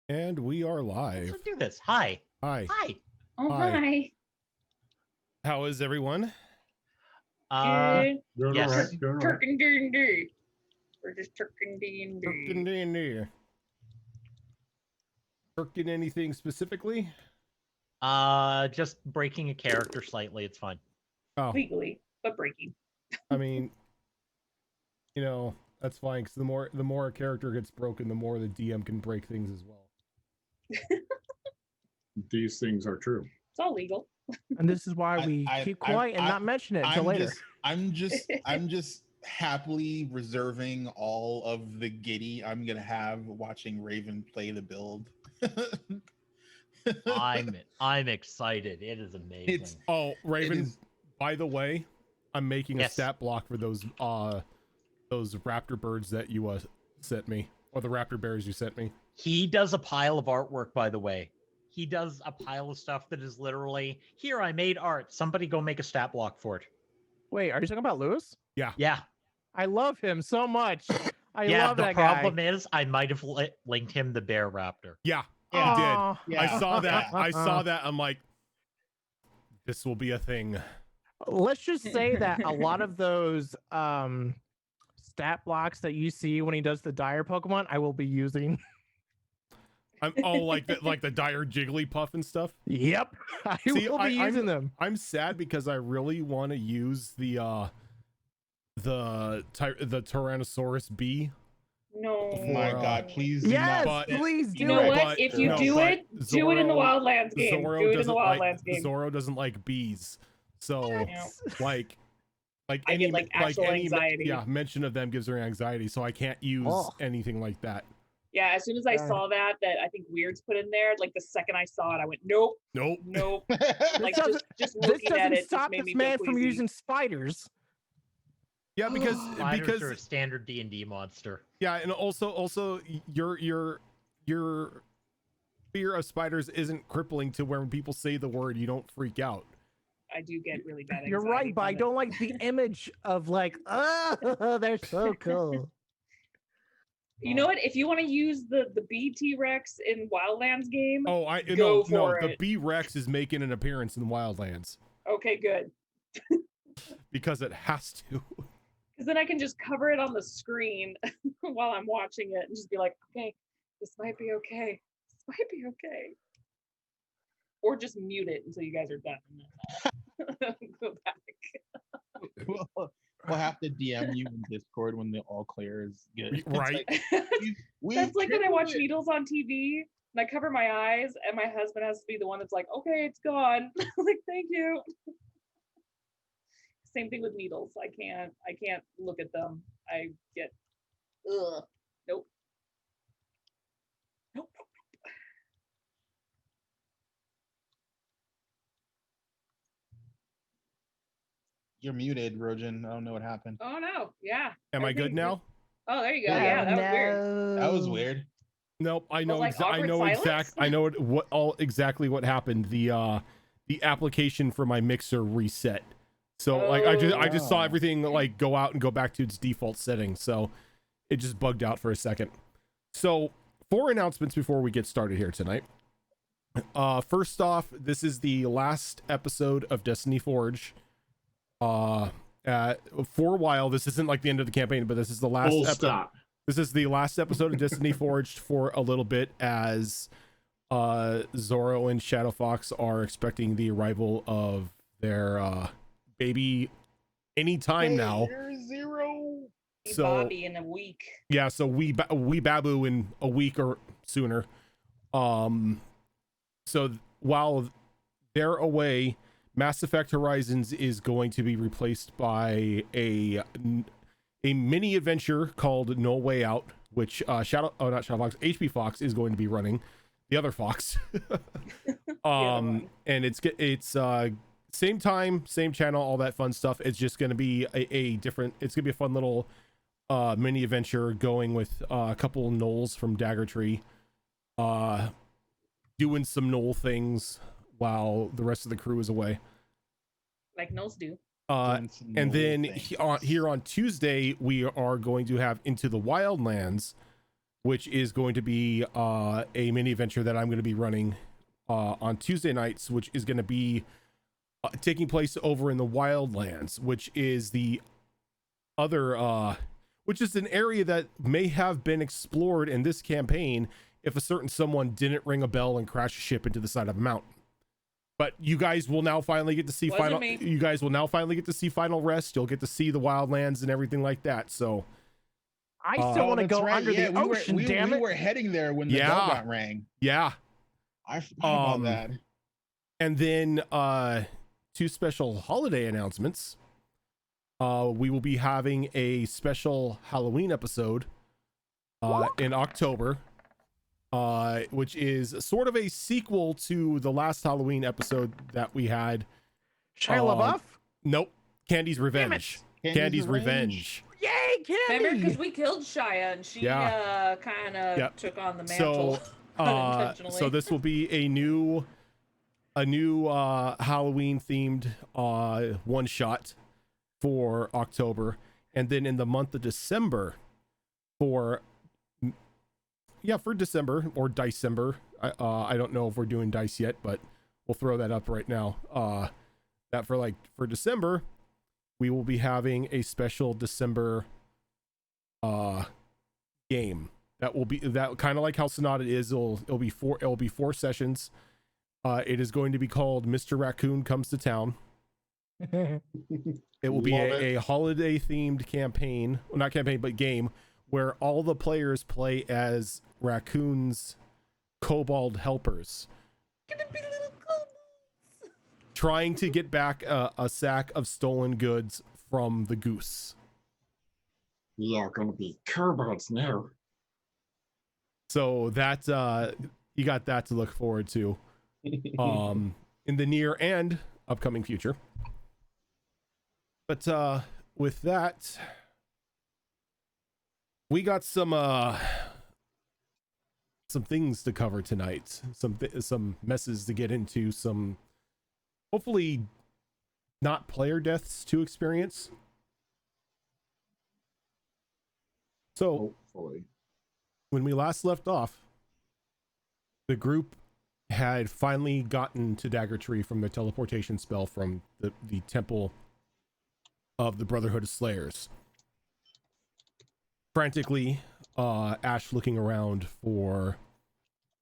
And we are live. Let's do this. Hi. Hi. Hi. Oh, Hi. hi. How is everyone? Good. Doing Yes. all right. Doing all right. Turking D&D. We're just turking D&D. Turking D&D. Turking anything specifically? Just breaking a character slightly. It's fine. Oh, Legally, but breaking. I mean, you know, that's fine because the more a character gets broken, the more the DM can break things as well. These things are true. It's all legal. And this is why we keep quiet and not mention it until later. I'm just happily reserving all of the giddy I'm gonna have watching Raven play the build. I'm excited. It is amazing. Oh, Raven, by the way, I'm making a stat block for those raptor birds that you sent me, or the raptor bears you sent me. He does a pile of artwork, by the way. He does a pile of stuff that is literally, here, I made art. Somebody go make a stat block for it. Wait, are you talking about Lewis? Yeah. Yeah. I love him so much. I Yeah, love the that problem guy. is I might have linked him the bear raptor. Yeah, Yeah. you did. Aw. I saw that. I saw that. I'm like, this will be a thing. Let's just say that a lot of those stat blocks that you see when he does the dire Pokemon, I will be using. I'm like the dire Jigglypuff and stuff. Yep. I will be using them. I'm sad because I really want to use the Tyrannosaurus B. No. Oh my god, please do Yes, not. please do You know it. what? If you no, do but it, do it in the Wildlands game. Zoro Do it in the doesn't Wildlands game. Zoro doesn't like bees, so Yeah. like I any get, like, actual any anxiety. mention of them gives her anxiety, so I can't use anything like that. Yeah, as soon as I saw that I think Weird's put in there, like the second I saw it, I went, nope, Nope. nope. Like This just This looking at doesn't it just stop made this me man feel from queasy. using spiders. Yeah, because Spiders are a standard D&D monster. yeah, and also your fear of spiders isn't crippling to where when people say the word you don't freak out. I do get really bad anxiety. You're right, but I from it. don't like the image of like, oh, they're so cool. You know what? If you want to use the BT Rex in Wildlands game, Oh, Go for the it. B Rex is making an appearance in Wildlands okay, good. because it has to. Because then I can just cover it on the screen while I'm watching it and just be like, okay, this might be okay. This might be okay. Or just mute it until you guys are done. And then go back. We'll have to DM you in Discord when the all clear is good. It's Right. like, That's like when I watch it. Needles on TV and I cover my eyes and my husband has to be the one that's like, okay, it's gone. I'm like, thank you. Same thing with Needles. I can't look at them. I get, ugh, nope. Nope. You're muted, Rojan. I don't know what happened. Oh no, yeah. Am I good Everything's now? Oh, there you go. Yeah, that was weird. That was weird. Nope. I know. like I know awkward silence? I know exactly what happened. The application for my mixer reset. So like I just saw everything like go out and go back to its default settings. So it just bugged out for a second. So 4 announcements before we get started here tonight. First off, this is the last episode of Destiny Forge. For a while, this isn't like the end of the campaign, but this is the last Full stop. This is the last episode of Destiny Forged for a little bit, as Zoro and Shadow Fox are expecting the arrival of their baby anytime now. Zero. So Bobby in a week. yeah, so we Babu in a week or sooner. So while they're away, Mass Effect Horizons is going to be replaced by a mini adventure called No Way Out, which not Shadow Fox, HP Fox is going to be running, the other Fox. And it's same time, same channel, all that fun stuff. It's just going to be a different. It's going to be a fun little mini adventure going with a couple Knolls from Dagger Tree, doing some Knoll things while the rest of the crew is away. Like Knolls do. And then here on Tuesday, we are going to have Into the Wildlands, which is going to be a mini adventure that I'm going to be running on Tuesday nights, which is going to be taking place over in the Wildlands, which is the other which is an area that may have been explored in this campaign if a certain someone didn't ring a bell and crash a ship into the side of a mountain. But you guys will now finally get to see Wasn't me. you guys will now finally get to see Final Rest. You'll get to see the Wildlands and everything like that. So I still want to that's go right. under Yeah, the ocean, damn we it. were heading there when the bell got rang. yeah. I forgot about that. And then 2 special holiday announcements. We will be having a special Halloween episode in October, which is sort of a sequel to the last Halloween episode that we had. Shia LaBeouf? Nope. Candy's Revenge. Candy's Revenge. Yay, Remember, Candy! because we killed Shia and she Yeah. kind of Yep. took on the mantle So, unintentionally. so this will be a new Halloween themed one shot for October, and then in the month of December for December or Dicember. I don't know if we're doing dice yet, but we'll throw that up right now. That for December, we will be having a special December game that will be that kind of like how Sonata is. It'll be 4 sessions. It is going to be called Mr. Raccoon Comes to Town. It will be a holiday themed campaign, well, not campaign, but game where all the players play as raccoons, kobold helpers, trying to get back a sack of stolen goods from the goose. We are going to be kobolds now. So that you got that to look forward to in the near and upcoming future. But with that, we got some things to cover tonight, some messes to get into, some hopefully not player deaths to experience. So Hopefully. when we last left off, the group had finally gotten to Daggertree from the teleportation spell from the temple of the Brotherhood of Slayers. Frantically, Ash looking around for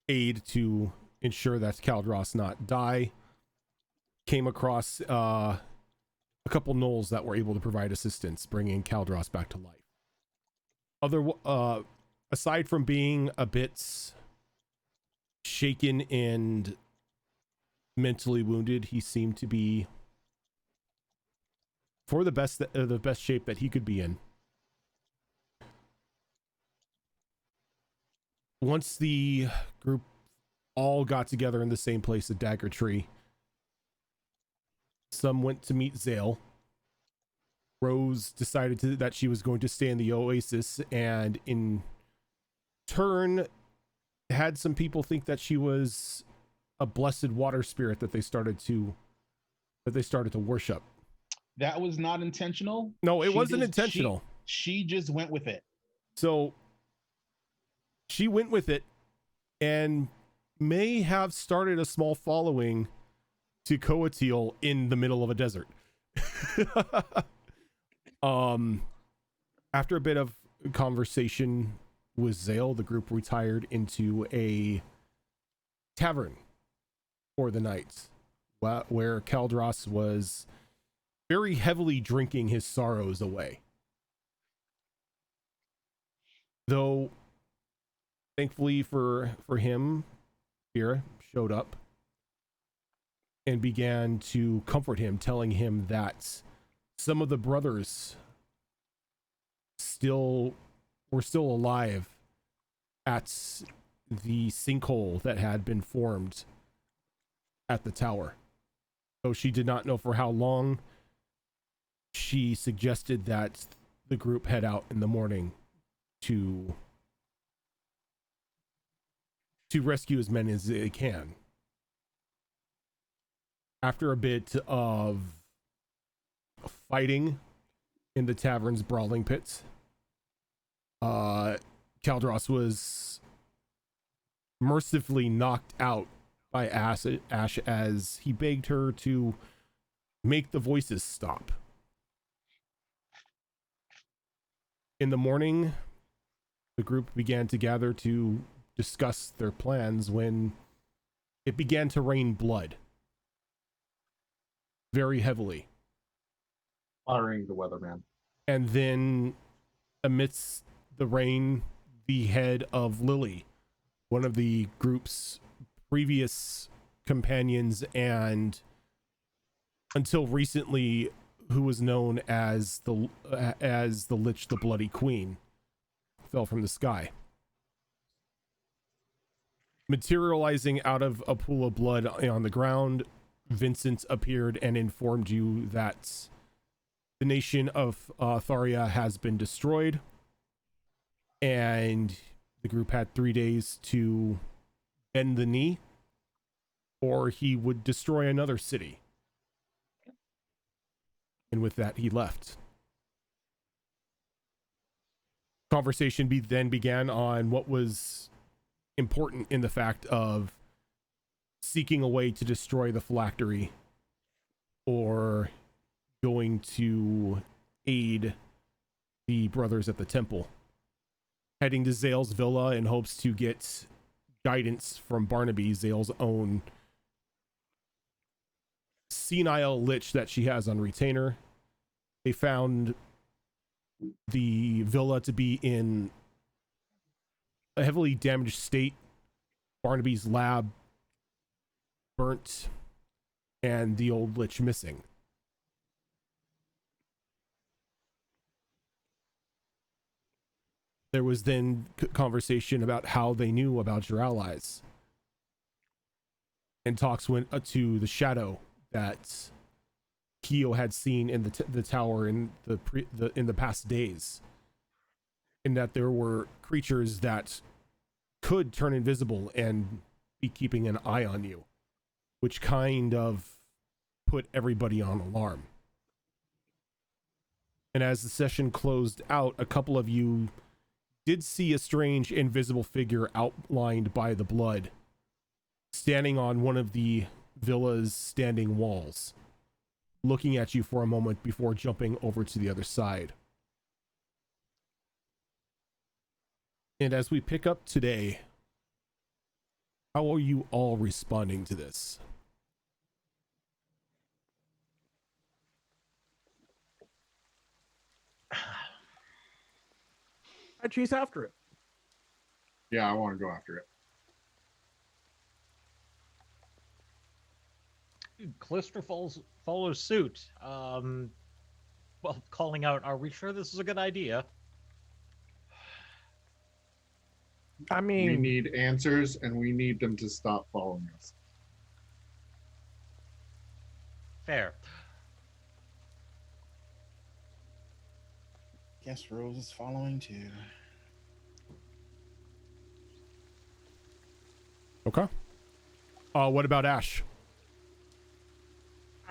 aid to ensure that Caldross not die, came across a couple gnolls that were able to provide assistance, bringing Caldross back to life. Aside from being a bit shaken and mentally wounded, he seemed to be for the best shape that he could be in. Once the group all got together in the same place at Daggertree, some went to meet Zale. Rose decided that she was going to stay in the Oasis, and in turn had some people think that she was a blessed water spirit that they started to worship. That was not intentional. No, it She wasn't just- intentional. She just went with it. So she went with it and may have started a small following to Coatil in the middle of a desert. After a bit of conversation with Zale, the group retired into a tavern for the night, where Caldross was very heavily drinking his sorrows away. Though, thankfully for him, Vera showed up and began to comfort him, telling him that some of the brothers were still alive at the sinkhole that had been formed at the tower. Though she did not know for how long, she suggested that the group head out in the morning to rescue as many as they can. After a bit of fighting in the tavern's brawling pits, Kaldros was mercifully knocked out by Ash as he begged her to make the voices stop. In the morning, the group began to gather to discuss their plans when it began to rain blood very heavily. Honoring the weatherman. And then amidst the rain, the head of Lily, one of the group's previous companions, and until recently who was known as the Lich, the Bloody Queen, fell from the sky. Materializing out of a pool of blood on the ground, Vincent appeared and informed you that the nation of Tharia has been destroyed, and the group had 3 days to bend the knee, or he would destroy another city. And with that, he left. Conversation then began on what was important in the fact of seeking a way to destroy the Phylactery, or going to aid the brothers at the temple. Heading to Zale's villa in hopes to get guidance from Barnaby, Zale's own senile lich that she has on retainer. They found the villa to be in a heavily damaged state. Barnaby's lab burnt, and the old lich missing. There was then conversation about how they knew about your allies, and talks went to the shadow that Keo had seen in the tower in the past days, and that there were creatures that could turn invisible and be keeping an eye on you, which kind of put everybody on alarm. And as the session closed out, a couple of you did see a strange invisible figure outlined by the blood, standing on one of the villa's standing walls, looking at you for a moment before jumping over to the other side. And as we pick up today, how are you all responding to this? I chase after it. Yeah, I want to go after it. Callister follows suit. Well, calling out, are we sure this is a good idea? I We mean, need answers, and we need them to stop following us. Fair. Guess Rose is following too. Okay. What about Ash?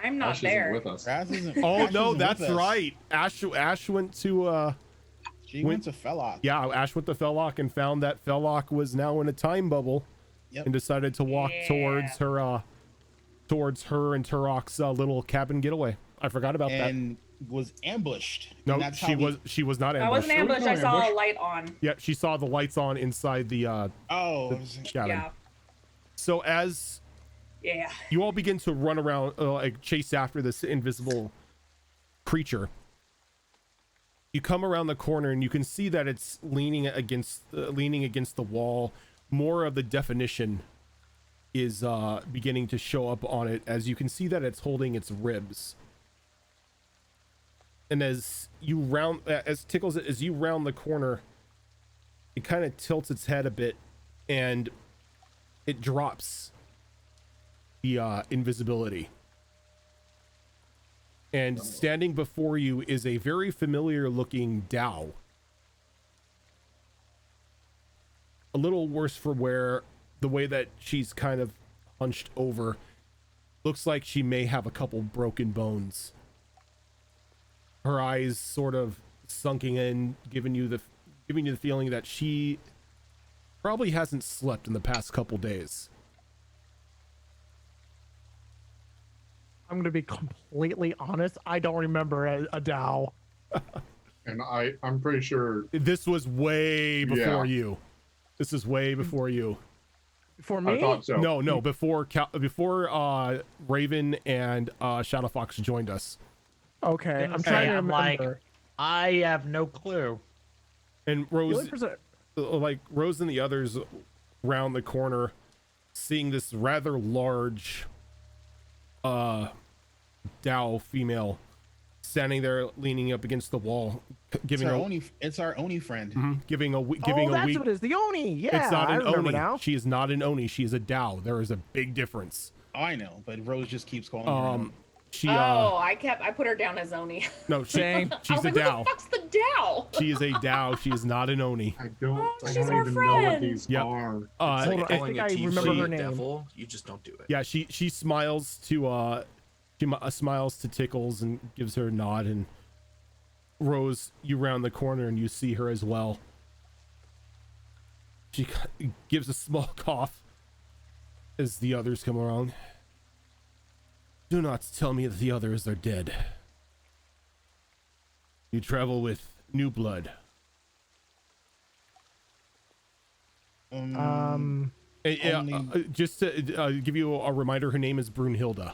I'm not Ash there. isn't with us. Raz isn't. Oh Ash no, isn't that's with us. right. Ash went to She went to Felloc. yeah, Ash went to Phylactery and found that Phylactery was now in a time bubble. Yep. And decided to walk towards her and Turok's little cabin getaway. I forgot about that. And was ambushed. No, And that's she how was not I ambushed. wasn't ambushed. I saw a ambush. light on. Yeah, she saw the lights on inside the Oh, it was- cabin. Yeah. So as Yeah. you all begin to run around, like chase after this invisible creature, you come around the corner and you can see that it's leaning against the wall. More of the definition is beginning to show up on it, as you can see that it's holding its ribs. And as you round the corner, it kind of tilts its head a bit, and it drops the invisibility. And standing before you is a very familiar looking Dao. A little worse for wear, the way that she's kind of hunched over. Looks like she may have a couple broken bones. Her eyes sort of sunken in, giving you giving you the feeling that she probably hasn't slept in the past couple days. I'm gonna be completely honest. I don't remember a Dow. And I'm pretty sure. This was way before Yeah. you. This is way before you. For me, I thought so. No, before Raven and Shadow Fox joined us. okay. Gonna I'm say, trying to I'm like- remember. I have no clue. And The only Rose, person- like Rose and the others round the corner, seeing this rather large Dow female standing there leaning up against the wall, giving It's our Oni friend. giving a oh, weak. that's what it is. The Oni. Yeah, It's not I an remember Oni. now. She is not an Oni. She is a Dow. There is a big difference. Oh, I know, but Rose just keeps calling her Oni. She I put her down as Oni. no, Same. I she's was a like, who Dow. the fuck's the Dow? She is a Dow. She is not an Oni. I don't she's even our know what friend. these Yep. are. Hold on, I Calling think a I tiefling remember her a name. devil, you just don't do it. Yeah, she smiles to smiles to Tickles and gives her a nod, and Rose, you round the corner and you see her as well. She gives a small cough as the others come around. Do not tell me that the others are dead. You travel with new blood. Just to give you a reminder, her name is Brunhilde.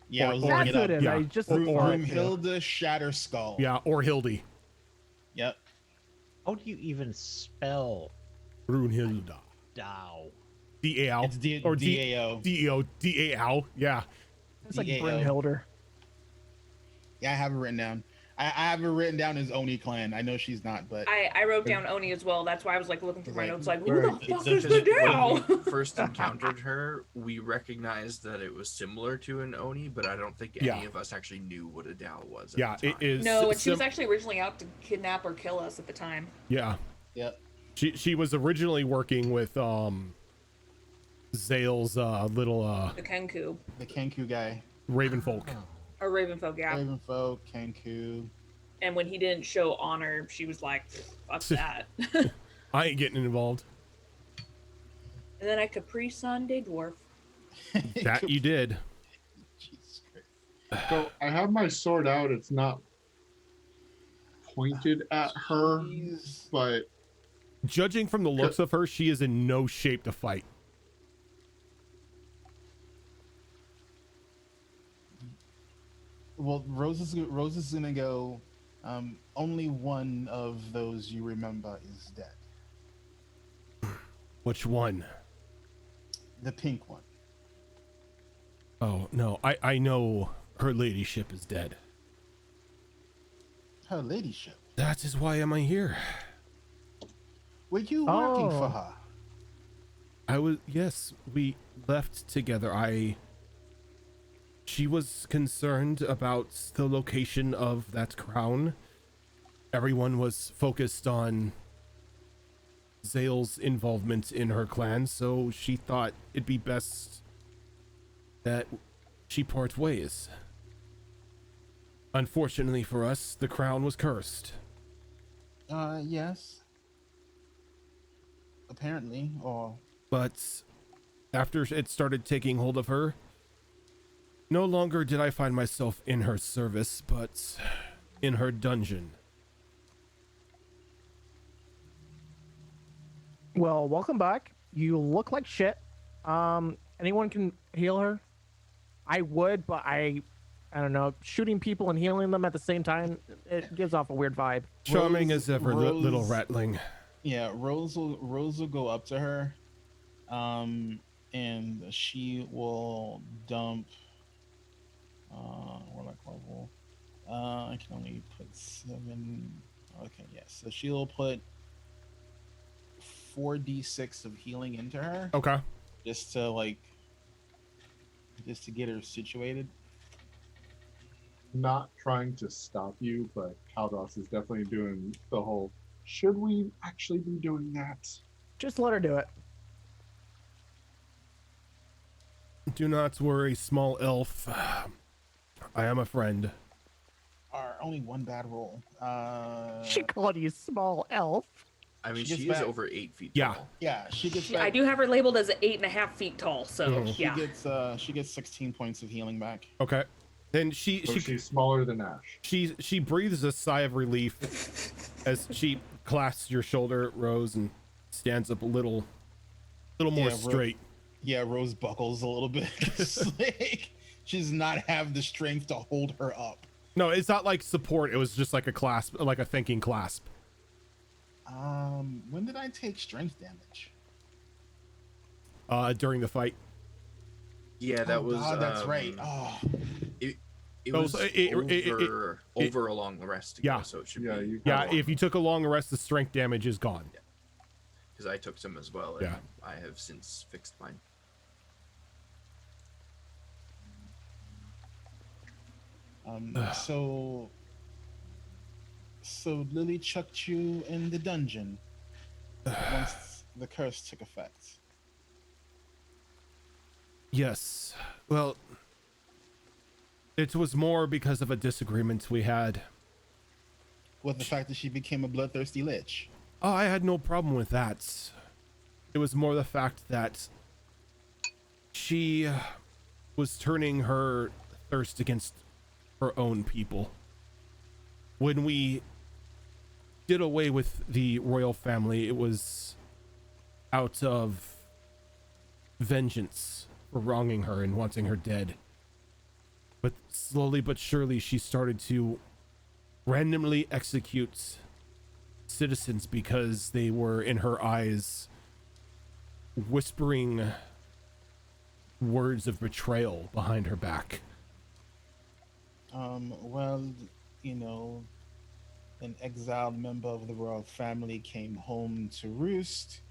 Yeah, I was looking That's it who up. it is. Yeah. I just Brunhilde Shatterskull. Yeah, or Hildy. Yep. How do you even spell Brunhilde. Dow? D-A-L. It's or D-A-O. D-E-O. D-A-L. Yeah. It's like DAO. Brynhilder. Yeah, I have it written down. I have it written down as Oni clan. I know she's not, but I wrote down Oni as well. That's why I was like looking through my Right. notes, like, who Right. the fuck It's is the Because Dow? when we first encountered her, we recognized that it was similar to an Oni, but I don't think any Yeah. of us actually knew what a Dow was. At Yeah, the it time. is. No, and she was sim- actually originally out to kidnap or kill us at the time. Yeah. yep. She was originally working with Zale's little The Kenku. The Kenku guy. Raven folk. Or Ravenfolk, yeah. Ravenfolk, Kenku. And when he didn't show honor, she was like, fuck that. I ain't getting involved. And then I Capri Sunday Dwarf. That you did. Jesus Christ. So I have my sword out. It's not pointed at her, Jeez. but Judging from the looks of her, she is in no shape to fight. Well, Rose is gonna go. Only one of those you remember is dead. Which one? The pink one. Oh, no. I know her ladyship is dead. Her ladyship. That is why am I here. Were you working for Oh. her? I was, yes, we left together. She was concerned about the location of that crown. Everyone was focused on Zale's involvement in her clan, so she thought it'd be best that she part ways. Unfortunately for us, the crown was cursed. Yes. Apparently, or But after it started taking hold of her, no longer did I find myself in her service, but in her dungeon. Well, welcome back. You look like shit. Anyone can heal her? I would, but I don't know. Shooting people and healing them at the same time, it gives off a weird vibe. Charming Rose- as ever, little ratling. yeah, Rose will go up to her, and she will dump. Warlock level. I can only put 7. Okay, yes. So she'll put 4d6 of healing into her, Okay. just to get her situated. not trying to stop you, but Kaldos is definitely doing the whole, should we actually be doing that? Just let her do it. Do not worry, small elf. I am a friend. Only one bad roll. She called you small elf. I mean, She she gets is back- over 8 feet Yeah. tall. Yeah, she gets. I Back, do have her labeled as 8.5 feet tall, so Mhm. yeah. She gets 16 points of healing back. Okay. Then she So she's smaller than Ash. she breathes a sigh of relief as she clasps your shoulder, Rose, and stands up a little more Yeah, straight. Yeah, Rose buckles a little bit. It's like, she does not have the strength to hold her up. No, it's not like support. It was just like a clasp, like a thinking clasp. When did I take strength damage? During the fight. Yeah, that was. God, that's right. Oh, It Oh, was so over a long rest. Ago, Yeah. So it should Yeah, be. you Yeah, if you took a long rest, the strength damage is gone. Because I took some as well. And Yeah. I have since fixed mine. So Lily chucked you in the dungeon once the curse took effect. Yes. Well, it was more because of a disagreement we had. With the fact that she became a bloodthirsty lich. Oh, I had no problem with that. It was more the fact that she was turning her thirst against her own people. When we did away with the royal family, it was out of vengeance for wronging her and wanting her dead. But slowly but surely, she started to randomly execute citizens because they were, in her eyes, whispering words of betrayal behind her back. Well, you know, an exiled member of the royal family came home to roost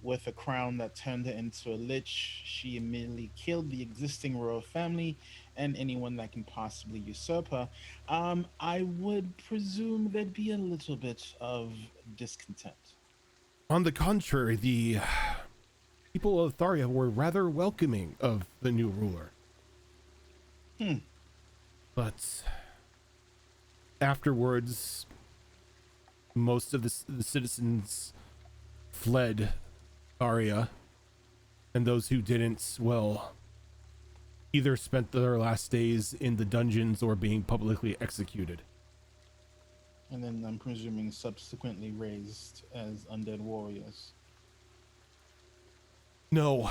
with a crown that turned her into a lich. She immediately killed the existing royal family and anyone that can possibly usurp her. I would presume there'd be a little bit of discontent. On the contrary, the people of Tharia were rather welcoming of the new ruler. But afterwards, most of the citizens fled Tharia, and those who didn't, well, either spent their last days in the dungeons or being publicly executed. And then I'm presuming subsequently raised as undead warriors. No,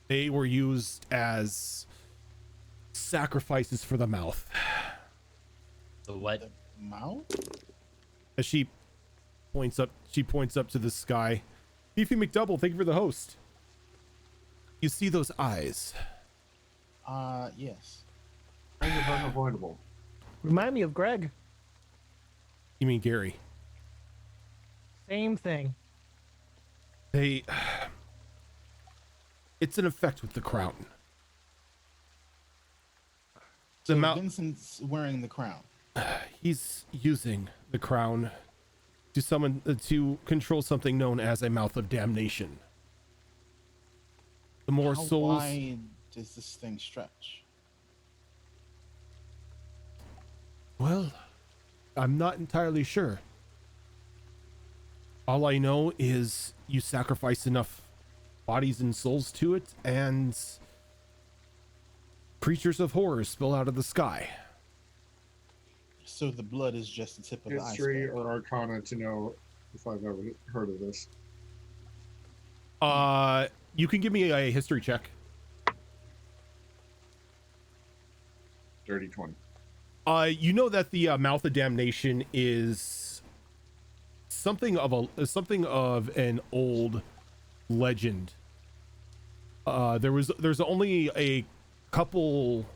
they were used as sacrifices for the mouth. The what? Mouth? As she points up to the sky. Beefy McDouble, thank you for the host. You see those eyes? Yes. Kind of unavoidable. Remind me of Greg. You mean Gary? Same thing. It's an effect with the crown. So The mouth. Vincent's wearing the crown. He's using the crown to summon to control something known as a mouth of damnation. The more How souls. wide does this thing stretch? Well, I'm not entirely sure. All I know is you sacrifice enough bodies and souls to it, and creatures of horror spill out of the sky. So the blood is just the tip of the History iceberg. or Arcana to know if I've ever heard of this. You can give me a history check. Dirty 20. You know that the mouth of damnation is something of an old legend. There's only a couple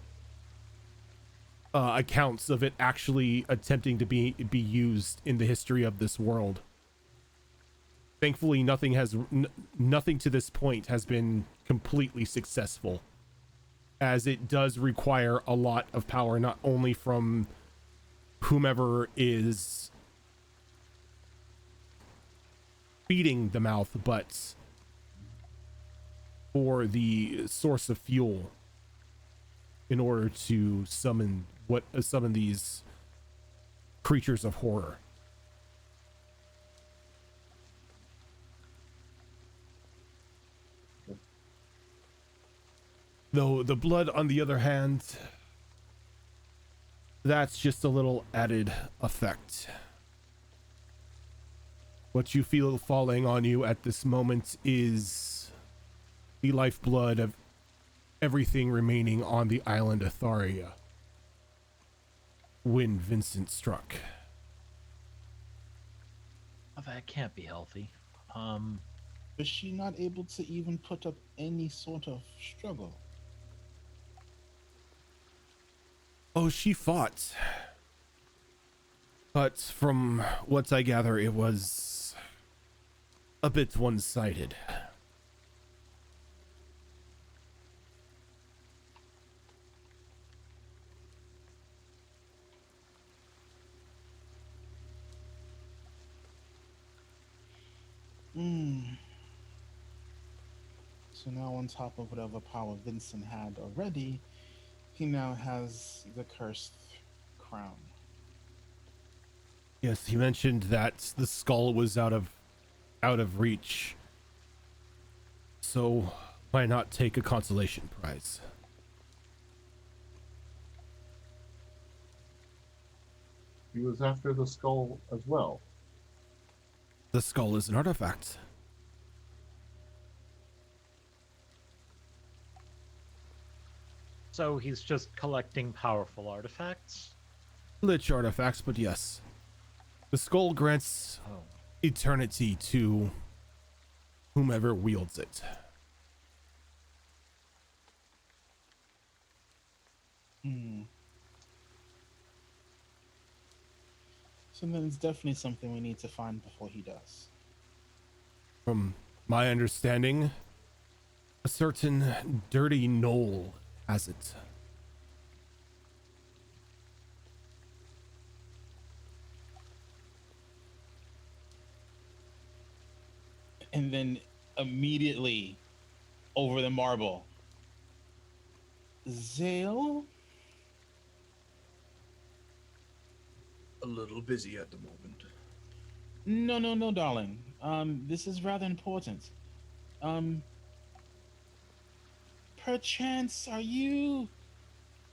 accounts of it actually attempting to be used in the history of this world. Thankfully, nothing to this point has been completely successful, as it does require a lot of power, not only from whomever is feeding the mouth, but for the source of fuel in order to summon these creatures of horror. Though the blood, on the other hand, that's just a little added effect. What you feel falling on you at this moment is the lifeblood of everything remaining on the island of Tharia when Vincent struck. Oh, that can't be healthy. Was she not able to even put up any sort of struggle? Oh, she fought. But from what I gather, it was a bit one-sided. So now on top of whatever power Vincent had already, he now has the cursed crown. Yes, he mentioned that the skull was out of reach. So why not take a consolation prize? He was after the skull as well. The skull is an artifact. So he's just collecting powerful artifacts? Lich artifacts, but yes. The skull grants Oh. eternity to whomever wields it. So then it's definitely something we need to find before he does. From my understanding, a certain dirty knoll has it. And then immediately over the marble, Zale? A little busy at the moment. No, darling. This is rather important. Perchance, are you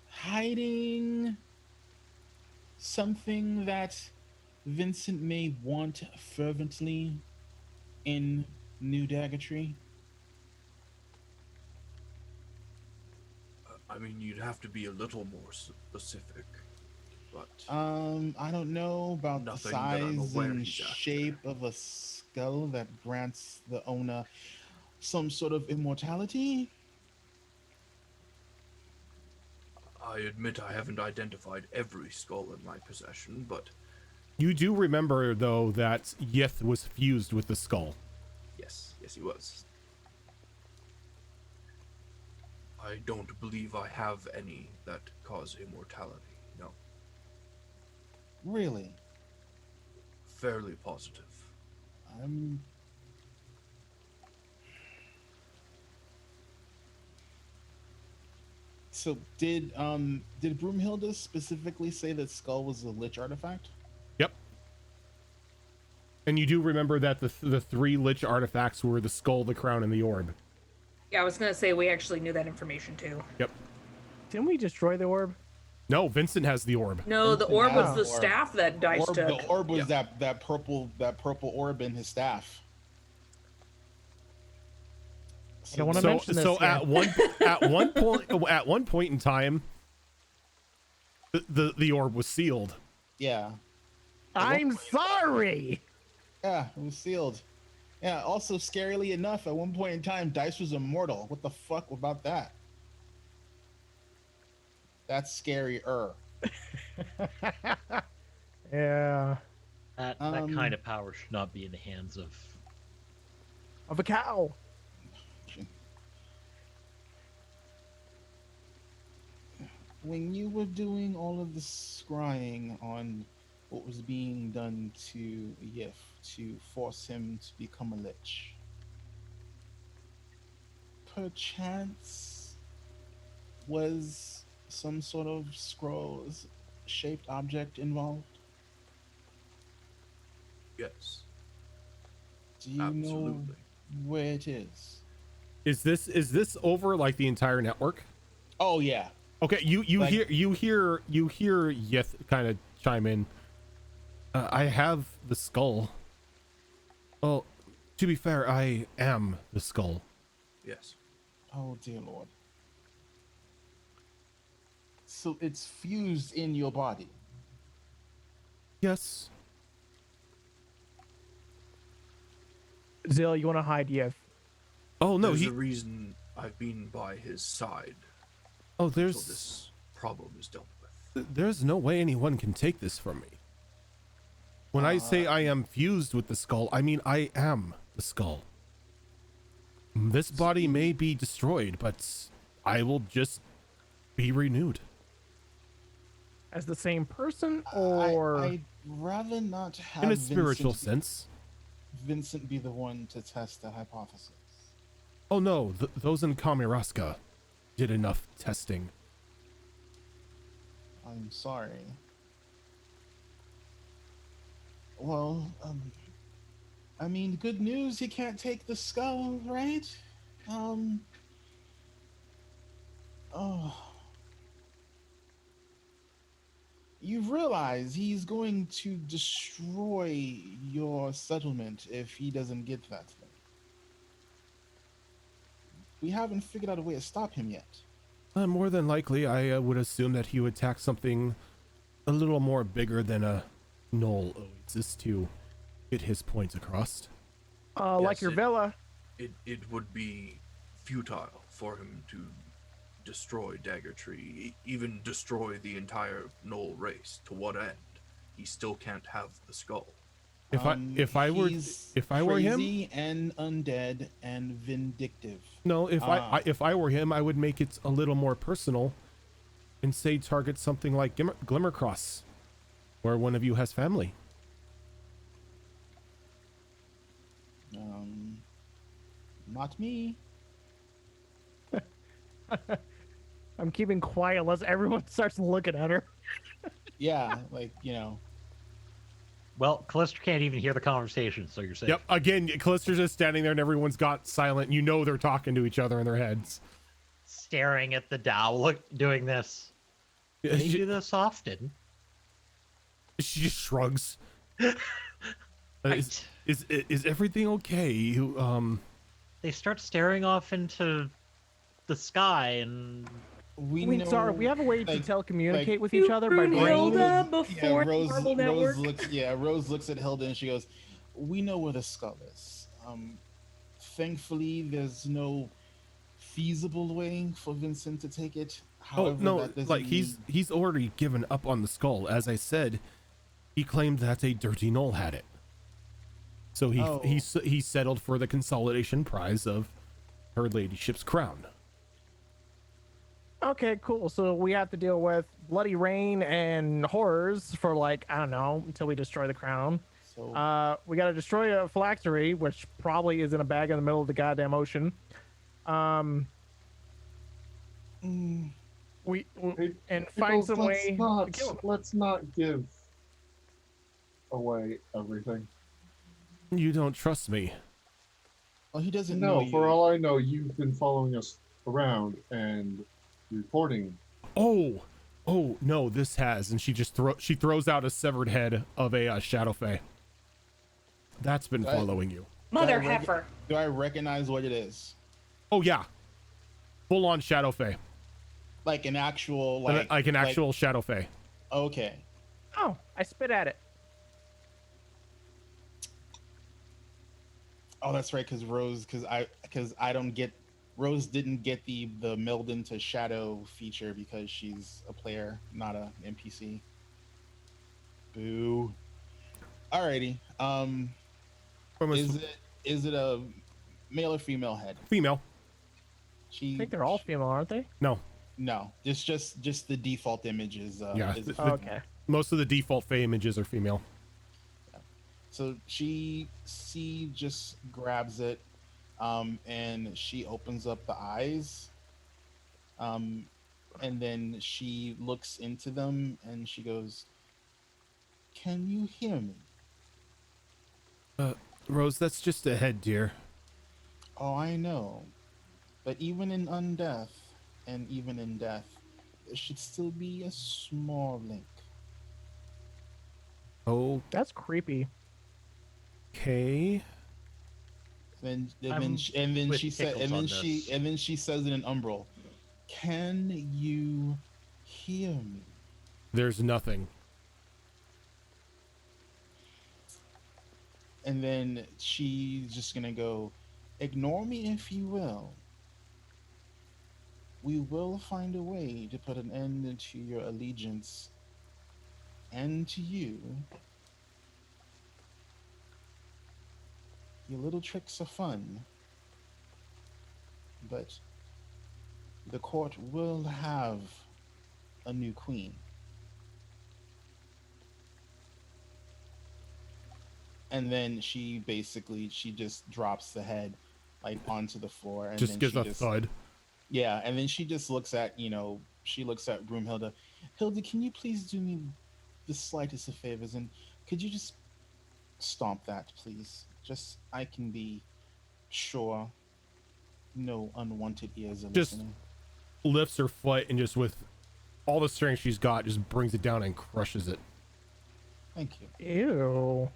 hiding something that Vincent may want fervently in New Daggertree? I mean, you'd have to be a little more specific, but I don't know about the Nothing that I'm size aware and he's after. shape of a skull that grants the owner some sort of immortality. I admit I haven't identified every skull in my possession, but You do remember, though, that Yith was fused with the skull. yes, he was. I don't believe I have any that cause immortality, no. Really? Fairly positive. I'm So did Broomhilda specifically say that skull was a lich artifact? Yep. And you do remember that the three lich artifacts were the skull, the crown, and the orb. Yeah, I was gonna say we actually knew that information too. Yep. Didn't we destroy the orb? No, Vincent has the orb. No, the Vincent orb was has the the orb. staff that Dice took. The orb was Yeah. that purple orb in his staff. I don't want to So, mention this. so yet. at one point in time, the orb was sealed. Yeah. I'm sorry. Yeah, it was sealed. Yeah, also scarily enough, at one point in time, Dice was immortal. What the fuck about that? That's scarier. Yeah. That kind of power should not be in the hands of. Of a cow. When you were doing all of the scrying on what was being done to Yif to force him to become a lich, perchance was some sort of scrolls shaped object involved? Yes, Do you know absolutely. where it is? Is this over like the entire network? Oh yeah. Okay, you Like- hear Yeth kind of chime in. I have the skull. Well, to be fair, I am the skull. Yes. Oh dear Lord. So it's fused in your body. Yes. Zill, you want to hide Yeth? Oh no, There's a reason I've been by his side until there's this problem is dealt with. there's no way anyone can take this from me. When I say I am fused with the skull, I mean I am the skull. This body may be destroyed, but I will just be renewed. As the same person, or I'd rather not have In a spiritual Vincent, sense. Vincent be the one to test the hypothesis. Oh no, those in Kamiraska did enough testing. I'm sorry. Well, I mean, good news, he can't take the skull, right? Oh. You realize he's going to destroy your settlement if he doesn't get that thing. We haven't figured out a way to stop him yet. More than likely, I would assume that he would attack something a little more bigger than a Knoll Oasis to get his points across. like Yes, your villa. It would be futile for him to destroy Daggertree, even destroy the entire Knoll race. To what end? He still can't have the skull. If I were He's him, crazy and undead and vindictive. no, if I were him, I would make it a little more personal and say target something like Glimmercross, where one of you has family. Not me. I'm keeping quiet unless everyone starts looking at her. Yeah, like, you know. Well, Callister can't even hear the conversation, so you're safe. Yep. Again, Callister's just standing there, and everyone's got silent. You know they're talking to each other in their heads. Staring at the Dow, look, doing this. Can you do this often? She just shrugs. Right. Is everything okay? They start staring off into the sky, and We Wait, know, sorry, we have a way to like- telecommunicate like- with each other by Through brain. Hilda before the Marble Network. Rose looks at Hilda and she goes, "We know where the skull is. Thankfully, there's no feasible way for Vincent to take it. Oh However, no, that doesn't like he's already given up on the skull. As I said, he claimed that a dirty Knoll had it. So he settled for the consolidation prize of her ladyship's crown. Okay, cool. So we have to deal with bloody rain and horrors for like, I don't know, until we destroy the crown. So We got to destroy a phylactery, which probably is in a bag in the middle of the goddamn ocean. We and find Pickles, some way to kill him. let's not give away everything. You don't trust me. well, he doesn't know No, you. for all I know, you've been following us around and reporting. Oh no, this has, and she just throws out a severed head of a Shadowfae. That's been Right. following you. Mother That reg- heifer. Do I recognize what it is? Oh yeah, full on Shadowfae, Like an actual, like an actual Shadowfae. Okay. Oh, I spit at it. Oh, that's right. Because I don't get Rose didn't get the meld into shadow feature because she's a player, not a NPC. Boo. Alrighty. From a Is it a male or female head? female. She. I think they're all female, aren't they? No, No, it's just the default image is. Yeah, is- the- Oh, okay. most of the default Fae images are female. So she just grabs it, and she opens up the eyes, and then she looks into them and she goes, "Can you hear me?" Rose, that's just a head, dear. Oh, I know. But even in undeath, and even in death, there should still be a small link. That's creepy. Okay. I'm And then with she said, Tickles on this. and then she says in an umbral, "Can you hear me?" There's nothing. And then she's just gonna go, "Ignore me if you will. We will find a way to put an end to your allegiance and to you. Your little tricks are fun, but the court will have a new queen." And then she just drops the head like onto the floor, and Just then gives she a just thud. yeah, and then she just looks at she looks at Broomhilda. "Hilda, can you please do me the slightest of favors, and could you just stomp that, please? Just I can be sure no unwanted ears are Just listening." Lifts her foot and just with all the strength she's got, just brings it down and crushes it. Thank you. Ew.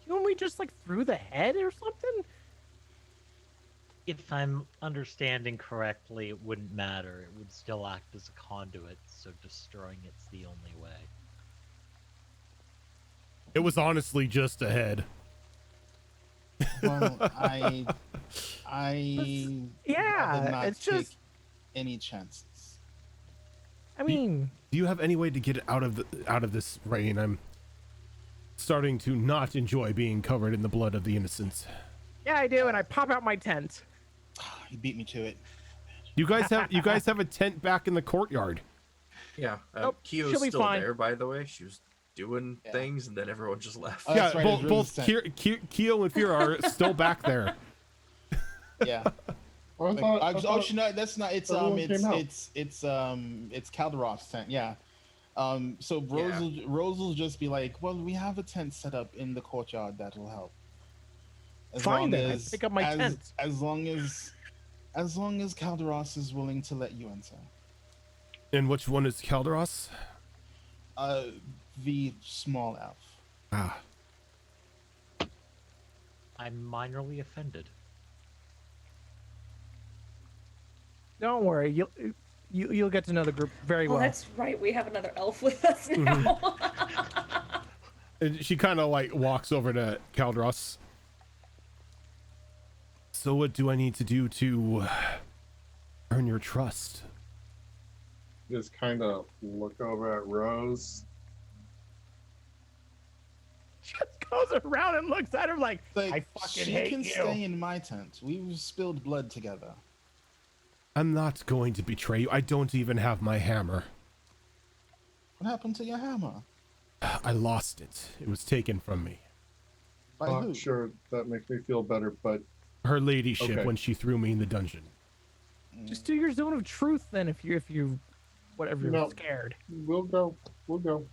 You want me just like through the head or something? If I'm understanding correctly, it wouldn't matter. It would still act as a conduit, so destroying it's the only way. It was honestly just a head. Well, I Yeah, rather not it's take just. any chances. I mean, Do you have any way to get out of this rain? I'm starting to not enjoy being covered in the blood of the innocents. yeah, I do, and I pop out my tent. He beat me to it. You guys have a tent back in the courtyard. Yeah, Nope, Kyo's she'll be still fine. there, by the way. She was doing Yeah. things, and then everyone just left. Oh, Yeah, that's right, both it's both Riz's tent. Kyo and Fear are still back there. Yeah. I Like, thought, I oh, thought no, that's not. It's everyone came out. it's Calderoff's tent. Yeah. So Yeah. Rose will just be like, "Well, we have a tent set up in the courtyard that'll help." Fine then, I pick up my tent. As long as Calderos is willing to let you enter. And which one is Calderos? The small elf. Ah, I'm minorly offended. Don't worry, you'll get to know the group very Oh, well. that's right. We have another elf with us now. and she kind of like walks over to Calderos. So what do I need to do to earn your trust? just kind of look over at Rose. Just goes around and looks at her like, Like, I fucking she hate can you. stay in my tent. We've spilled blood together. I'm not going to betray you. I don't even have my hammer. What happened to your hammer? I lost it. It was taken from me. By who? Sure, that makes me feel better, but Her ladyship Okay. when she threw me in the dungeon. Just do your zone of truth then if you whatever you're No. scared. we'll go. We'll go.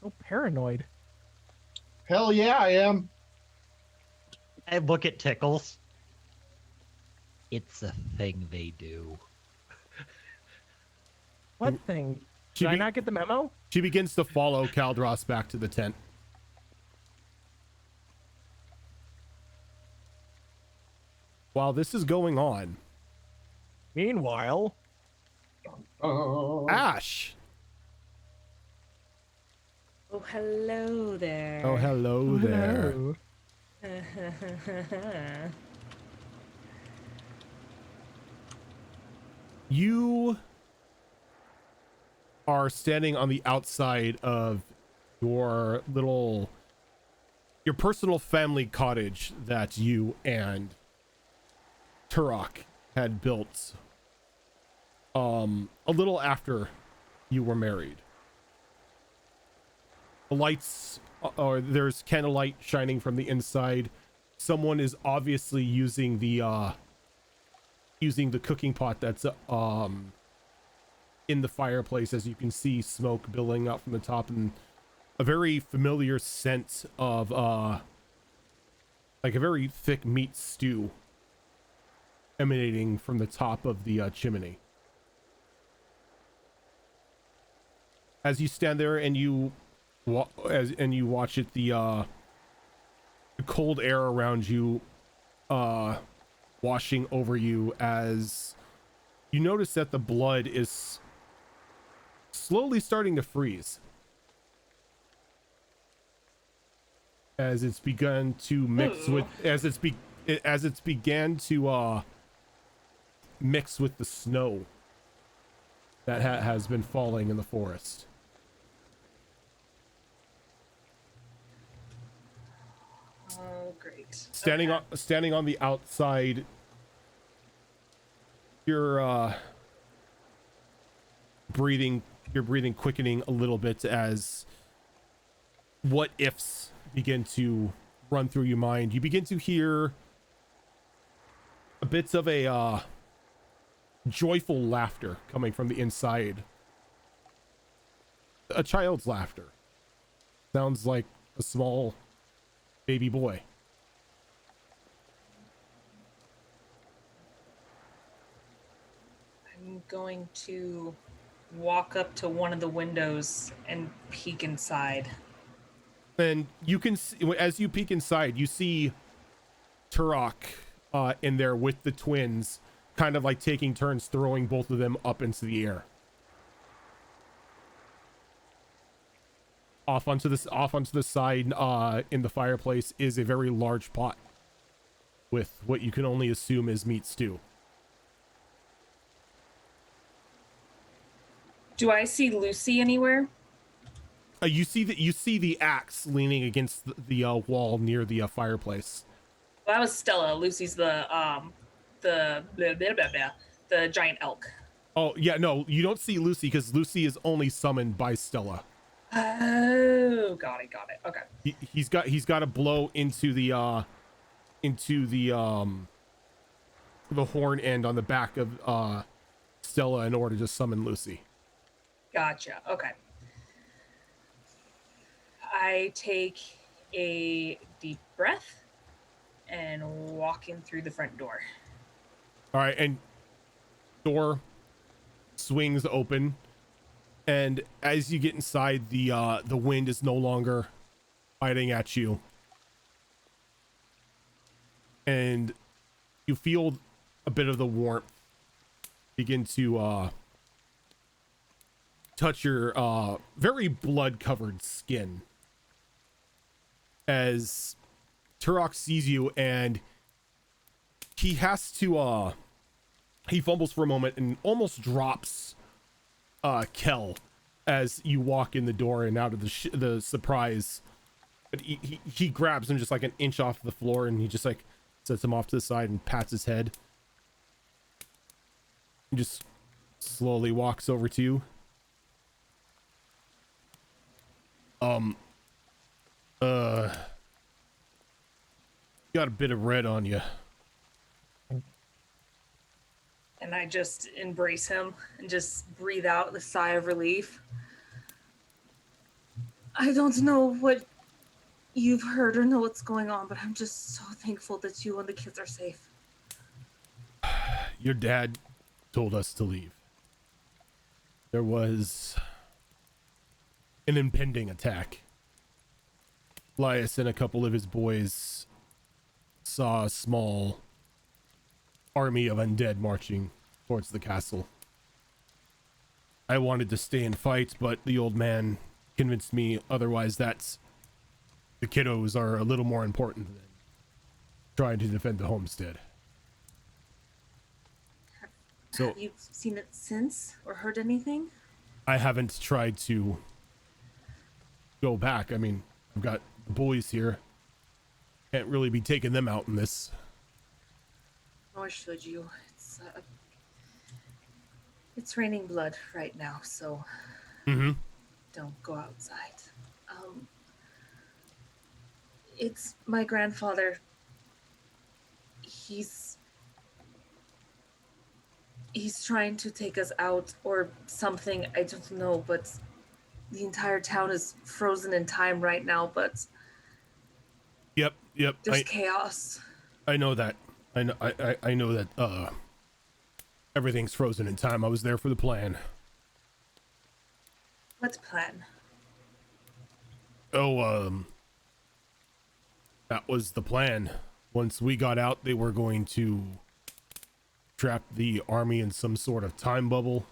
So paranoid. Hell yeah, I am. I look at Tickles. It's a thing they do. What thing? She Did I be- not get the memo? She begins to follow Caldros back to the tent. While this is going on, Meanwhile, Oh, Ash. Oh, hello there. Oh, hello there. hello. You are standing on the outside of your personal family cottage that you and Turok had built a little after you were married. The lights, or there's candlelight shining from the inside. Someone is obviously using the cooking pot that's in the fireplace. As you can see, smoke billowing out from the top, and a very familiar scent of like a very thick meat stew emanating from the top of the chimney. As you stand there and you watch it, the cold air around you washing over you, as you notice that the blood is slowly starting to freeze as it's begun to mix with as it's began to mix with the snow that has been falling in the forest. Oh, great. Standing on the outside, you're breathing quickening a little bit as what ifs begin to run through your mind. You begin to hear a bits of a joyful laughter coming from the inside. A child's laughter. Sounds like a small baby boy. I'm going to walk up to one of the windows and peek inside. And you can see, as you peek inside, you see Turok in there with the twins, kind of like taking turns throwing both of them up into the air. Off onto the side in the fireplace is a very large pot with what you can only assume is meat stew. Do I see Lucy anywhere? You see the axe leaning against the wall near the fireplace. Well, that was Stella. Lucy's the blah, blah, blah, blah, the giant elk. Oh yeah, no, you don't see Lucy because Lucy is only summoned by Stella. Oh, got it. Okay. He's got to blow into the horn end on the back of Stella in order to summon Lucy. Gotcha. Okay. I take a deep breath and walk in through the front door. All right, and door swings open, and as you get inside, the wind is no longer biting at you, and you feel a bit of the warmth begin to touch your very blood-covered skin as Turok sees you, and he has to he fumbles for a moment and almost drops Kel as you walk in the door and out of the surprise, but he grabs him just like an inch off the floor, and he just like sets him off to the side and pats his head and just slowly walks over to you. Got a bit of red on you. And I just embrace him and just breathe out the sigh of relief. I don't know what you've heard or know what's going on, but I'm just so thankful that you and the kids are safe. Your dad told us to leave. There was an impending attack. Elias and a couple of his boys saw a small army of undead marching towards the castle. I wanted to stay and fight, but the old man convinced me otherwise. That the kiddos are a little more important than trying to defend the homestead. So Have you seen it since or heard anything? I haven't tried to go back. I mean, I've got the boys here. Can't really be taking them out in this. Nor should you. It's raining blood right now, so don't go outside. It's my grandfather. He's trying to take us out or something. I don't know, but the entire town is frozen in time right now. But Yep, Yep. There's chaos. I know that. I know that. Everything's frozen in time. I was there for the plan. What plan? Oh, that was the plan. Once we got out, they were going to trap the army in some sort of time bubble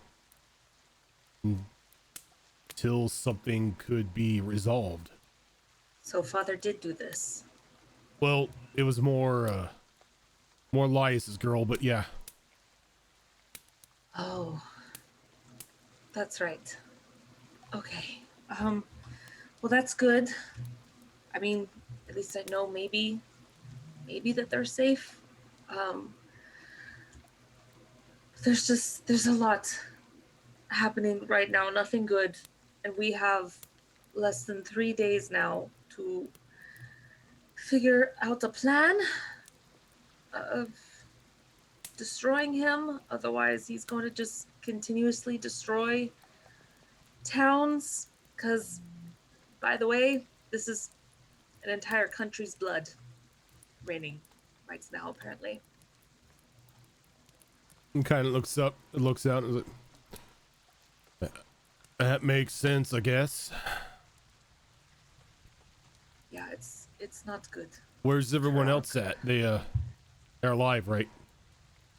until something could be resolved. So father did do this. Well, it was more Lias's girl, but yeah. Oh, that's right. Okay. Well, that's good. I mean, at least I know maybe that they're safe. There's a lot happening right now, nothing good. And we have less than 3 days now to figure out a plan of destroying him. Otherwise, he's going to just continuously destroy towns. Because, by the way, this is an entire country's blood raining right now, apparently. And kind of looks out and is like, that makes sense, I guess. Yeah, it's not good. Where's everyone else at? They're alive, right?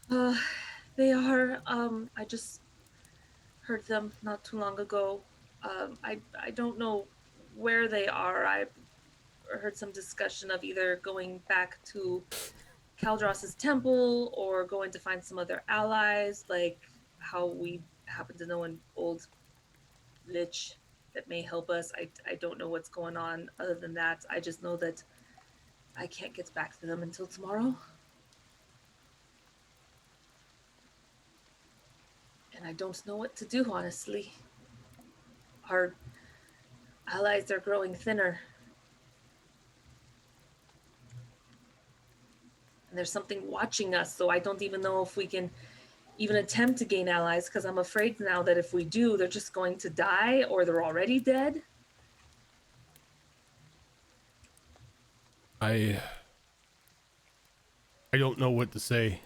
They are. I just heard them not too long ago. I don't know where they are. I heard some discussion of either going back to Kaldros's temple or going to find some other allies, like how we happen to know an old lich that may help us. I don't know what's going on other than that. I just know that I can't get back to them until tomorrow. And I don't know what to do, honestly. Our allies are growing thinner. And there's something watching us, so I don't even know if we can even attempt to gain allies, because I'm afraid now that if we do, they're just going to die or they're already dead. I don't know what to say.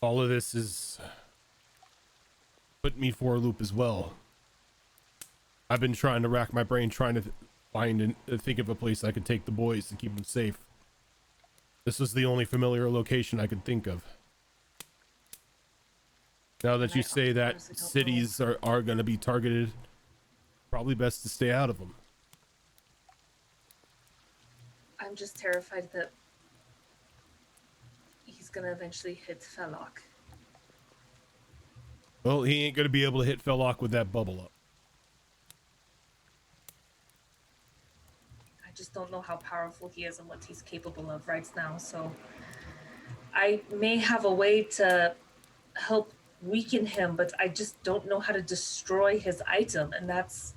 All of this is put me for a loop as well. I've been trying to rack my brain trying to find and think of a place I could take the boys to keep them safe. This was the only familiar location I could think of. Now that you say that cities are going to be targeted, probably best to stay out of them. I'm just terrified that he's gonna eventually hit Felloc. Well, he ain't going to be able to hit Felloc with that bubble up. I just don't know how powerful he is and what he's capable of right now, so I may have a way to help weaken him, but I just don't know how to destroy his item, and that's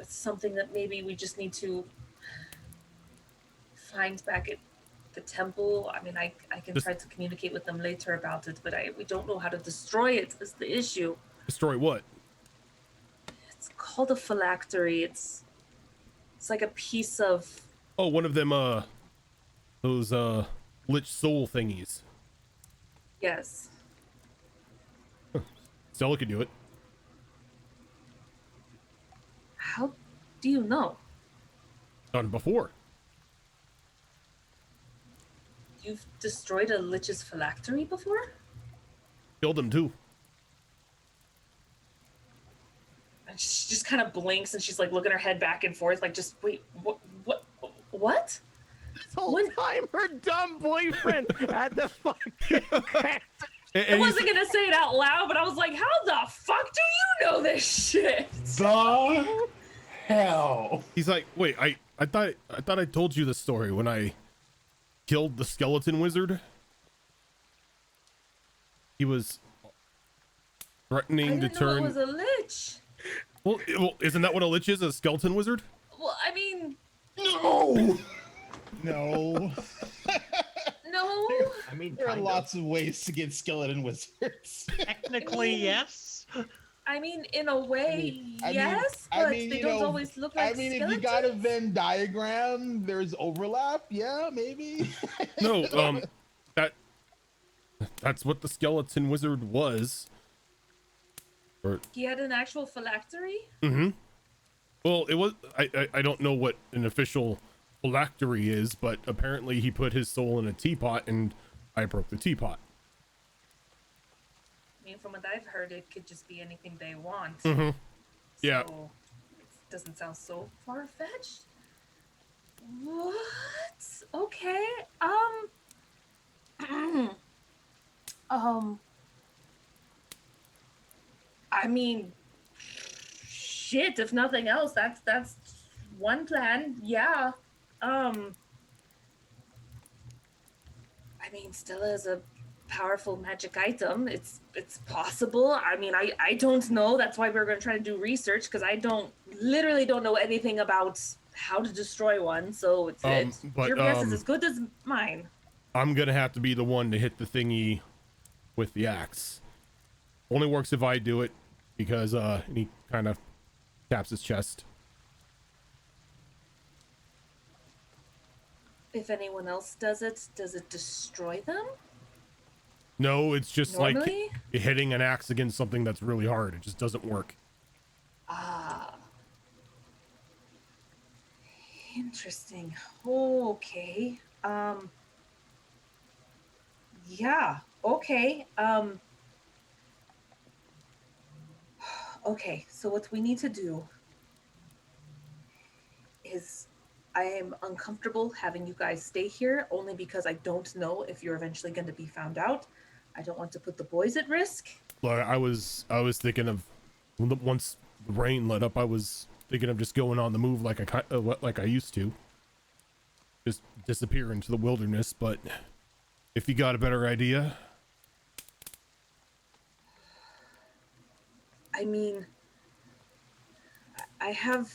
something that maybe we just need to find back at the temple. I mean, I can try to communicate with them later about it, but we don't know how to destroy it is the issue. Destroy what? It's called a phylactery. It's like a piece of... Oh, one of them, those, lich soul thingies. Yes. Stella could do it. How do you know? Done before. You've destroyed a lich's phylactery before? Killed him too. And she just kind of blinks and she's like looking her head back and forth, like, just wait, what? This whole time, her dumb boyfriend had the fucking. I wasn't gonna say it out loud, but I was like, how the fuck do you know this shit? The hell? He's like, wait, I thought I told you the story when I killed the skeleton wizard. He was threatening to turn. Know it was a lich. Well, isn't that what a lich is? A skeleton wizard? Well, I mean, No. No. no. I mean, There are kind of. lots of ways to get skeleton wizards. Technically, yes. I mean, in a way, yes, I but mean, they you don't know, always look like I mean, if skeletons. you got a Venn diagram, there's overlap. Yeah, maybe. No, that's what the skeleton wizard was. Or He had an actual phylactery? mm-hmm. Well, it was I don't know what an official phylactery is, but apparently he put his soul in a teapot and I broke the teapot. I mean, from what I've heard, it could just be anything they want. Mm-hmm. Yeah. So, it doesn't sound so far-fetched. What? Okay. I mean, shit, if nothing else, that's one plan. Yeah. I mean, still is a powerful magic item. It's possible. I mean, I don't know. That's why we're going to try to do research, because I literally don't know anything about how to destroy one. So your guess is as good as mine. I'm gonna have to be the one to hit the thingy with the axe. Only works if I do it, because and he kind of taps his chest. If anyone else does it destroy them? No, it's just Normally? like hitting an axe against something that's really hard. It just doesn't work. Ah. Interesting. Okay. Yeah. Okay. Okay. So what we need to do is, I am uncomfortable having you guys stay here only because I don't know if you're eventually going to be found out. I don't want to put the boys at risk. Look, I was thinking of, once the rain let up, I was thinking of just going on the move like I used to. Just disappear into the wilderness, but if you got a better idea. I mean, I'm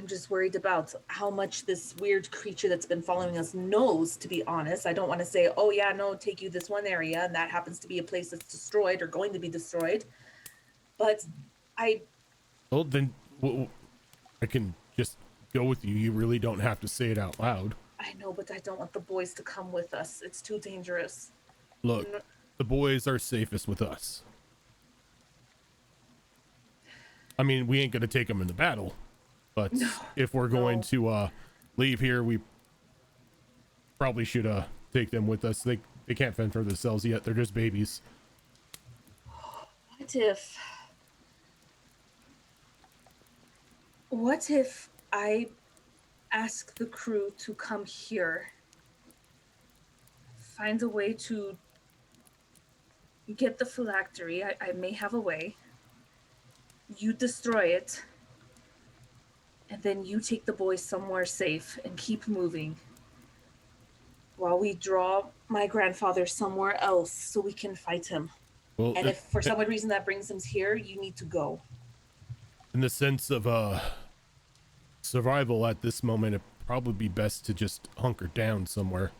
just worried about how much this weird creature that's been following us knows, to be honest. I don't want to say, oh yeah, no, take you this one area, and that happens to be a place that's destroyed or going to be destroyed. But Well, then I can just go with you. You really don't have to say it out loud. I know, but I don't want the boys to come with us. It's too dangerous. Look, the boys are safest with us. I mean, we ain't gonna take them in the battle, but if we're going to leave here, we probably should take them with us. They can't fend for themselves yet. They're just babies. What if I ask the crew to come here, find a way to get the phylactery? I may have a way. You destroy it, and then you take the boys somewhere safe and keep moving while we draw my grandfather somewhere else so we can fight him. Well, and if for some reason that brings him here, you need to go. In the sense of survival at this moment, it'd probably be best to just hunker down somewhere.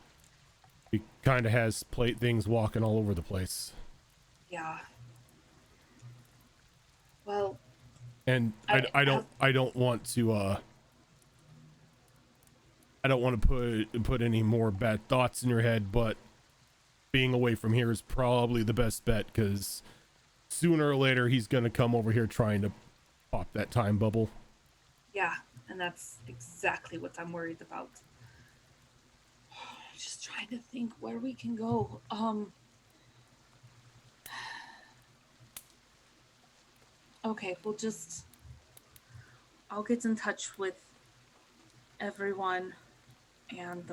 He kind of has things walking all over the place. Yeah. Well, and I don't want to put any more bad thoughts in your head, but being away from here is probably the best bet, because sooner or later he's gonna come over here trying to pop that time bubble. Yeah, and that's exactly what I'm worried about. Just trying to think where we can go. Okay, I'll get in touch with everyone and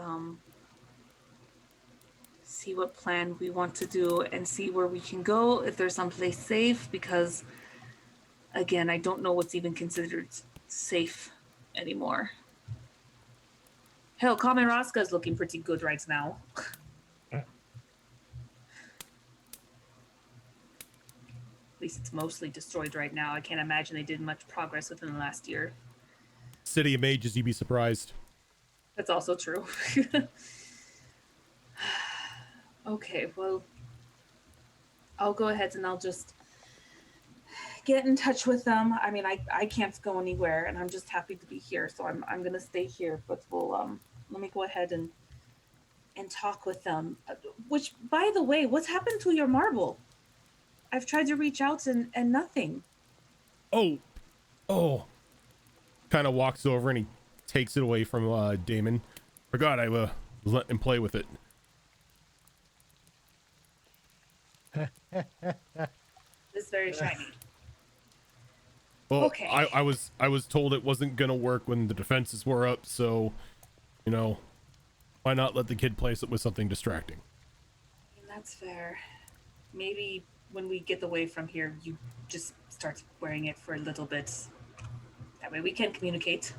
see what plan we want to do and see where we can go, if there's someplace safe, because again, I don't know what's even considered safe anymore. Hell, Kamerasca is looking pretty good right now. At least it's mostly destroyed right now. I can't imagine they did much progress within the last year. City of Mages, you'd be surprised. That's also true. Okay, well, I'll go ahead and I'll just get in touch with them. I mean, I can't go anywhere, and I'm just happy to be here, so I'm gonna stay here. But we'll let me go ahead and talk with them. Which, by the way, what's happened to your marble? I've tried to reach out and nothing. Oh, kind of walks over and he takes it away from Damon. Forgot I was letting him play with it. It's very shiny. Well, Okay. I was told it wasn't gonna work when the defenses were up, so you know, why not let the kid place it with something distracting? I mean, that's fair. Maybe when we get away from here, you just start wearing it for a little bit. That way we can communicate.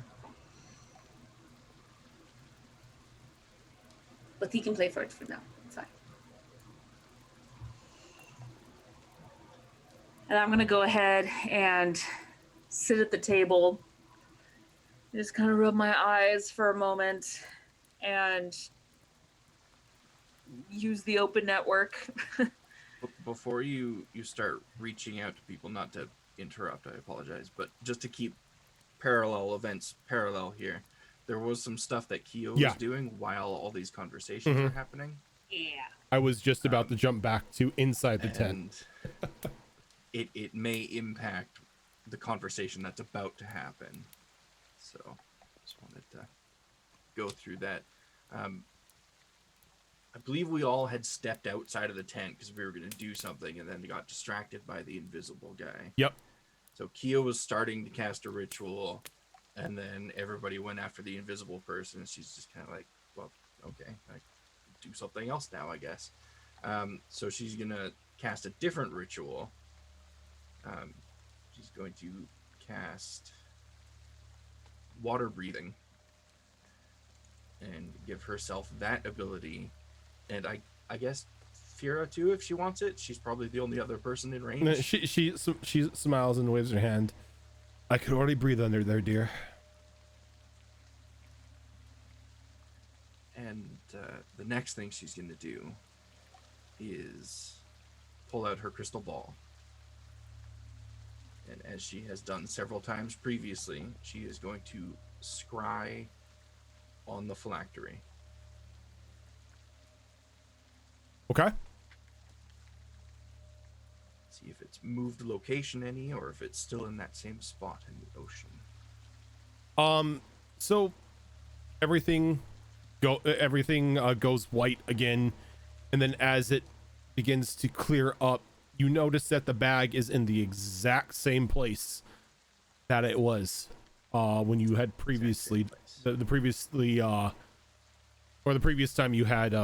But he can play for it for now. It's fine. And I'm gonna go ahead and sit at the table. Just kind of rub my eyes for a moment and use the open network. Before you start reaching out to people, not to interrupt, I apologize, but just to keep parallel events parallel here, there was some stuff that Keo was doing while all these conversations were happening. Yeah. I was just about to jump back to inside the tent. It may impact the conversation that's about to happen. So just wanted to go through that. I believe we all had stepped outside of the tent because we were going to do something and then got distracted by the invisible guy. Yep. So Keo was starting to cast a ritual and then everybody went after the invisible person. And she's just kind of like, well, okay, I do something else now, I guess. So she's going to cast a different ritual. She's going to cast water breathing and give herself that ability. And I guess Fira too, if she wants it. She's probably the only other person in range. She smiles and waves her hand. I could already breathe under there, dear. And the next thing she's going to do is pull out her crystal ball. And as she has done several times previously, she is going to scry on the phylactery. Okay. See if it's moved location any, or if it's still in that same spot in the ocean. So everything goes white again, and then as it begins to clear up, you notice that the bag is in the exact same place that it was when you had previously the previous time you had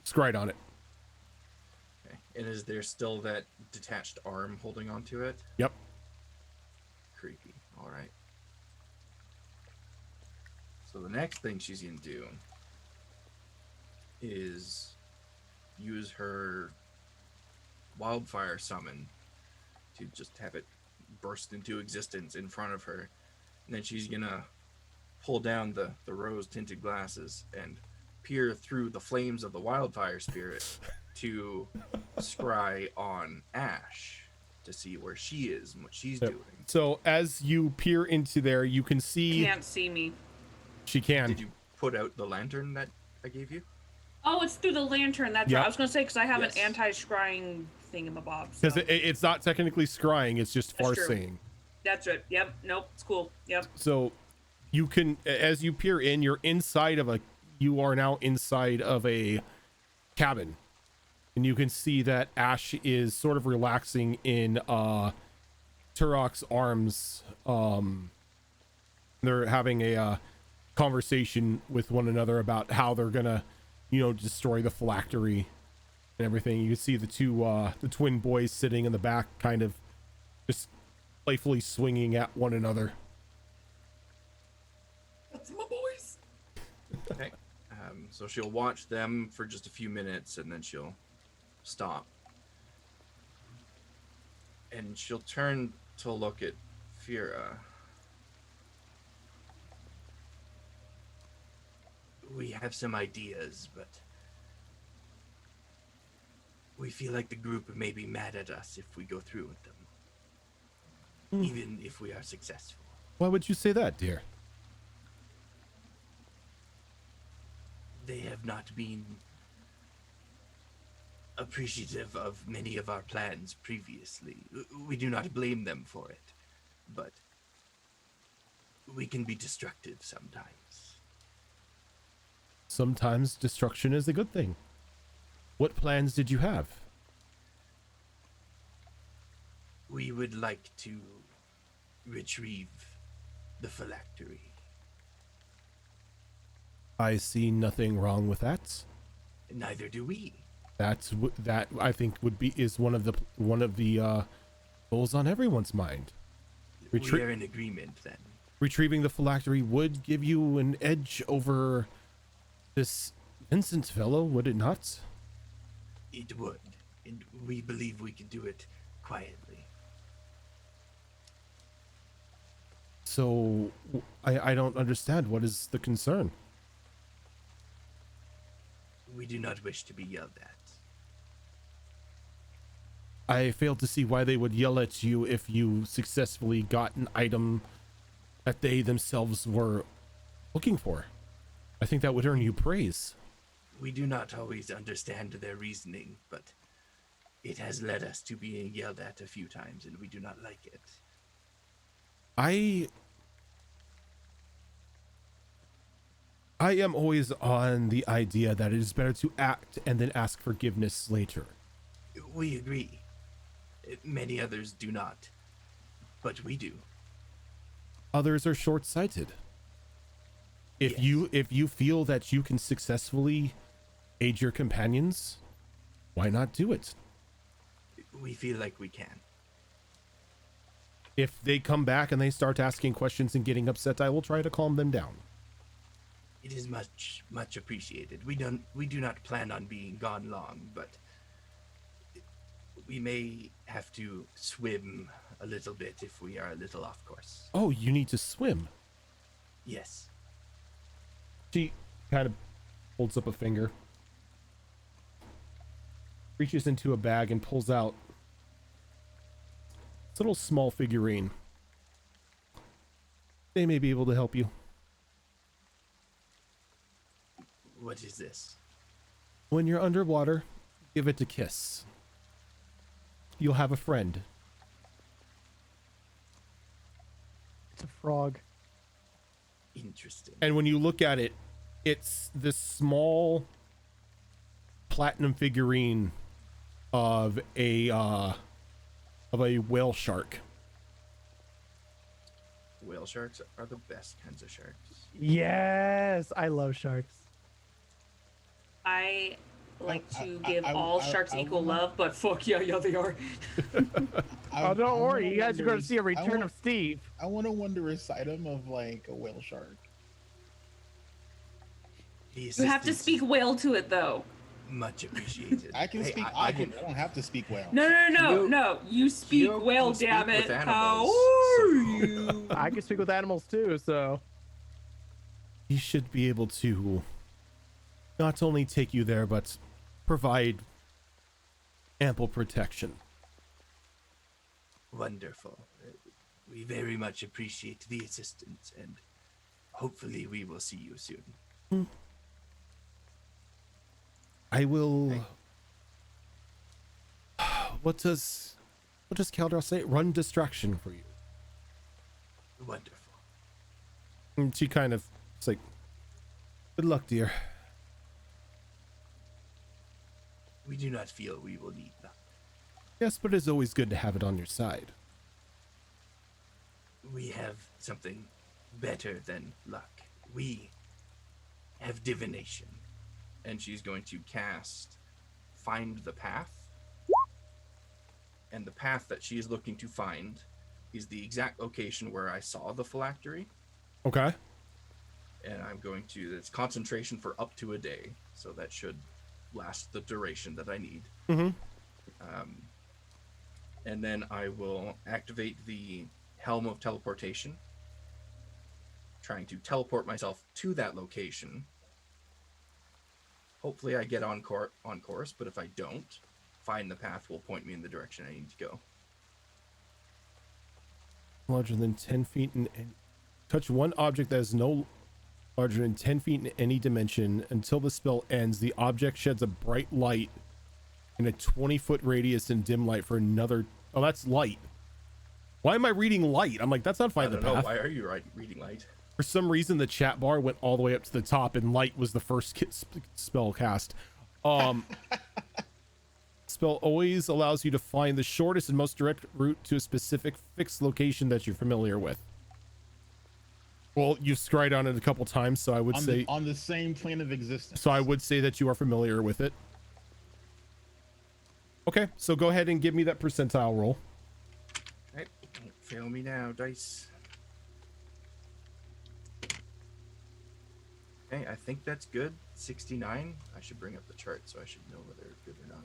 scried on it. Okay. And is there still that detached arm holding onto it? Yep. Creepy. All right. So the next thing she's gonna do is use her wildfire summon to just have it burst into existence in front of her. And then she's gonna pull down the rose tinted glasses and peer through the flames of the wildfire spirit to scry on Ash to see where she is and what she's doing. So as you peer into there, you can see. Can't see me. She can. Did you put out the lantern that I gave you? Oh, it's through the lantern. That's Yep. right. I was gonna say because I have an anti-scrying thingamabob. Because So. it's not technically scrying, it's just That's true. farseeing. That's it. Yep. Nope. It's cool. Yep. So you can, as you peer in, you are now inside of a cabin, and you can see that Ash is sort of relaxing in Turok's arms. They're having a conversation with one another about how they're gonna, destroy the phylactery and everything. You can see the twin boys sitting in the back, kind of just playfully swinging at one another. That's my boys. Okay. So she'll watch them for just a few minutes and then she'll stop. And she'll turn to look at Fira. We have some ideas, but We feel like the group may be mad at us if we go through with them, even if we are successful. Why would you say that, dear? They have not been appreciative of many of our plans previously. We do not blame them for it, but we can be destructive sometimes. Sometimes destruction is a good thing. What plans did you have? We would like to retrieve the Phylactery. I see nothing wrong with that. Neither do we. That I think is one of the goals on everyone's mind. We are in agreement then. Retrieving the Phylactery would give you an edge over this Vincent fellow, would it not? It would, and we believe we can do it quietly. So I don't understand. What is the concern? We do not wish to be yelled at. I fail to see why they would yell at you if you successfully got an item that they themselves were looking for. I think that would earn you praise. We do not always understand their reasoning, but it has led us to being yelled at a few times, and we do not like it. I am always on the idea that it is better to act and then ask forgiveness later. We agree. Many others do not, but we do. Others are short-sighted. If you feel that you can successfully aid your companions, why not do it? We feel like we can. If they come back and they start asking questions and getting upset, I will try to calm them down. It is much, much appreciated. We do not plan on being gone long, but we may have to swim a little bit if we are a little off course. Oh, you need to swim. Yes. She kind of holds up a finger, reaches into a bag and pulls out this little small figurine. They may be able to help you. What is this? When you're underwater, give it a kiss. You'll have a friend. It's a frog. Interesting. And when you look at it, it's this small platinum figurine of a whale shark. Whale sharks are the best kinds of sharks. Yes, I love sharks. I like to give I- all I- sharks I equal wanna- love, but fuck yeah, they are. Oh, don't worry, you guys are going to see a return of Steve. I want to wonder a item of like a whale shark. The You have to assistance, speak whale to it though. much appreciated. I can Hey, speak I aqua, but I don't have to speak whale. No. You speak you whale, can speak damn with it. animals, How so- are you? I can speak with animals too, so. He should be able to not only take you there, but provide ample protection. Wonderful. We very much appreciate the assistance, and hopefully we will see you soon. I will. What does Caldor say? Run distraction for you. Wonderful. And she kind of, it's like, good luck, dear. We do not feel we will need them. Yes, but it's always good to have it on your side. We have something better than luck. We have divination. And she's going to cast Find the Path. And the path that she is looking to find is the exact location where I saw the phylactery. Okay. And I'm going to, it's concentration for up to a day. So that should last the duration that I need. Mm-hmm. And then I will activate the Helm of Teleportation, trying to teleport myself to that location. Hopefully I get on course, but if I don't, find the path will point me in the direction I need to go. Larger than 10 feet and touch one object that is no larger than 10 feet in any dimension. Until the spell ends, the object sheds a bright light in a 20-foot radius in dim light for another. Oh, that's light. Why am I reading light? I'm like, that's not find the path. Why are you reading light? For some reason, the chat bar went all the way up to the top, and light was the first spell cast. Spell always allows you to find the shortest and most direct route to a specific fixed location that you're familiar with. Well, you've scryed on it a couple times, so I would say on the same plane of existence. So I would say that you are familiar with it. Okay, so go ahead and give me that percentile roll. Okay, don't fail me now, dice. Okay, I think that's good. 69. I should bring up the chart so I should know whether it's good or not.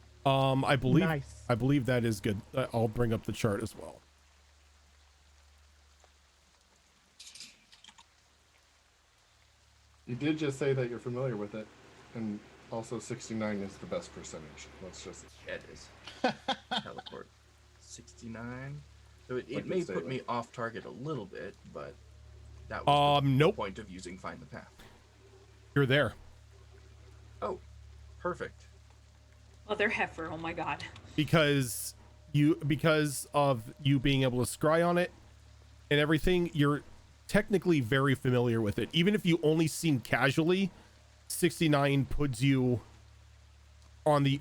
I believe Nice. I believe that is good. I'll bring up the chart as well. You did just say that you're familiar with it, and also 69 is the best percentage. Let's just. Yeah, it is. Teleport. 69. So it Like may the put me statement. off target a little bit, but that was the Nope. point of using Find the Path. You're there Oh, perfect. Mother heifer, oh my god. because of you being able to scry on it and everything. You're technically very familiar with it, even if you only seen casually. 69 puts you on the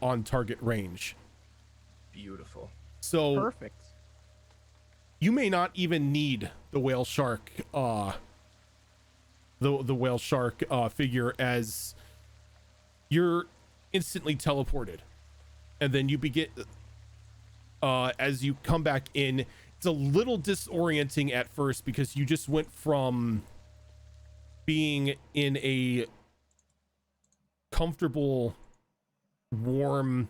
on target range. Beautiful. So Perfect. you may not even need the whale shark the whale shark figure, as you're instantly teleported, and then you begin as you come back in. It's a little disorienting at first because you just went from being in a comfortable warm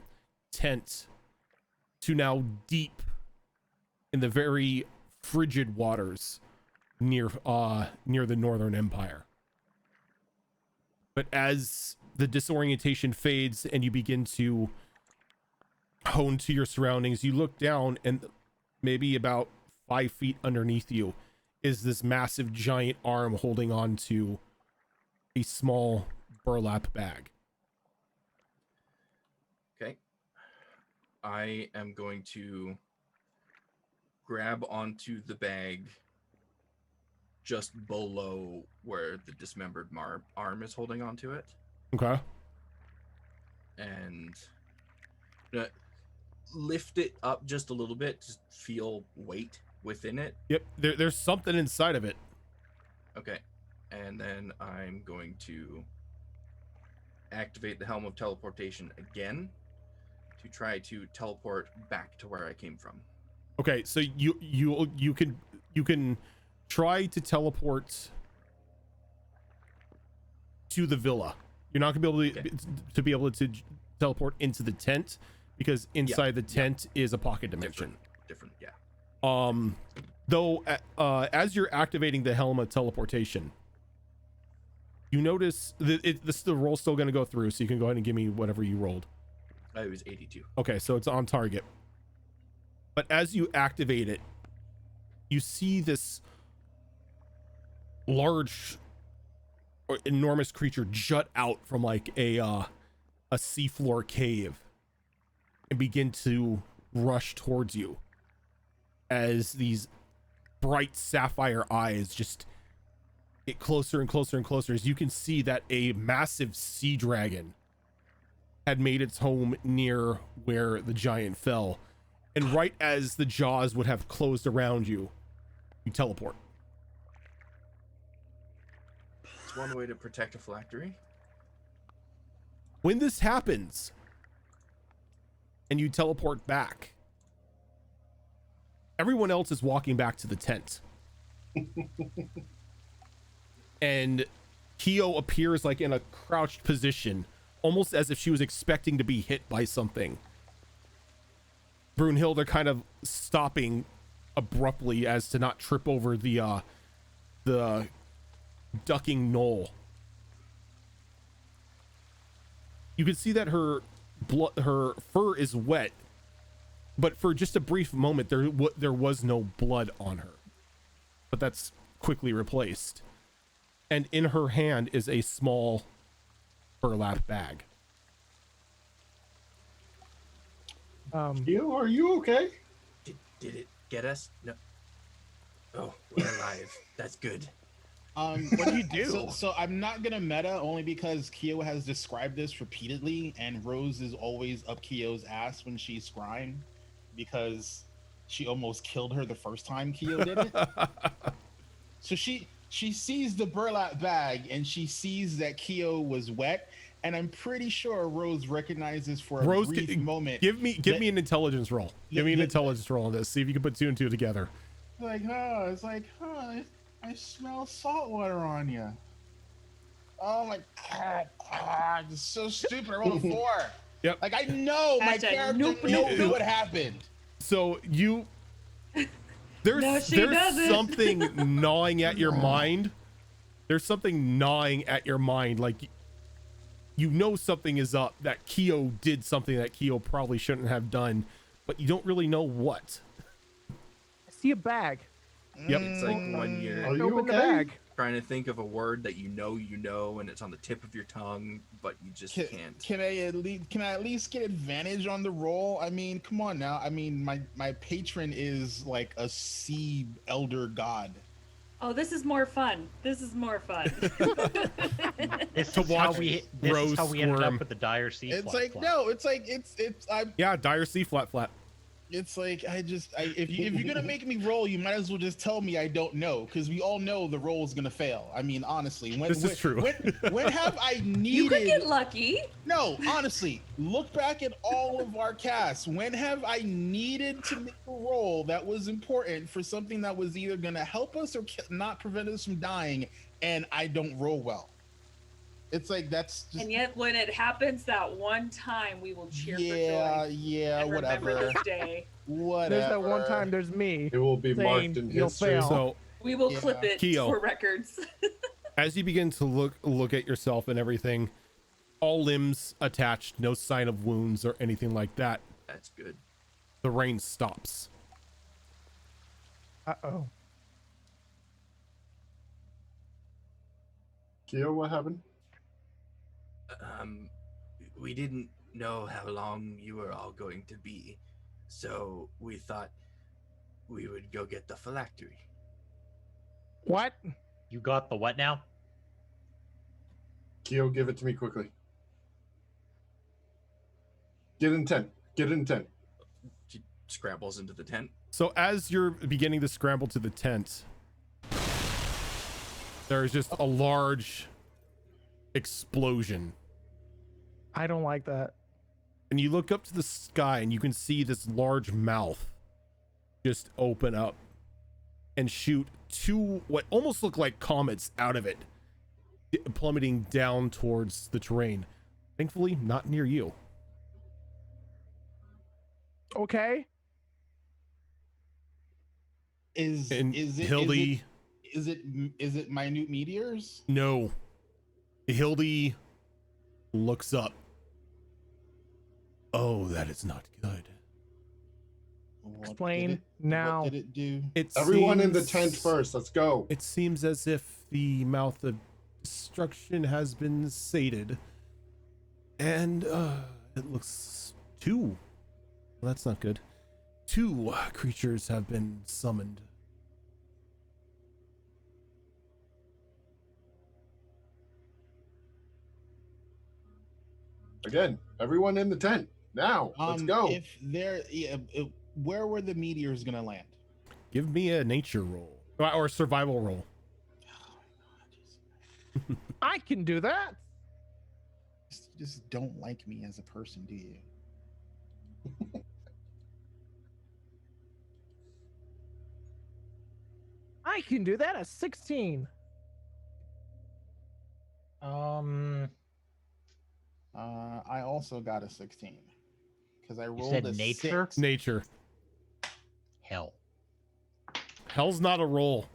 tent to now deep in the very frigid waters near the Northern Empire. But as the disorientation fades and you begin to hone to your surroundings, you look down, and maybe about 5 feet underneath you is this massive giant arm holding on to a small burlap bag. Okay. I am going to grab onto the bag just below where the dismembered arm is holding onto it, Okay. and lift it up just a little bit, just feel weight within it. Yep. There's something inside of it. Okay. And then I'm going to activate the Helm of Teleportation again to try to teleport back to where I came from. Okay, so you can try to teleport to the villa. You're not gonna be able to teleport into the tent, because inside the tent is a pocket dimension. Different, yeah. Though as you're activating the Helm of Teleportation, you notice that the roll's still going to go through, so you can go ahead and give me whatever you rolled. It was 82. Okay, so it's on target. But as you activate it, you see this large or enormous creature jut out from like a seafloor cave and begin to rush towards you, as these bright sapphire eyes just get closer and closer and closer, as you can see that a massive sea dragon had made its home near where the giant fell. And right as the jaws would have closed around you, you teleport. It's one way to protect a phylactery. When this happens and you teleport back, everyone else is walking back to the tent. And Kyo appears like in a crouched position, almost as if she was expecting to be hit by something. Brunhilde kind of stopping abruptly as to not trip over the ducking knoll. You can see that her her fur is wet, but for just a brief moment there was no blood on her, but that's quickly replaced. And in her hand is a small burlap bag. Keo, are you okay? Did it get us? No. Oh, we're alive. That's good. What do you do? So I'm not gonna meta only because Keo has described this repeatedly, and Rose is always up Keo's ass when she's scrying because she almost killed her the first time Keo did it. So she sees the burlap bag and she sees that Keo was wet, and I'm pretty sure Rose recognizes for a brief moment. Give me an intelligence roll. Give me an intelligence roll on this. See if you can put 2 and 2 together. It's like, I smell salt water on you. Oh my god, it's so stupid. I rolled a 4. Yep. Like, I know my character knows what happened. So there's something gnawing at your mind. There's something gnawing at your mind. Like, you know something is up, that Keo did something that Keo probably shouldn't have done, but you don't really know what. I see a bag. Yep. It's like when you're Are you Open the okay? bag. trying to think of a word that you know, and it's on the tip of your tongue, but you just can't. Can I at least get advantage on the roll? I mean, come on now. I mean, my patron is like a sea elder god. Oh, this is more fun. This is more fun. This To is watch how we Rose ended squirm. up with the dire sea. It's flat like flop. no, it's like Yeah, dire sea flat. it's like if you're gonna make me roll, you might as well just tell me I don't know, because we all know the roll is gonna fail. I mean, honestly, This is true. When have I needed? You could get lucky. No, honestly, look back at all of our casts. When have I needed to make a roll that was important for something that was either gonna help us or not prevent us from dying, and I don't roll well? It's like that's just And yet, when it happens that one time, we will cheer for joy. yeah, And remember whatever. this day. Whatever. There's that one time. There's me. It will be marked Saying in you'll history. fail. So We will Yeah. clip it Keo. for records. as you begin to look at yourself and everything, all limbs attached, no sign of wounds or anything like that. That's good. The rain stops. Uh-oh. Keo, what happened? We didn't know how long you were all going to be, so we thought we would go get the phylactery. What? You got the what now? Keo, give it to me quickly. Get in 10. Get in 10. She scrambles into the tent. So as you're beginning to scramble to the tent, there is just a large explosion. I don't like that. And you look up to the sky and you can see this large mouth just open up and shoot 2 what almost look like comets out of it, plummeting down towards the terrain. Thankfully, not near you. Okay. Is And it Hildy, is it minute meteors? no. Hildy looks up. Oh, that is not good. What Explain did it- now. What did it do? Everyone in the seems- tent first. Let's go. It seems as if the mouth of destruction has been sated. And it looks 2. Well, that's not good. 2 creatures have been summoned. Again, everyone in the tent. Now, let's go. If where were the meteors gonna land? Give me a nature roll or a survival roll. I can do that. You just don't like me as a person, do you? I can do that. A 16. I also got a 16 because I You rolled said a nature? 6. Nature. Hell. Hell's not a roll.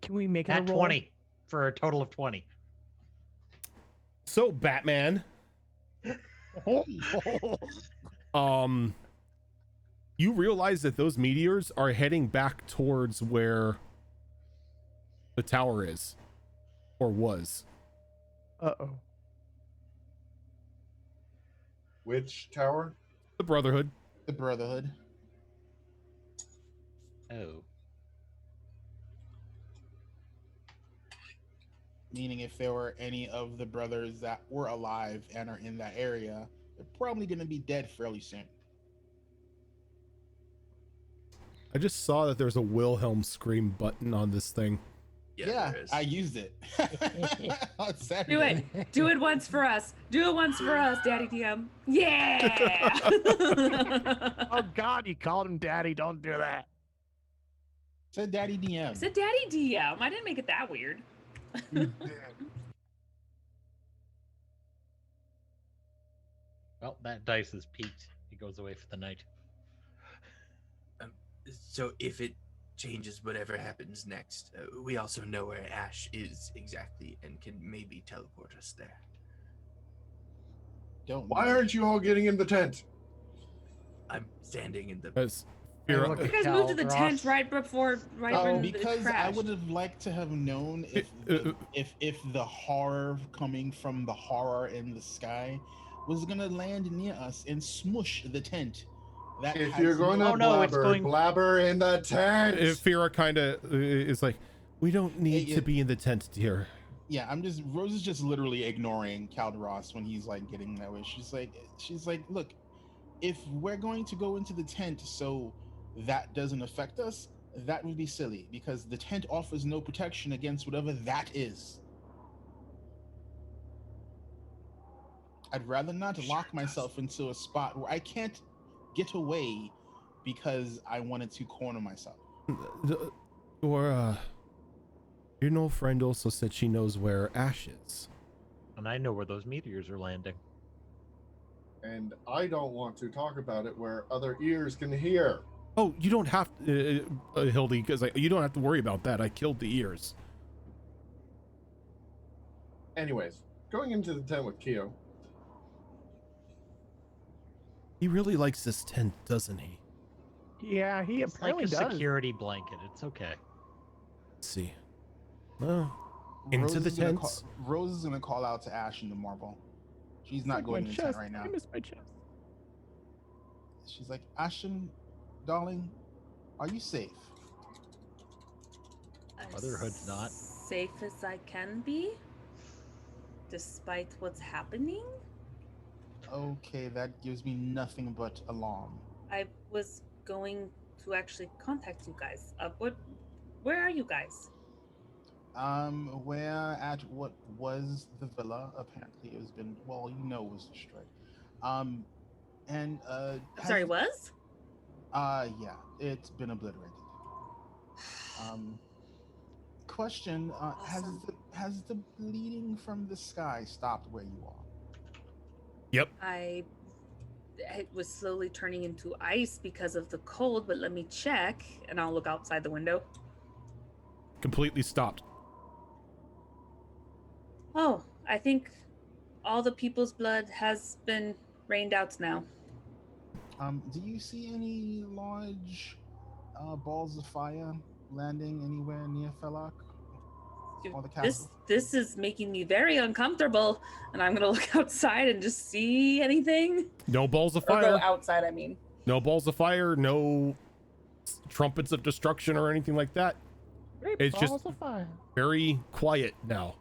Can we make it At a roll? 20 for a total of 20. So, Batman, You realize that those meteors are heading back towards where the tower is, or was. Uh-oh. Which tower? The Brotherhood. The Brotherhood. Oh. Meaning, if there were any of the brothers that were alive and are in that area, they're probably going to be dead fairly soon. I just saw that there's a Wilhelm scream button on this thing. Yeah, there is. I used it. On Do Saturday. it. Do it once for us. Do it once for us, Daddy DM. Yeah. Oh God, you called him daddy. Don't do that. Said Daddy DM. I said Daddy DM. I didn't make it that weird. Well, that dice is peaked. It goes away for the night. So if it changes whatever happens next, we also know where Ash is exactly and can maybe teleport us there. Don't. Why aren't you all getting in the tent? I'm standing in the. As I Fira, look You at guys moved to the Caldross. tent right before, when Because it I crashed. would have liked to have known if the horror coming from the horror in the sky was gonna land near us and smush the tent. That If has you're going to Oh, no, it's blabber, going- blabber in the tent. if Fira kind of is like, we don't need to be in the tent, dear. Yeah, Rose is just literally ignoring Caldross when he's like getting that way. She's like, look, if we're going to go into the tent so that doesn't affect us, that would be silly because the tent offers no protection against whatever that is. I'd rather not lock myself into a spot where I can't get away because I wanted to corner myself. Your no friend also said she knows where Ash is. And I know where those meteors are landing. And I don't want to talk about it where other ears can hear. Oh, you don't have to, Hildy, because you don't have to worry about that. I killed the ears. Anyways, going into the tent with Keo. He really likes this tent, doesn't he? Yeah, he It's like apparently a does. security blanket. It's okay. Let's see. Well, into the tents. Rose is gonna call out to Ash in the marble. She's not Like going my in the tent chest. right now. I miss my chest. She's like, Ashton, darling, are you safe? Motherhood's not. Safe as I can be, despite what's happening. Okay, that gives me nothing but alarm. I was going to actually contact you guys. Where are you guys? We're at what was the villa. Apparently, it was been it was destroyed. And Sorry, was? Yeah, it's been obliterated. Question: Awesome. has the bleeding from the sky stopped where you are? Yep. It was slowly turning into ice because of the cold, but let me check, and I'll look outside the window. Completely stopped. Oh, I think all the people's blood has been rained out now. Do you see any large balls of fire landing anywhere near Phylactery or the castle? This is making me very uncomfortable, and I'm gonna look outside and just see anything. No balls of Or go fire. outside, I mean. No balls of fire. No trumpets of destruction or anything like that. Great It's just balls of fire. very quiet now.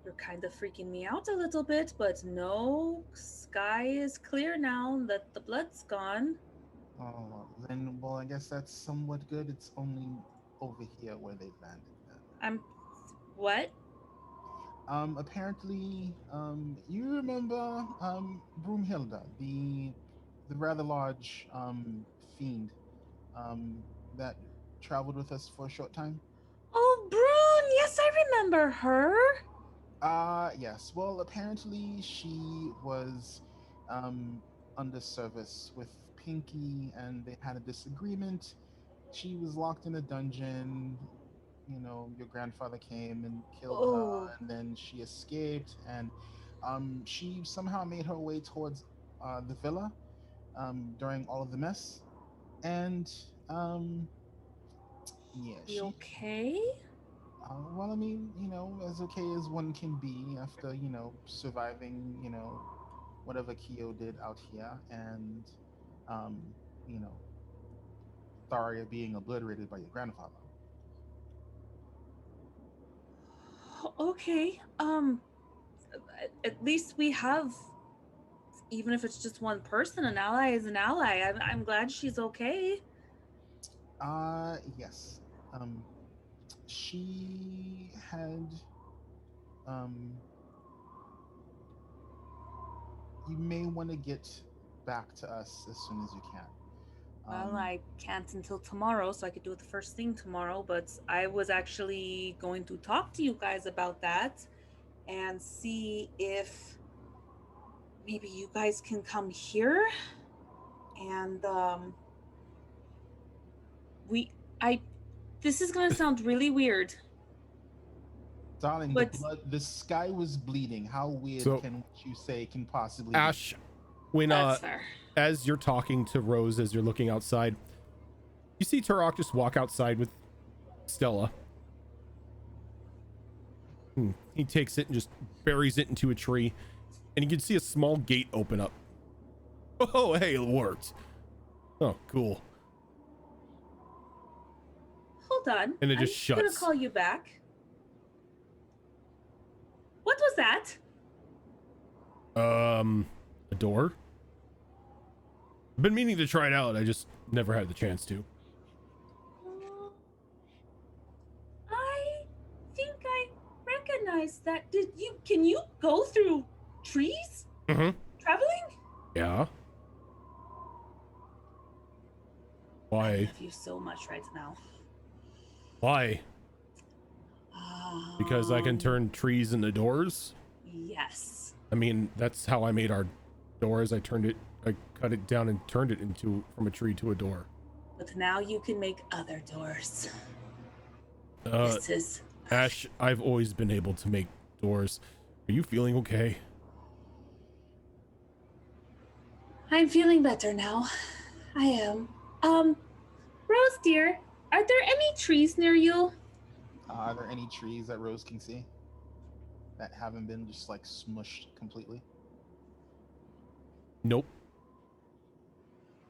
You're kind of freaking me out a little bit, but no, sky is clear now that the blood's gone. Oh, then, well, I guess that's somewhat good. It's only over here where they landed then. What? Apparently, you remember, Broomhilda, the rather large, fiend, that traveled with us for a short time? Oh, Brune! Yes, I remember her. Yes. Well, apparently she was under service with Pinky and they had a disagreement. She was locked in a dungeon. You know, your grandfather came and killed Oh. her, and then she escaped. And She somehow made her way towards the villa during all of the mess, and yeah, You she. okay? Well, I mean, as okay as one can be after surviving whatever Kyo did out here, and um, you know Tharia being obliterated by your grandfather. Okay. At least we have, even if it's just one person, an ally is an ally. I'm glad she's okay. Yes. She had you may want to get back to us as soon as you can. Well, I can't until tomorrow, so I could do it the first thing tomorrow, but I was actually going to talk to you guys about that and see if maybe you guys can come here and this is going to sound really weird. Darling, But the sky was bleeding. How weird So- can what you say can possibly Ash, when that's fair. as you're talking to Rose, as you're looking outside, you see Turok just walk outside with Stella. He takes it and just buries it into a tree, and you can see a small gate open up. Oh, hey, it worked. Oh, cool. Hold on. And it just I'm gonna shuts. call you back. What was that? A door? I've been meaning to try it out. I just never had the chance to. I think I recognize that. Can you go through trees? Mm-hmm. Traveling? Yeah. I Why? love you so much right now. Why? Because I can Um, turn trees into doors? Yes. I mean, that's how I made our doors. I cut it down and turned it from a tree to a door. But now you can make other doors. Uh, This is Ash, I've always been able to make doors. Are you feeling okay? I'm feeling better now. I am. Rose dear, are there any trees near you? Are there any trees that Rose can see that haven't been just like smushed completely? Nope.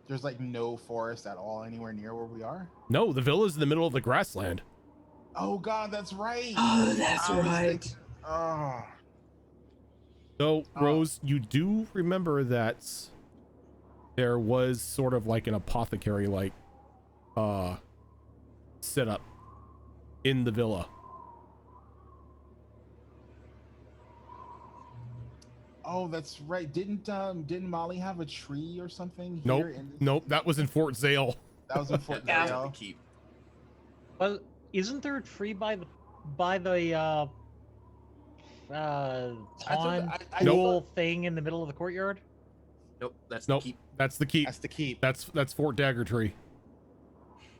There's like no forest at all anywhere near where we are. No, the villa's in the middle of the grassland. Oh God, that's right. Oh, that's I was right. thinking- oh. So, Rose, you do remember that there was sort of like an apothecary set up in the villa. Oh, that's right. Didn't Molly have a tree or something here? Nope. In this? Nope, that was in Fort Zale. That was in Fort That's at Zale. the keep. Well, isn't there a tree by the pond I pool thing in the middle of the courtyard? Nope, that's Nope, the keep. that's the keep. That's the keep. That's Fort Dagger Tree.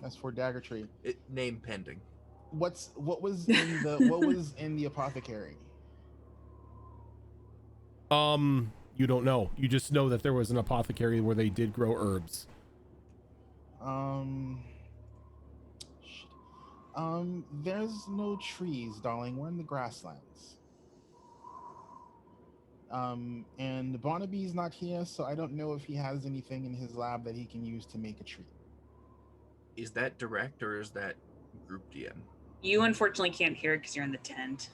That's Fort Dagger Tree. Name pending. What was in the apothecary? You don't know. You just know that there was an apothecary where they did grow herbs. Shit. There's no trees, darling. We're in the grasslands. And Barnaby's not here, so I don't know if he has anything in his lab that he can use to make a tree. Is that direct or is that group DM? You unfortunately can't hear it because you're in the tent.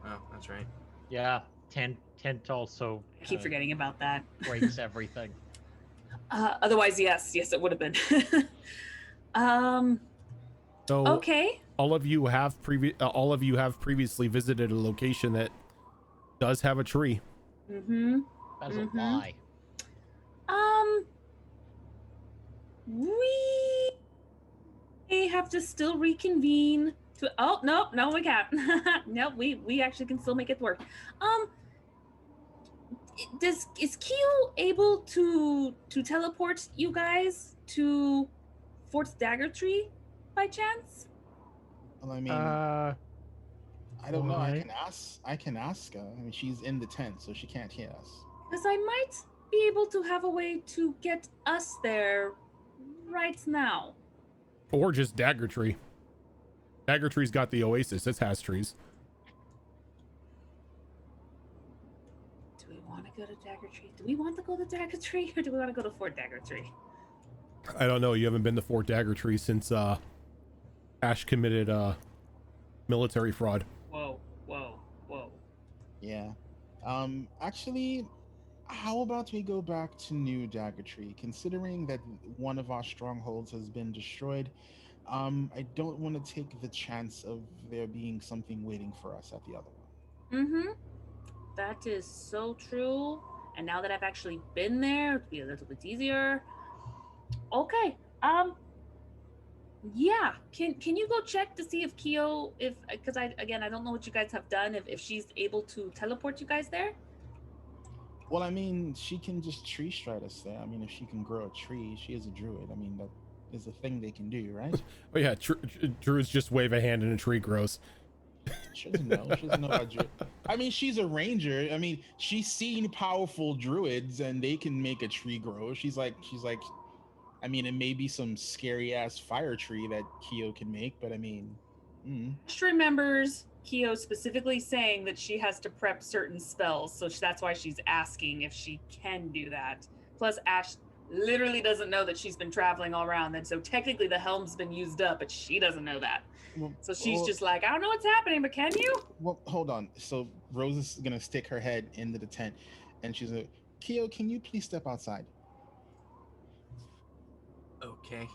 Oh, that's right. Yeah, tent also I keep forgetting about that. breaks everything. Otherwise, yes, it would have been. So Okay. all of you have previously visited a location that does have a tree. Mm-hmm. That's Mhm. a lie. We have to still reconvene to. Oh no, we can't. No, we actually can still make it work. Is Keo able to teleport you guys to Fort Dagger Tree by chance? Well, I mean, I don't know. Alright. I can ask her. I mean, she's in the tent, so she can't hear us. Because I might be able to have a way to get us there right now. Or just Dagger Tree. Dagger Tree's got the Oasis. It has trees. Do we want to go to Dagger Tree? Do we want to go to Dagger Tree, or do we want to go to Fort Dagger Tree? I don't know. You haven't been to Fort Dagger Tree since Ash committed military fraud. Whoa, whoa, whoa. Yeah. Actually, how about we go back to New Dagger Tree? Considering that one of our strongholds has been destroyed, I don't want to take the chance of there being something waiting for us at the other one. Mm-hmm. That is so true. And now that I've actually been there, it'll be a little bit easier. Okay. Yeah. Can you go check to see if Kyo, because I don't know what you guys have done, if she's able to teleport you guys there? Well, I mean, she can just tree stride us there. I mean, if she can grow a tree, she is a druid. I mean, that is a thing they can do, right? Oh yeah, Druids just wave a hand and a tree grows. She doesn't know. She doesn't know about druid. I mean, she's a ranger. I mean, she's seen powerful druids and they can make a tree grow. She's like, I mean, it may be some scary ass fire tree that Kyo can make, but I mean, She remembers Kyo specifically saying that she has to prep certain spells, so that's why she's asking if she can do that. Plus, Ash literally doesn't know that she's been traveling all around, and so technically the helm's been used up, but she doesn't know that. So she's just like, I don't know what's happening, but can you? Well, hold on. So Rose is gonna stick her head into the tent, and she's like, Kyo, can you please step outside? Okay.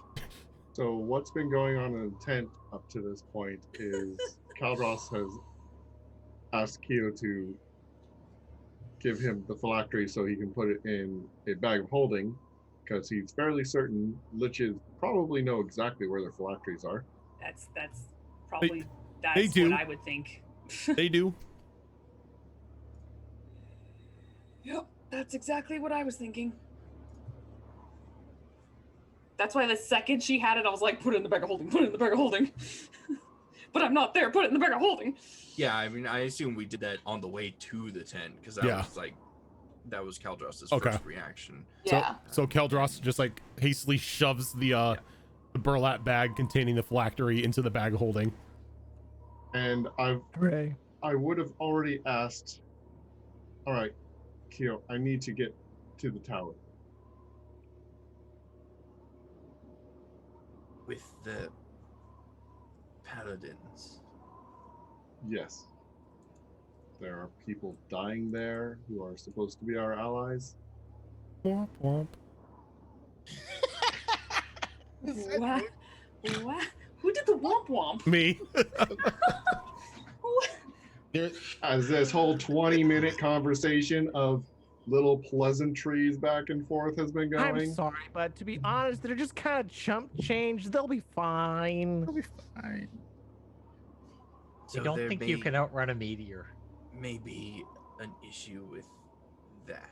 So what's been going on in the tent up to this point is Caldros has asked Keo to give him the phylactery so he can put it in a bag of holding, because he's fairly certain liches probably know exactly where their phylacteries are. That's probably they that's do. what I would think. They do. Yep, that's exactly what I was thinking. That's why the second she had it, I was like, put it in the bag of holding, put it in the bag of holding. But I'm not there, put it in the bag of holding. Yeah, I mean, I assume we did that on the way to the tent, because that was Caldros' first reaction. Yeah. So Keldros just like hastily shoves the burlap bag containing the phylactery into the bag of holding. And Hooray. I would have already asked, all right, Keo, I need to get to the tower. With the Paladins. Yes. There are people dying there who are supposed to be our allies. Womp womp. What? What? Who did the womp womp? Me. As this whole 20-minute conversation of little pleasantries back and forth has been going. I'm sorry, but to be honest, they're just kind of chump change. They'll be fine. They'll be fine. I don't think you can outrun a meteor. Maybe an issue with that.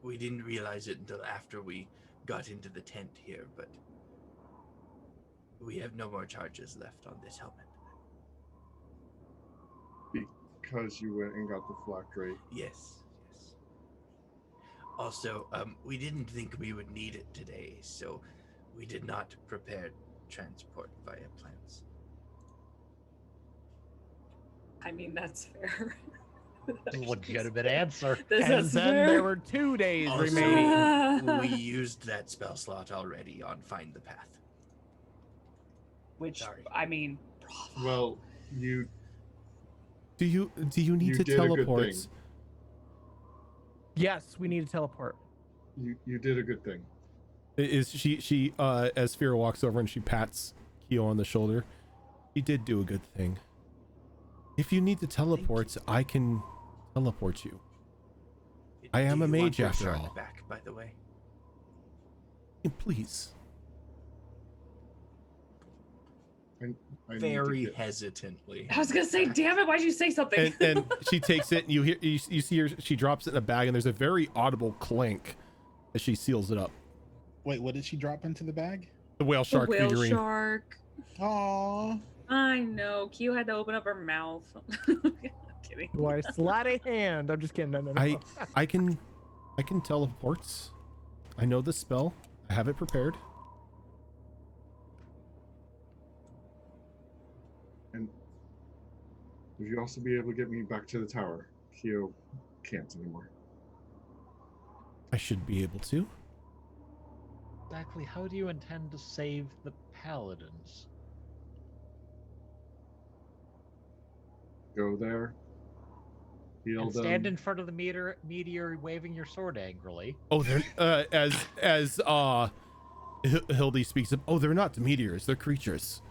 We didn't realize it until after we got into the tent here, but we have no more charges left on this helmet. Because you went and got the phylactery. Yes. Also, we didn't think we would need it today, so we did not prepare transport via plants. I mean, that's fair. Legitimate answer. And then there were 2 days Also, remaining. we used that spell slot already on Find the Path. Which, Sorry. I mean, Well, you Do you need You to did a good teleport? thing. Yes, we need to teleport. you did a good thing. Is she as Fira walks over and she pats Keo on the shoulder. You did do a good thing. If you need to teleport, I can teleport you. I am Do a you want mage your after shard all. back, by the way. Please. I need to Very get- hesitantly. I was gonna say, damn it, why'd you say something? And she takes it and you see her, she drops it in a bag and there's a very audible clank as she seals it up. Wait, what did she drop into the bag? The whale The shark whale figurine. shark. Aww. I know. Q had to open up her mouth. I'm kidding. Do I slide a hand? I'm just kidding. No. I can teleport. I know the spell. I have it prepared. And would you also be able to get me back to the tower? Keo can't anymore. I should be able to. Exactly how do you intend to save the Paladins? Go there. Heal And them. stand in front of the meteor waving your sword angrily. Oh, they're as Hildy speaks of. Oh, they're not meteors. They're creatures.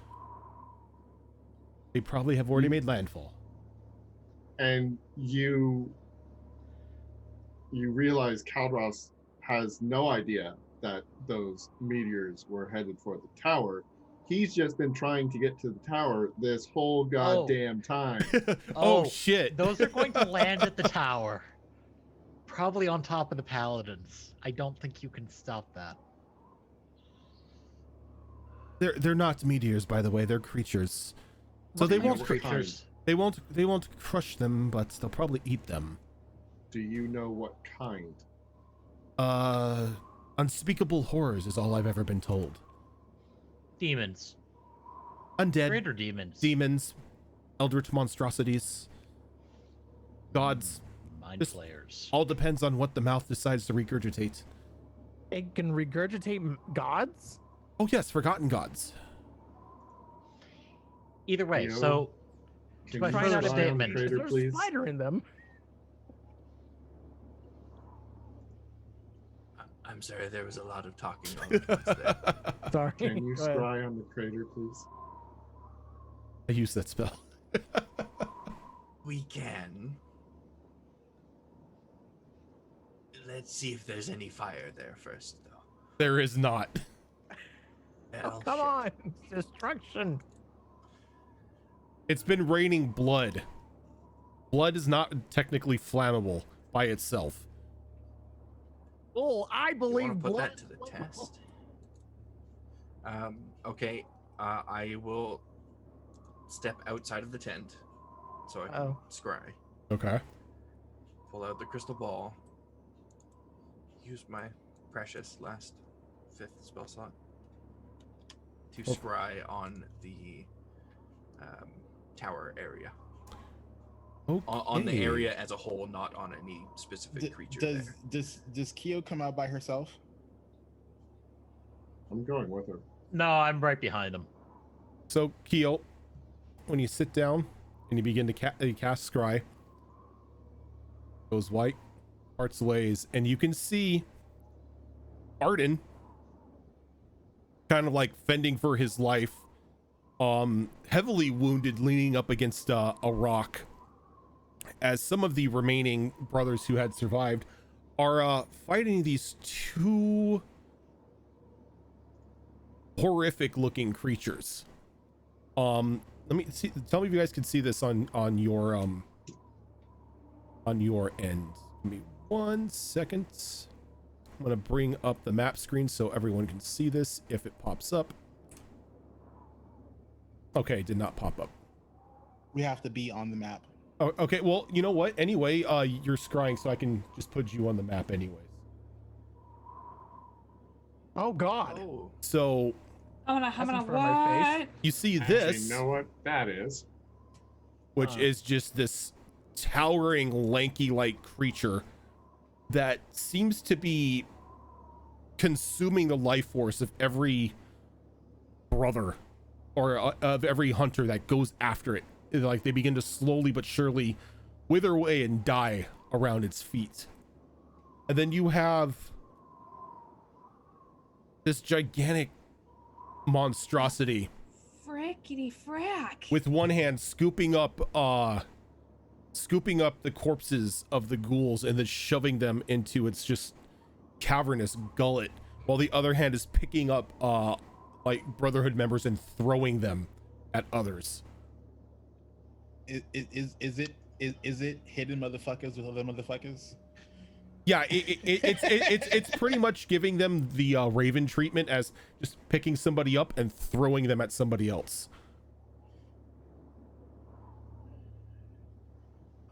They probably have already made landfall. And you realize Kaldros has no idea that those meteors were headed for the tower. He's just been trying to get to the tower this whole goddamn time. Oh shit. Those are going to land at the tower. Probably on top of the Paladins. I don't think you can stop that. They're not meteors, by the way. They're creatures. So they won't creatures. They won't crush them, but they'll probably eat them. Do you know what kind? Unspeakable horrors is all I've ever been told. Demons. Undead. Greater demons. Demons. Eldritch monstrosities. Gods. Mind flayers. All depends on what the mouth decides to regurgitate. It can regurgitate gods? Oh yes, forgotten gods. Either way, Leo, so Can my you further rely on statement. Trader, There's please? a spider in them. I'm sorry, there was a lot of talking all at once there. Sorry. Can you Go ahead. scry on the crater, please? I use that spell. We can. Let's see if there's any fire there first, though. There is not. Oh, Well, come shit. on. Destruction. It's been raining blood. Blood is not technically flammable by itself. Oh, I You believe want to put blood. that to the test? Okay. I will step outside of the tent so I can Oh. scry. Okay. Pull out the crystal ball. Use my precious last 5th spell slot to Oh. scry on the tower area. Okay. On the area as a whole, not on any specific creature. there. Does Keo come out by herself? I'm going with her. No, I'm right behind him. So, Keel, when you sit down and you begin to cast Scry, goes white, parts ways, and you can see Arden kind of like fending for his life, heavily wounded, leaning up against a rock, as some of the remaining brothers who had survived are fighting these two horrific looking creatures. Let me see, tell me if you guys can see this on your end. Give me 1 second. I'm gonna bring up the map screen so everyone can see this if it pops up. Okay, it did not pop up. We have to be on the map. Oh, okay, well, you know what? Anyway, you're scrying, so I can just put you on the map anyways. Oh, God. Oh, I'm so gonna That's in what? front of my face. You see Actually, this, you know what that is? which is just this towering, lanky-like creature that seems to be consuming the life force of every brother or of every hunter that goes after it. Like, they begin to slowly but surely wither away and die around its feet. And then you have this gigantic monstrosity Frickety frack. with one hand scooping up the corpses of the ghouls and then shoving them into its just cavernous gullet, while the other hand is picking up like Brotherhood members and throwing them at others. Is it hidden motherfuckers with other motherfuckers? Yeah, it's pretty much giving them the Raven treatment, as just picking somebody up and throwing them at somebody else.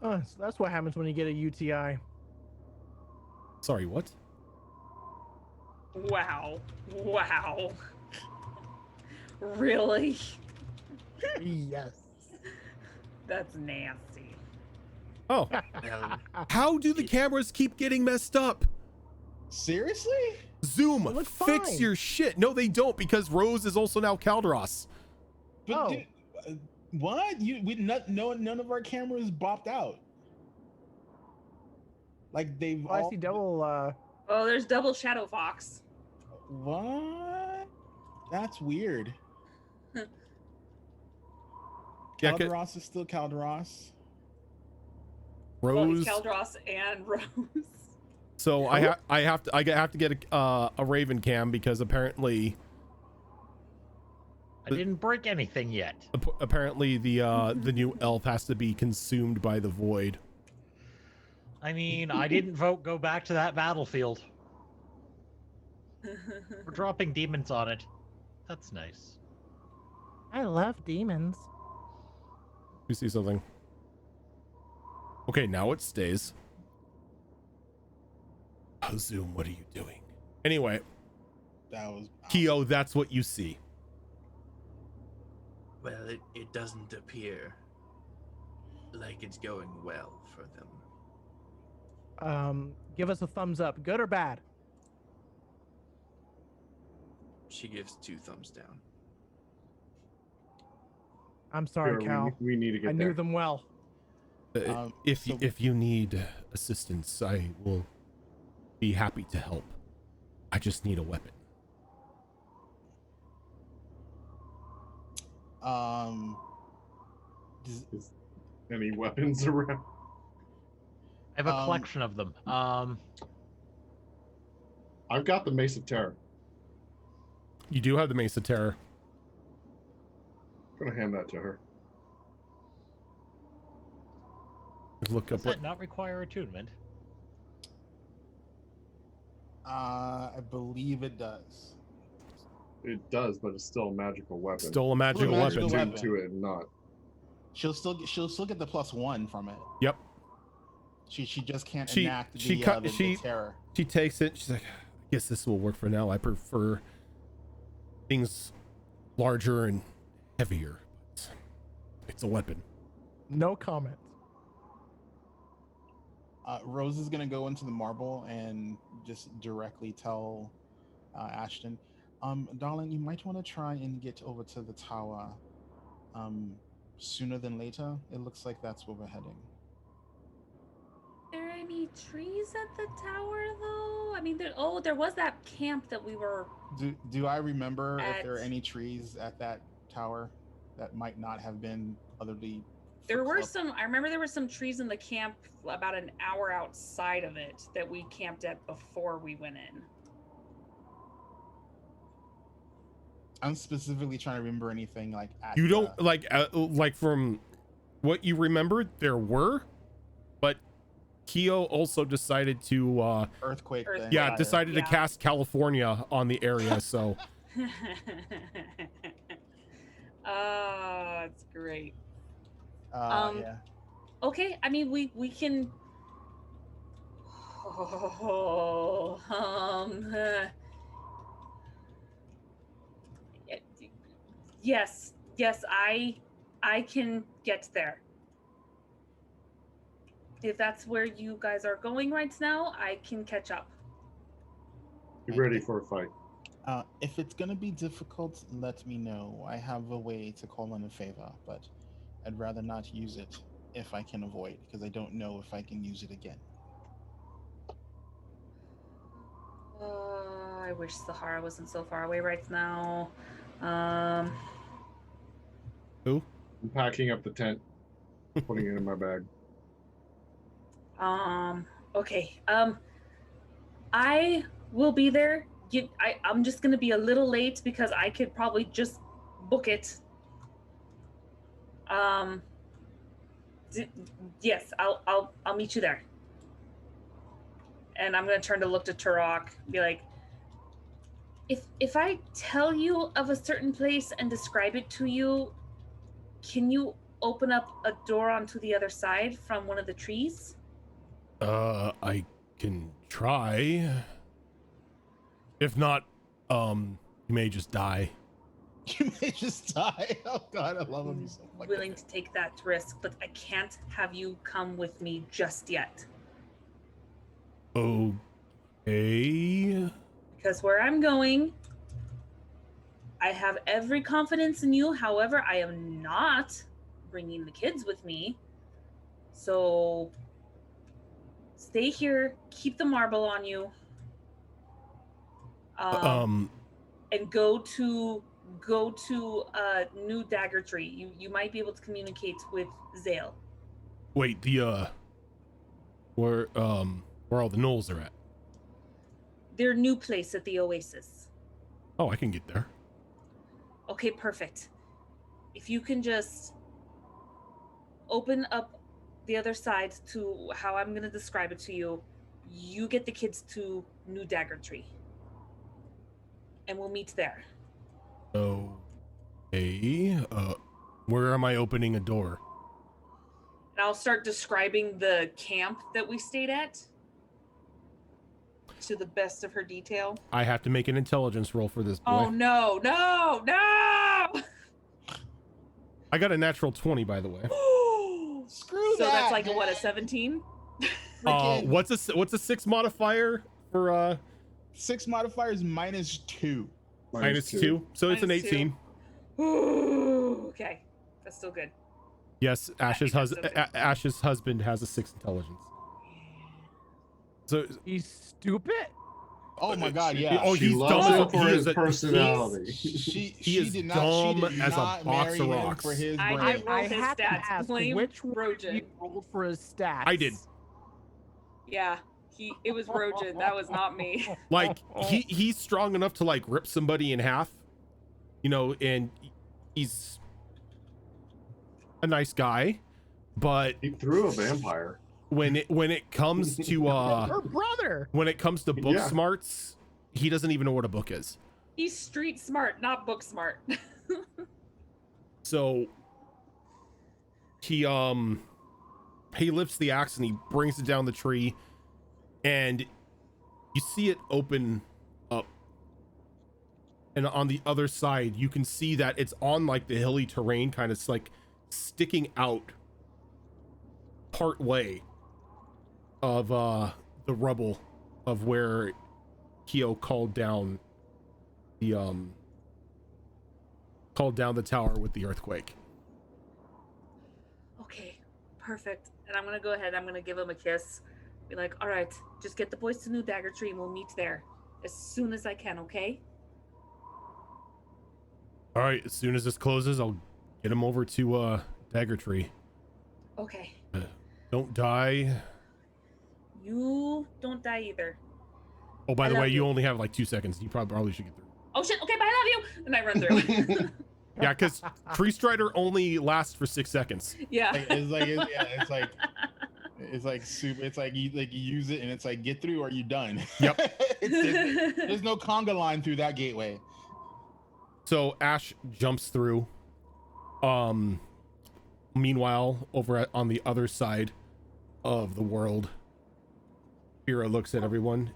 So that's what happens when you get a UTI. Sorry, what? Wow. Wow. Really? Yes. That's nasty. Oh, Well, how do the cameras keep getting messed up? Seriously? Zoom, They look fix fine. your shit. No, they don't, because Rose is also now Calderos. But Oh. dude, what? None of our cameras bopped out. Like they've Oh, I all. see double. Oh, there's double Shadow Fox. What? That's weird. Yeah, Calderos is still Calderos. Well, he's Rose. Caldross and Rose. So I have to get a Raven cam because apparently I didn't break anything yet. apparently the new elf has to be consumed by the void. I mean, I didn't vote go back to that battlefield. We're dropping demons on it. That's nice. I love demons. You see something? Okay, now it stays. Oh, Zoom, what are you doing? Anyway, That was. Keo, that's what you see. well, it doesn't appear like it's going well for them. Give us a thumbs up, good or bad. She gives 2 thumbs down. I'm sorry, Sure, Cal. we need to get I there. knew them well. If you need assistance, I will be happy to help. I just need a weapon. Is any weapons around? I have a collection of them. I've got the Mace of Terror. You do have the Mace of Terror. I'm gonna hand that to her. Look Does up what. that not require attunement? I believe it does. It does, but it's still a magical weapon. Still a magical magical weapon. weapon. Into it, and not. She'll still get the +1 from it. Yep. She just can't She enact she the terror. She takes it. She's like, I guess this will work for now. I prefer things larger and heavier. But it's a weapon. No comment. Rose is gonna go into the marble and just directly tell Ashton, darling, you might want to try and get over to the tower sooner than later. It looks like that's where we're heading. Are there any trees at the tower, though? I mean, there was that camp that we were. Do I remember if there are At- any trees at that tower that might not have been otherly? There were some. I remember there were some trees in the camp about an hour outside of it that we camped at before we went in. I'm specifically trying to remember anything like. At You the- don't like from what you remember, there were, but Keo also decided to earthquake. Earth- thing. yeah, Fire. decided to Yeah. cast California on the area. So Oh, it's great. Yeah. Okay, I mean we can. Oh, yes, I can get there. If that's where you guys are going right now, I can catch up. Be ready for a fight. If it's gonna be difficult, let me know. I have a way to call in a favor, but I'd rather not use it if I can avoid, because I don't know if I can use it again. I wish Sahara wasn't so far away right now. who? I'm packing up the tent, putting it in my bag. Okay. I will be there. I'm just gonna be a little late because I could probably just book it. Yes, I'll meet you there. And I'm gonna turn to look to Turok, be like, if I tell you of a certain place and describe it to you, can you open up a door onto the other side from one of the trees? I can try. If not, you may just die. You may just die. Oh god, I love him so much. Willing to take that risk, but I can't have you come with me just yet. Okay. Because where I'm going, I have every confidence in you. However, I am not bringing the kids with me. So stay here, keep the marble on you. And go to New Dagger Tree. You might be able to communicate with Zale. Wait, the where all the gnolls are at? Their new place at the Oasis. Oh, I can get there. Okay, perfect. If you can just open up the other side to how I'm going to describe it to you, you get the kids to New Dagger Tree. And we'll meet there. Okay. Where am I opening a door? And I'll start describing the camp that we stayed at to the best of her detail. I have to make an intelligence roll for this boy. Oh, no. I got a natural 20, by the way. Screw So that. that's like man. a 17? Freaking- What's a 6 modifier for 6 modifiers -2. -2? So it's an Minus 18. Ooh, okay. That's still good. Yes, Ash's think that's okay. Ash's husband has a 6 intelligence. So He's stupid. Oh my god, yeah. Oh, She he's loves dumb. him for He his is a- personality. he is did dumb she did as a not box marry of him rocks. For his I brain. did roll his had to stats. ask, Blame which one of Rojan. you rolled for his stats? I did. Yeah, it was Rojan. That was not me. Like he's strong enough to like rip somebody in half, you know, and he's a nice guy, but He threw a vampire. when it comes to Her brother. when it comes to book Yeah. smarts, he doesn't even know what a book is. He's street smart, not book smart. So he lifts the axe and he brings it down the tree, and you see it open up, and on the other side you can see that it's on like the hilly terrain, kind of like sticking out part way of the rubble of where Keo called down the tower with the earthquake. Okay, perfect. And I'm gonna go ahead. I'm gonna give him a kiss. Be like, all right, just get the boys to New Dagger Tree and we'll meet there as soon as I can. Okay? All right, as soon as this closes, I'll get him over to Dagger Tree. Okay. Don't die. You don't die either. Oh, by I the love way, you you. only have like 2 seconds. You probably should get through. Oh shit. Okay, bye. I love you. And I run through. Yeah, because Tree Strider only lasts for 6 seconds. Yeah. It's like super. It's like you use it and it's like get through or you done. Yep. There's no conga line through that gateway. So Ash jumps through. Meanwhile, over on the other side of the world, Fira looks at everyone.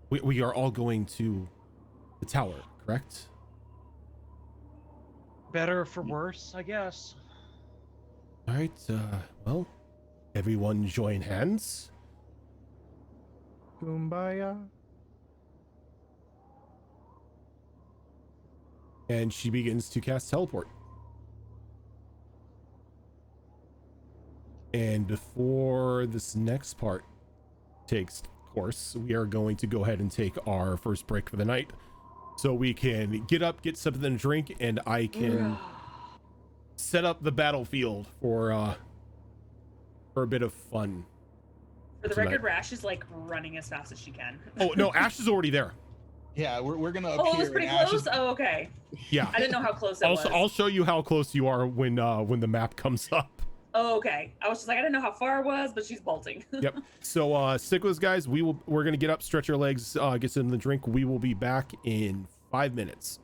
We are all going to the tower, correct? Better for worse, I guess. All right. Well, everyone join hands. Kumbaya. And she begins to cast teleport. And before this next part takes course, we are going to go ahead and take our first break for the night, so we can get up, get something to drink, and I can set up the battlefield for a bit of fun. For the tonight. record, Rash is like running as fast as she can. Oh no, Ash is already there. Yeah, we're gonna appear. Oh, it was pretty and Ash close. is- Oh, okay. Yeah. I didn't know how close it was. I'll show you how close you are when the map comes up. Oh, okay. I was just like, I didn't know how far it was, but she's bolting. Yep. So stick with us, guys. We're gonna get up, stretch our legs, get some of the drink. We will be back in 5 minutes.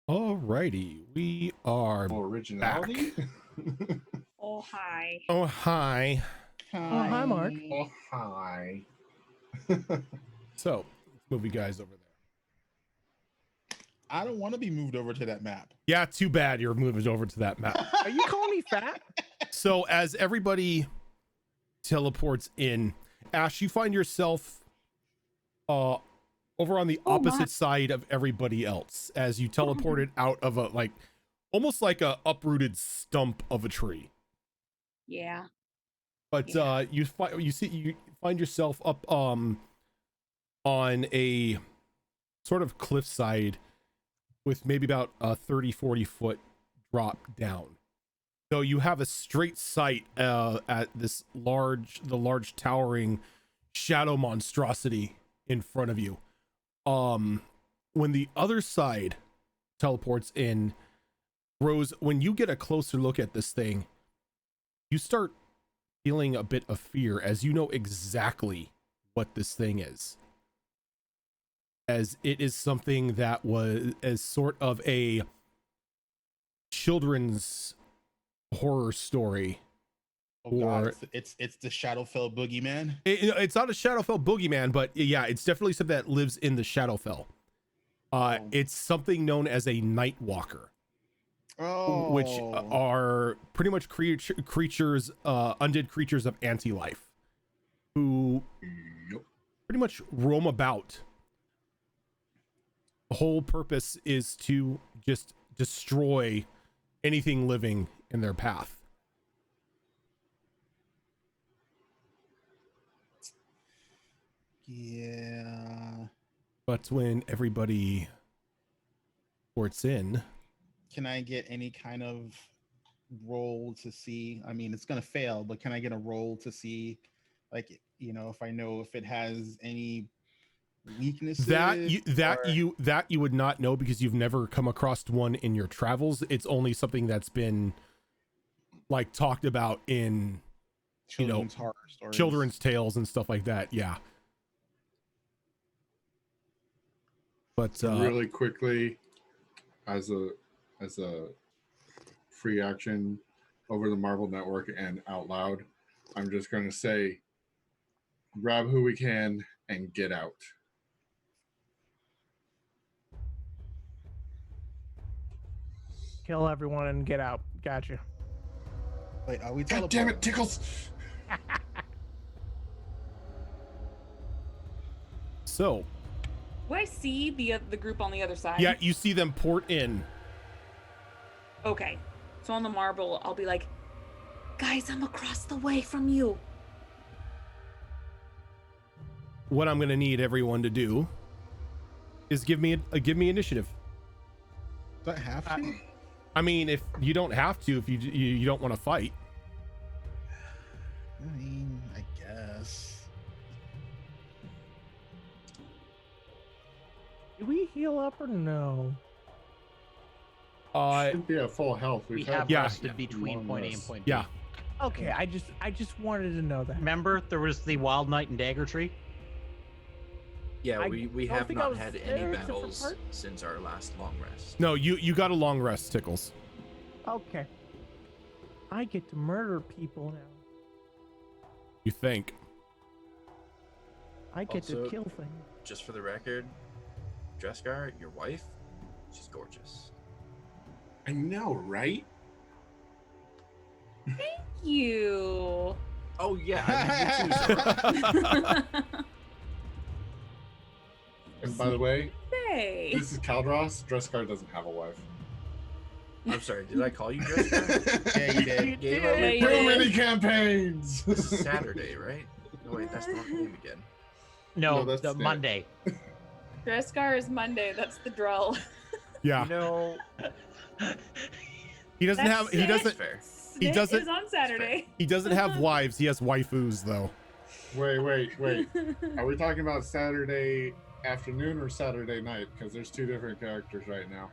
Alrighty, we are. Originality. Oh, hi. Oh, hi. hi, Mark. Oh, hi. So, let's move you guys over there. I don't want to be moved over to that map. Yeah, too bad you're moving over to that map. Are you calling me fat? So, as everybody teleports in, Ash, you find yourself over on the opposite side of everybody else as you teleported out of a almost like a uprooted stump of a tree. Yeah. But you find yourself up on a sort of cliffside with maybe about a 30-40 foot drop down. So you have a straight sight at this large towering shadow monstrosity in front of you. When the other side teleports in, Rose, when you get a closer look at this thing, you start feeling a bit of fear as you know exactly what this thing is. As it is something that was as sort of a children's horror story. Oh God, it's the Shadowfell boogeyman. It's not a Shadowfell boogeyman, but yeah, it's definitely something that lives in the Shadowfell. It's something known as a Night Walker, which are pretty much creatures, undead creatures of anti-life, who pretty much roam about. The whole purpose is to just destroy anything living in their path. Yeah. But when everybody ports in, can I get any kind of roll to see? I mean, it's gonna fail, but can I get a roll to see, like, if I know if it has any weaknesses? That you would not know because you've never come across one in your travels. It's only something that's been like talked about in children's horror stories, children's tales and stuff like that. Yeah. But really quickly, as a free action over the Marvel Network and out loud, I'm just going to say, grab who we can and get out. Kill everyone and get out. Gotcha. Wait, are we God damn it, Tickles! So. Do I see the group on the other side? Yeah, you see them port in. Okay. So on the marble, I'll be like, guys, I'm across the way from you. What I'm gonna need everyone to do is give me initiative. Do I have to? I mean, if you don't have to, if you don't want to fight. I mean, I guess. Do we heal up or no? Should be at full health. We have rested between point A and point B. Yeah. Okay, I just wanted to know that. Remember, there was the Wild Knight and Dagger Tree? Yeah, we have not had any battles since our last long rest. No, you got a long rest, Tickles. Okay. I get to murder people now. You think? I get Also, to kill things. Just for the record, Dreskar, your wife, she's gorgeous. I know, right? Thank you. Oh yeah, I mean, you too, so. And by the way, Hey. this is Caldross. Dreskar doesn't have a wife. I'm sorry, did I call you Dreskar? Yeah, you did. Game over. Yeah, you Too did. many campaigns. This is Saturday, right? No wait, that's the wrong name again. No, that's the it. Monday. Dreskar is Monday. That's the drawl. Yeah. No. He doesn't have. He That's doesn't. Fair. He Snit doesn't- is on Saturday. He doesn't have wives. He has waifus, though. Wait. Are we talking about Saturday afternoon or Saturday night? Because there's two different characters right now.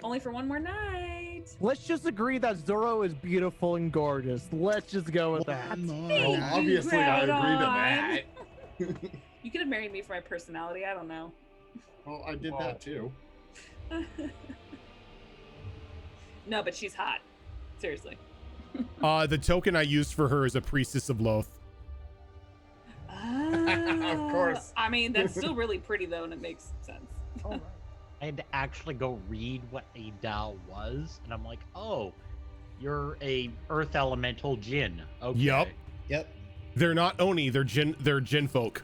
Only for one more night. Let's just agree that Zoro is beautiful and gorgeous. Let's just go with that. Well, obviously, I agree to that. You could have married me for my personality. I don't know. Well, I did that too. No, but she's hot. Seriously. The token I used for her is a priestess of Loth. Of course. I mean, that's still really pretty though, and it makes sense. All right. I had to actually go read what a Dao was, and I'm like, oh, you're a earth elemental Jinn. Okay. Yup. Yep. They're not Oni, they're Jin folk.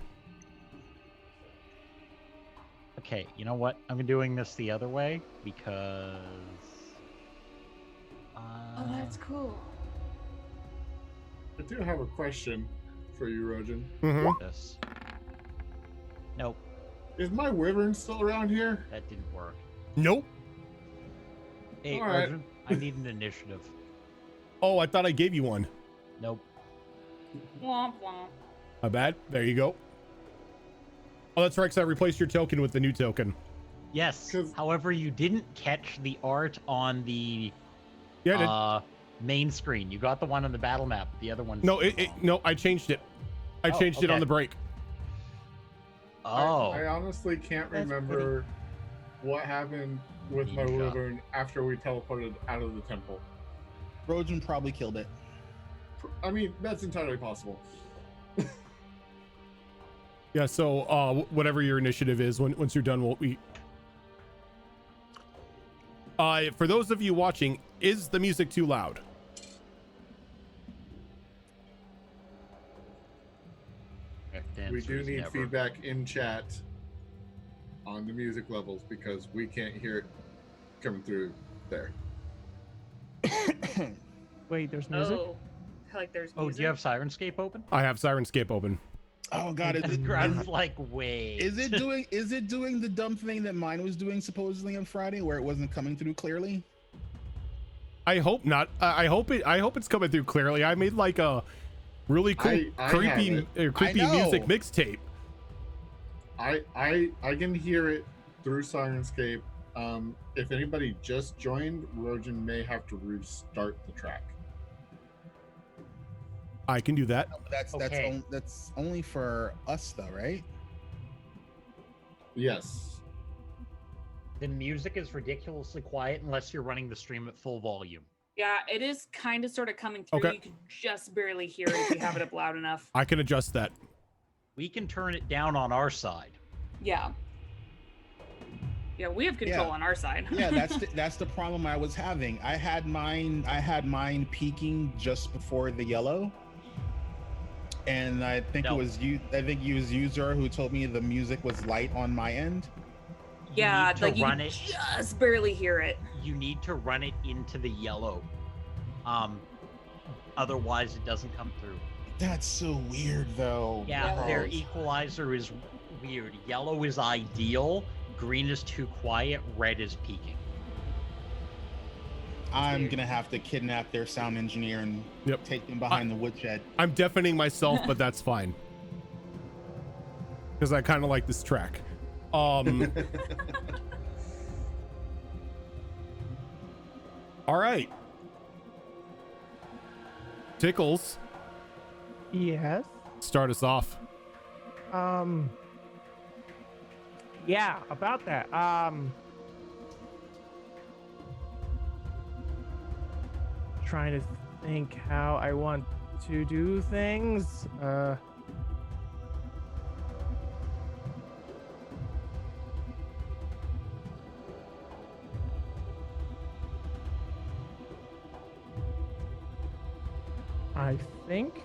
Okay, you know what? I'm doing this the other way because. Oh, that's cool. I do have a question for you, Rojan. Mm-hmm. This. Nope, Is my wyvern still around here? that didn't work. Nope. Hey, All right. Arjun, I need an initiative. Oh, I thought I gave you one. Nope. Womp womp. My bad. There you go. Oh, that's right, because I replaced your token with the new token. Yes. 'Cause- However, you didn't catch the art on the Yeah. main screen. You got the one on the battle map. The other one. No, no, I changed it. I Oh, changed it on okay. the break. Oh. I honestly can't That's remember what happened with my Ninja. wyvern after we teleported out of the temple. Rojan probably killed it. I mean, that's entirely possible. Yeah, so whatever your initiative is, once you're done, for those of you watching, is the music too loud? Correct We answer do is need never. feedback in chat on the music levels because we can't hear it coming through there. Wait, there's music? Oh, like there's Oh, music. do you have Sirenscape open? I have Sirenscape open. Oh god, I was like, wait. is it doing the dumb thing that mine was doing supposedly on Friday where it wasn't coming through clearly? I hope not. I hope it's coming through clearly. I made like a really cool, I creepy have creepy I know. music mixtape. I can hear it through Sirenscape. If anybody just joined, Rojan may have to restart the track. I can do that. Okay. That's only for us though, right? Yes. The music is ridiculously quiet unless you're running the stream at full volume. Yeah, it is kind of sort of coming through. Okay. You can just barely hear it if you have it up loud enough. I can adjust that. We can turn it down on our side. Yeah. Yeah, we have control Yeah. on our side. Yeah, that's the problem I was having. I had mine peaking just before the yellow. And I think No. it was user who told me the music was light on my end. You Yeah, need to like you run can it. just barely hear it. You need to run it into the yellow. Otherwise it doesn't come through. That's so weird though. Yeah, Yeah. their equalizer is weird. Yellow is ideal, green is too quiet, red is peaking. I'm Weird. gonna have to kidnap their sound engineer and Yep. take them behind the woodshed. I'm deafening myself, but that's fine. Because I kind of like this track. All right. Tickles, Yes. start us off. Yeah, about that. Trying to think how I want to do things. I think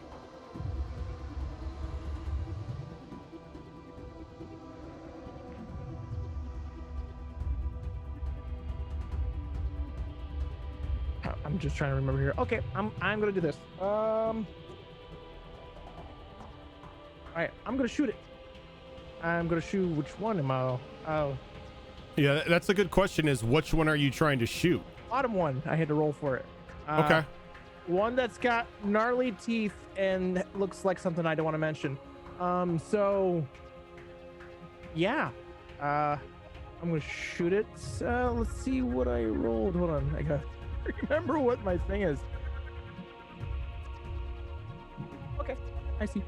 I'm just trying to remember here. Okay, I'm gonna do this. All right, I'm gonna shoot it. I'm gonna shoot which one am I? Oh, Yeah, that's a good question is which one are you trying to shoot? bottom one. I had to roll for it. Okay. One that's got gnarly teeth and looks like something I don't want to mention. So yeah, I'm gonna shoot it. Let's see what I rolled. Hold on, I gotta remember what my thing is. Okay, I see.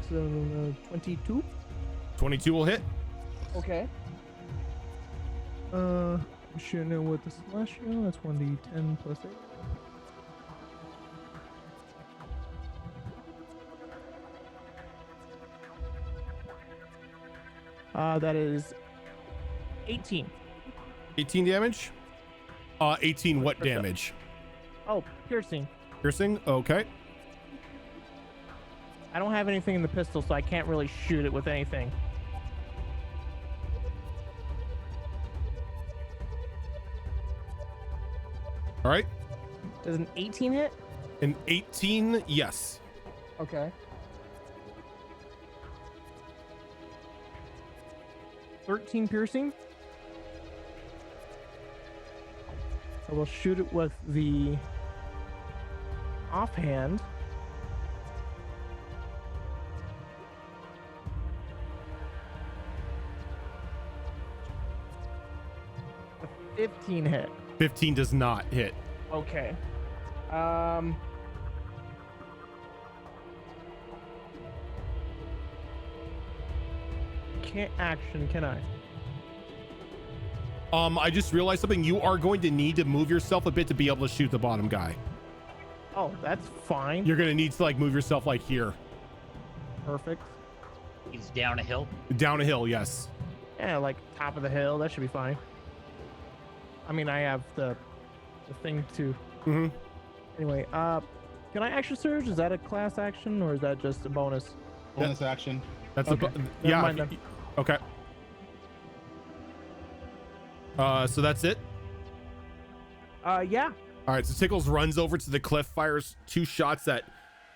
22. 22 will hit. Okay. I'm shooting it with the celestial. That's 1d10 plus 8. That is 18. 18 damage. 18 what damage? Oh, piercing. Piercing. Okay. I don't have anything in the pistol, so I can't really shoot it with anything. All right. Does an 18 hit? An 18, yes. Okay. 13 piercing. I will shoot it with the offhand. A 15 hit. 15 does not hit. Okay. Can't action, can I? I just realized something. You are going to need to move yourself a bit to be able to shoot the bottom guy. Oh, that's fine. You're going to need to like move yourself like here. Perfect. He's down a hill. Down a hill, yes. Yeah, like top of the hill. That should be fine. I mean, I have the thing to. Mm-hmm. Anyway, can I action surge? Is that a class action or is that just a bonus? Bonus action. That's Okay. Never yeah. mind then. Okay. So that's it. Yeah. All right. So Tickles runs over to the cliff, fires 2 shots that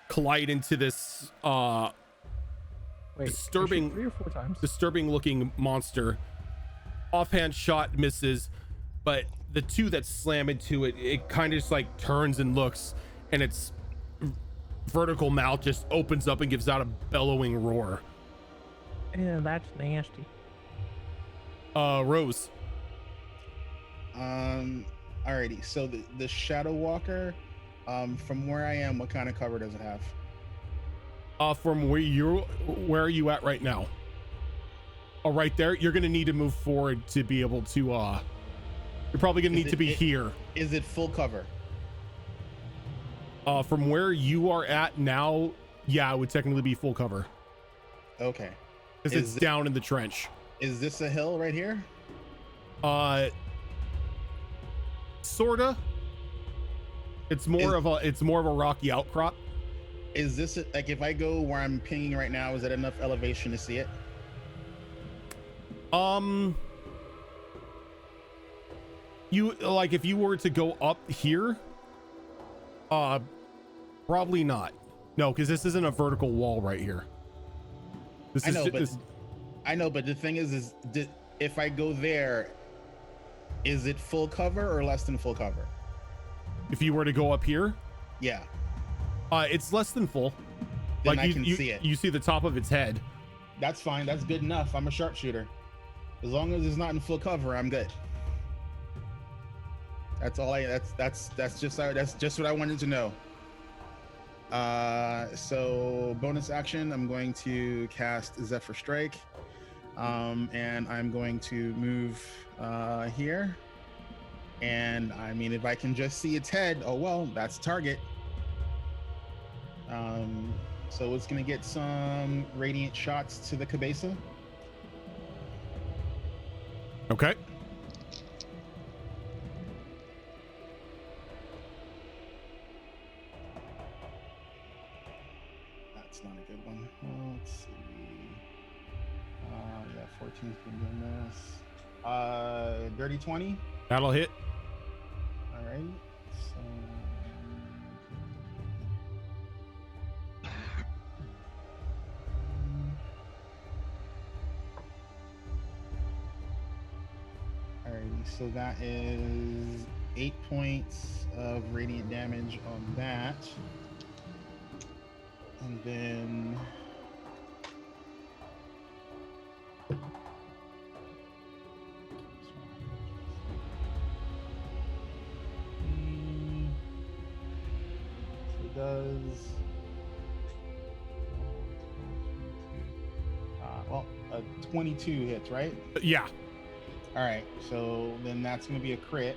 collide into this Wait, disturbing, I shoot 3 or 4 times. disturbing looking monster. Offhand shot misses, but the 2 that slam into it, it kind of just like turns and looks, and its vertical mouth just opens up and gives out a bellowing roar. Yeah, that's nasty. Rose. Alrighty. So the Shadow Walker, from where I am, what kind of cover does it have? From where are you at right now? Oh, right there. You're gonna need to move forward to be able to. You're probably gonna need to be here. Is it full cover? From where you are at now, yeah, it would technically be full cover Okay. because it's down in the trench. Is this a hill right here? Sorta. It's more of a rocky outcrop. Is this like if I go where I'm pinging right now? Is that enough elevation to see it? You like if you were to go up here, probably not. No, because this isn't a vertical wall right here. This is I know, but the thing is if I go there, is it full cover or less than full cover? If you were to go up here, Yeah. it's less than full. Then Like I can see it. You see the top of its head. That's fine. That's good enough. I'm a sharpshooter. As long as it's not in full cover, I'm good. That's all that's just what I wanted to know. So bonus action, I'm going to cast Zephyr Strike. And I'm going to move here. And I mean, if I can just see its head, oh well, that's target. So it's gonna get some radiant shots to the cabeza. Okay. That's not a good one. Let's see. Yeah, 14's been doing this. Dirty 20. That'll hit. All right. So. Alrighty, so that is 8 points of radiant damage on that. And then so it does Well, a 22 hits, right? Yeah. All right, so then that's going to be a crit.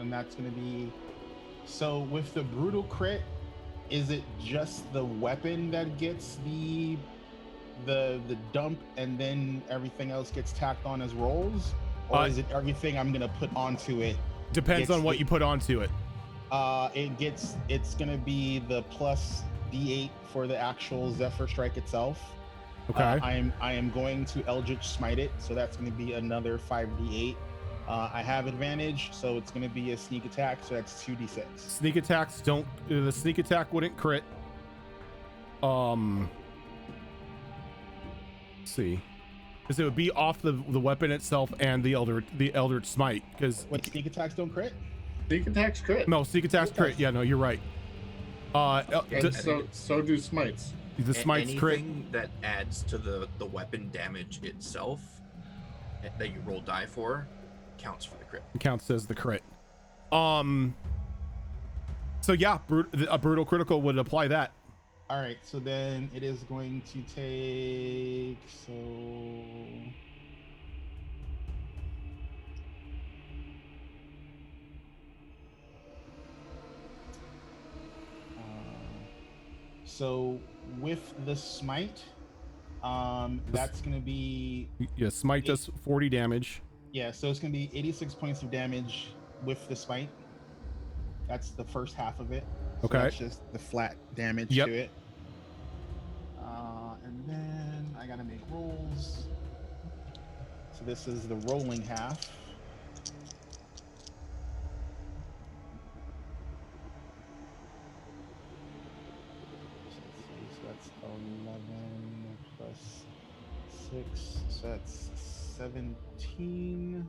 And that's going to be... So with the brutal crit, is it just the weapon that gets the dump and then everything else gets tacked on as rolls? Or is it everything I'm going to put onto it? Depends on what you put onto it. It's going to be the plus D8 for the actual Zephyr Strike itself. Okay. I am going to Eldritch Smite it, so that's going to be another 5d8. I have advantage, so it's going to be a sneak attack, so that's 2d6. Sneak attacks don't. The sneak attack wouldn't crit. Let's see, because it would be off the weapon itself and the Eldritch Smite. Because what, sneak attacks don't crit? Sneak attacks crit. No, sneak attacks crit. Yeah, no, you're right. And so do smites. The smites crit. Anything that adds to the weapon damage itself that you roll die for counts for the crit. Counts as the crit. So yeah, a brutal critical would apply that. All right, so then it is going to take so with the smite, that's going to be... Yeah, smite does 40 damage. Yeah, so it's going to be 86 points of damage with the smite. That's the first half of it. So Okay. that's just the flat damage Yep. to it. And then I got to make rolls. So this is the rolling half. So that's 11 plus 6, so that's 17.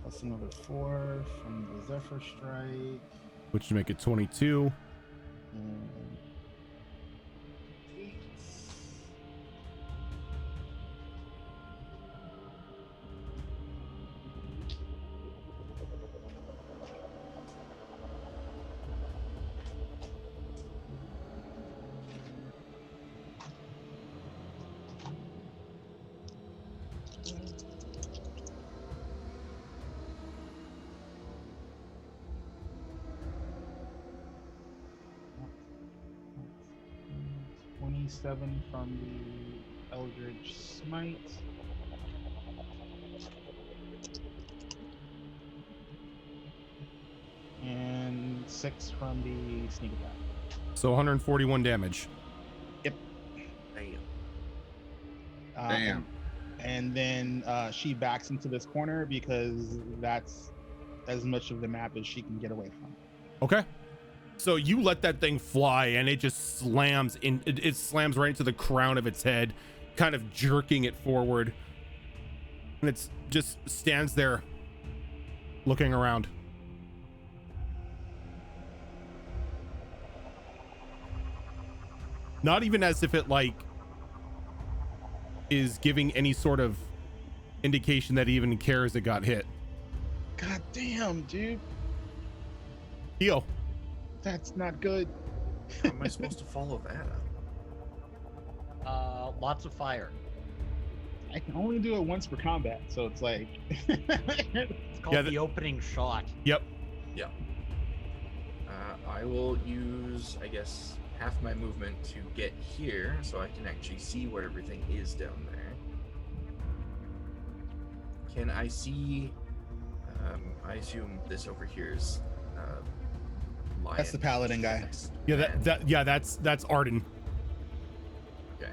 Plus another 4 from the Zephyr Strike. Which would make it 22. And 8. Seven from the Eldritch Smite. And 6 from the sneak attack. So 141 damage. Yep. Damn. Damn. And then she backs into this corner because that's as much of the map as she can get away from. Okay. So you let that thing fly and it just slams in. It slams right into the crown of its head, kind of jerking it forward. And it's just stands there looking around. Not even as if it like is giving any sort of indication that it even cares it got hit. God damn, dude. Heal. That's not good. How am I supposed to follow that up? Lots of fire. I can only do it once per combat, so it's like... It's called the opening shot. Yep. Yeah. I will use, I guess, half my movement to get here so I can actually see where everything is down there. Can I see... I assume this over here is... Lion. That's the paladin guy. Yeah, that's Arden. Okay.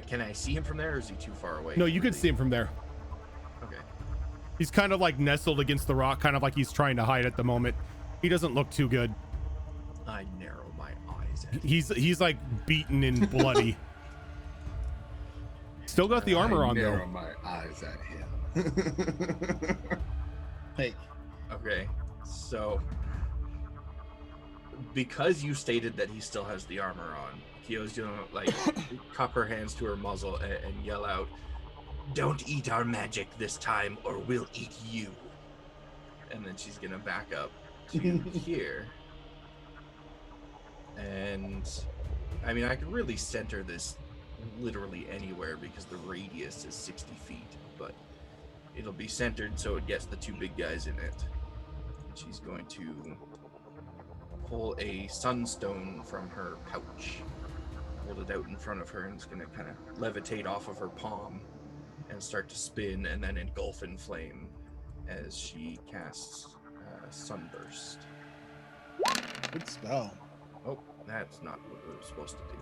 Can I see him from there, or is he too far away? No, you can see him from there. Okay. He's kind of like nestled against the rock, kind of like he's trying to hide at the moment. He doesn't look too good. I narrow my eyes at him. He's like beaten and bloody. Still got the armor on though. Narrow my eyes at him. Hey. Okay. So, because you stated that he still has the armor on, Kyo's gonna like cup her hands to her muzzle and yell out, "Don't eat our magic this time, or we'll eat you." And then she's gonna back up to here. And I mean, I could really center this literally anywhere because the radius is 60 feet, but it'll be centered so it gets the two big guys in it. She's going to pull a sunstone from her pouch, hold it out in front of her, and it's going to kind of levitate off of her palm and start to spin and then engulf in flame as she casts Sunburst. Good spell. Oh, that's not what it was supposed to do.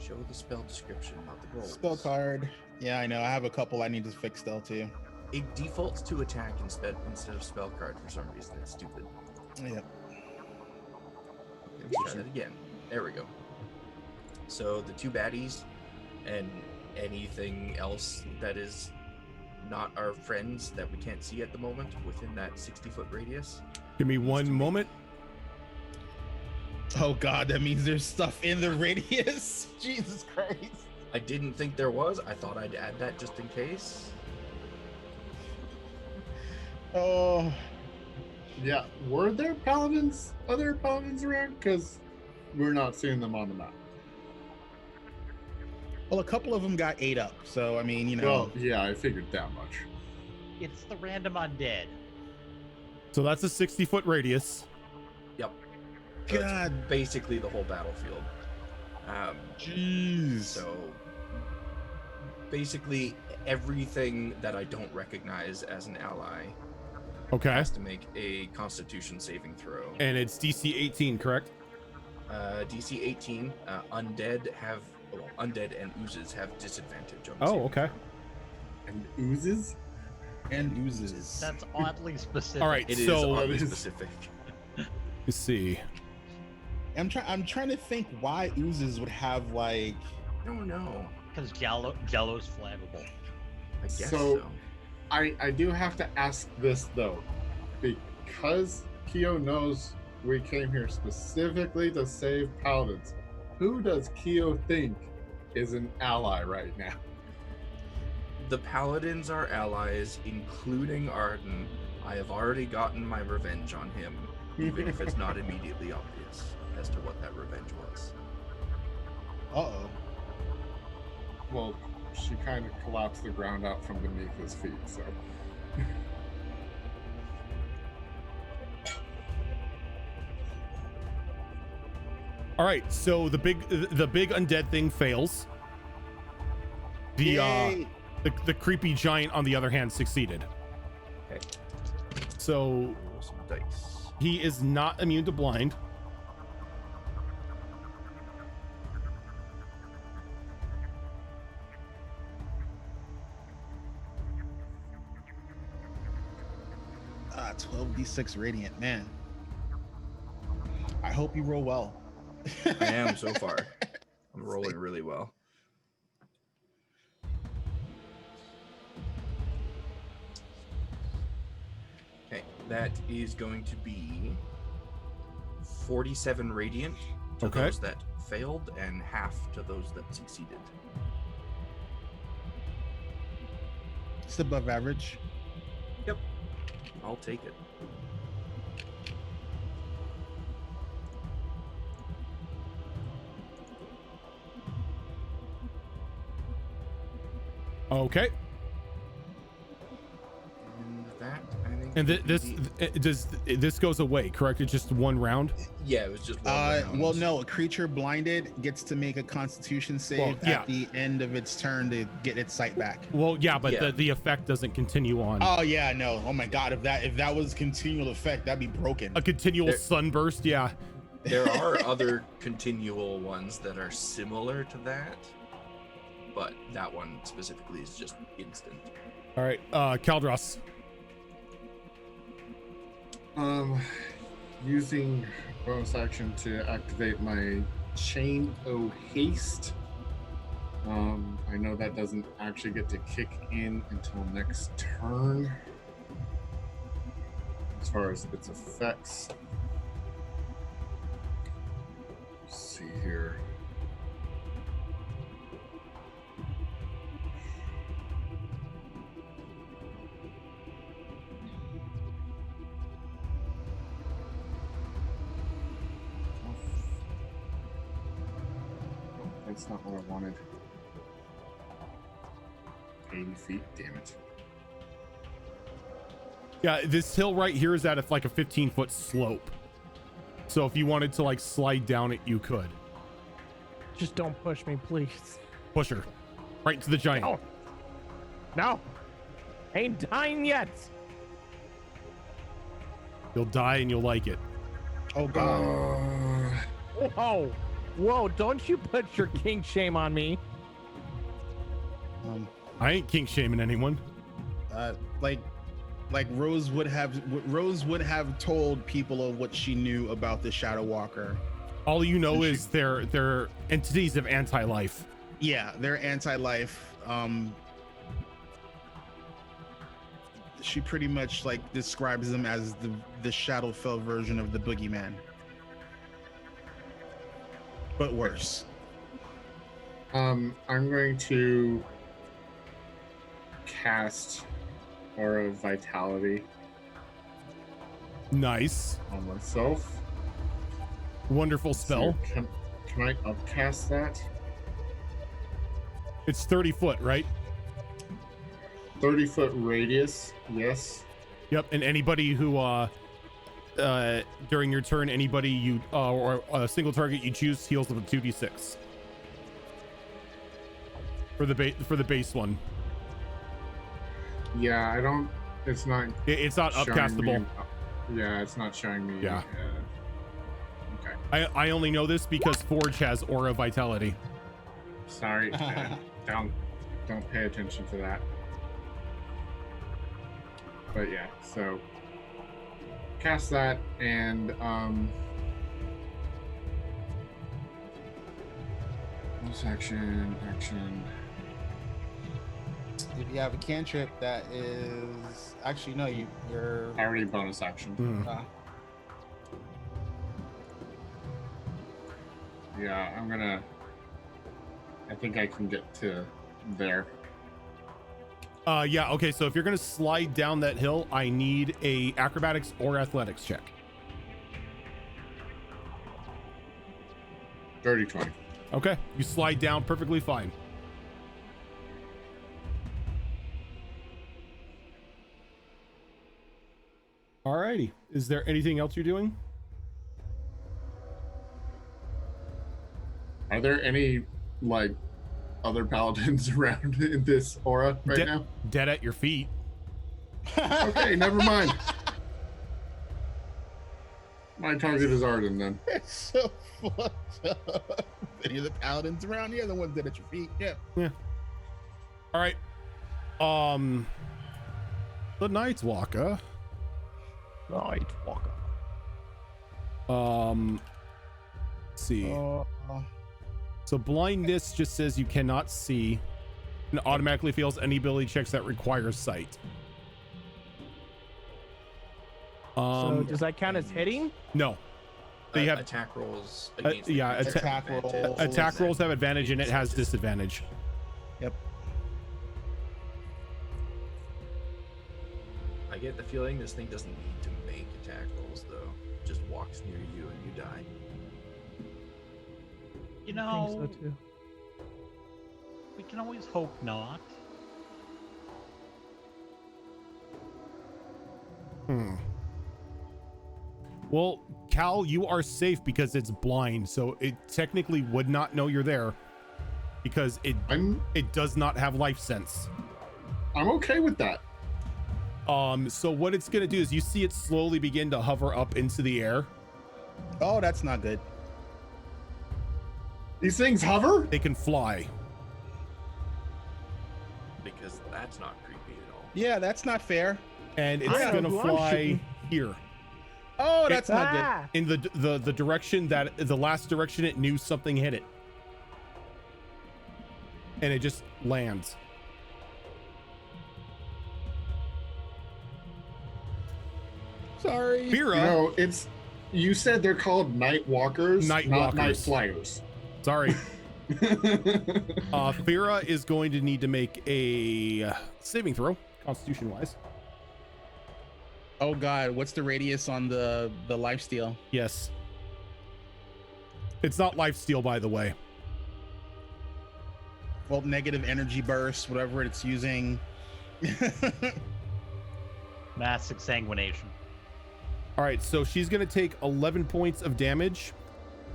Show the spell description, not the roll. Spell card. Yeah, I know. I have a couple I need to fix still too. It defaults to attack instead of spell card for some reason. It's stupid. Yep. Let's try that again. There we go. So the two baddies and anything else that is not our friends that we can't see at the moment within that 60-foot radius. Give me one moment. Oh god, that means there's stuff in the radius. Jesus Christ. I didn't think there was. I thought I'd add that just in case. Oh. Yeah, were there paladins, other paladins around? Because we're not seeing them on the map. Well, a couple of them got ate up, so I mean, you know. Well, yeah, I figured that much. It's the random undead. So that's a 60-foot radius. Yep. So God. it's basically the whole battlefield. Jeez. So basically everything that I don't recognize as an ally Okay. has to make a Constitution saving throw. And it's DC 18, correct? DC 18. Undead and oozes have disadvantage on. Oh, okay. And oozes? And oozes. That's oddly specific. All right, It is so oddly specific. let's see. I'm trying to think why oozes would have like. I don't know. Because Jello's flammable. I guess So- so. I do have to ask this though, because Keo knows we came here specifically to save paladins. Who does Keo think is an ally right now? The Paladins are allies, including Arden. I have already gotten my revenge on him, even if it's not immediately obvious as to what that revenge was. Uh-oh. Well, she kind of collapsed the ground out from beneath his feet, so. All right, so the big undead thing fails. Yay. The creepy giant, on the other hand, succeeded. Okay. So Roll some dice. he is not immune to blind. Ah, 12d6 radiant, man. I hope you roll well. I am so far. I'm rolling really well. Okay, that is going to be 47 radiant to Okay. those that failed and half to those that succeeded. It's above average. Yep, I'll take it. Okay. And that, I think. And would be this goes away, correct? It's just one round. yeah, it was just one round. Well, no, a creature blinded gets to make a Constitution save Well, yeah. at the end of its turn to get its sight back. Well, yeah, but Yeah. the effect doesn't continue on. Oh yeah, no. Oh my god, if that was continual effect, that'd be broken. A continual There- sunburst, yeah. There are other continual ones that are similar to that, but that one specifically is just instant. All right, Kaldros. Using bonus action to activate my Chain O Haste. I know that doesn't actually get to kick in until next turn. As far as its effects. Let's see here. that's not what I wanted. 80 feet, damn it. Yeah, this hill right here is at like a 15-foot slope. So if you wanted to like slide down it, you could. Just don't push me, please. Push her. Right to the giant. No. No. Ain't dying yet. You'll die and you'll like it. Oh god. Whoa. Whoa, don't you put your king shame on me. I ain't king shaming anyone. Like Rose would have told people of what she knew about the Shadow Walker. All you know is they're entities of anti-life. Yeah, they're anti-life. She pretty much like describes them as the Shadowfell version of the Boogeyman, but worse. I'm going to cast Aura of Vitality Nice. on myself. Wonderful spell. So can I upcast that? It's 30 foot, right? 30-foot radius, yes. Yep. And anybody who during your turn, anybody you or a single target you choose heals with a 2d6 for the base one. Yeah, I don't. It's not. It's not showing upcastable. me- yeah, it's not showing me. Yeah. Okay. I only know this because Forge has Aura Vitality. Sorry. Don't pay attention to that. But yeah, so cast that and bonus action. If you have a cantrip that is actually no, you're Already bonus action. Yeah, I think I can get to there. Yeah, okay, so if you're gonna slide down that hill, I need a acrobatics or athletics check. Dirty 20. Okay, you slide down perfectly fine. Alrighty, is there anything else you're doing? Are there any like other paladins around in this aura right now? Dead at your feet. Okay, never mind. My target is Arden then. It's so fucked up. Any of the paladins around here, the ones that at your feet, yeah. All right. The Night Walker. Let's see. So blindness just says you cannot see and automatically fails any ability checks that require sight. So does that count as hitting? No. They have attack rolls against attack rolls. Attack rolls have advantage and it has disadvantage. Yep. I get the feeling this thing doesn't need to make attack rolls though. It just walks near you and you die. You I know, think so too. we can always hope not. Well, Cal, you are safe because it's blind, so it technically would not know you're there because it does not have life sense. I'm okay with that. So what it's gonna do is you see it slowly begin to hover up into the air. Oh, that's not good. These things hover? They can fly. Because that's not creepy at all. Yeah, that's not fair. And it's I know gonna who I'm fly shooting. here. Oh, that's not good. In the direction that the last direction it knew something hit it. And it just lands. Sorry. Fira, No, you said they're called night walkers, Night not night walkers. flyers. sorry. Fira is going to need to make a saving throw, constitution wise. Oh god, what's the radius on the lifesteal? Yes. It's not lifesteal, by the way. well, negative energy burst, whatever it's using. Mass exsanguination. All right, so she's going to take 11 points of damage,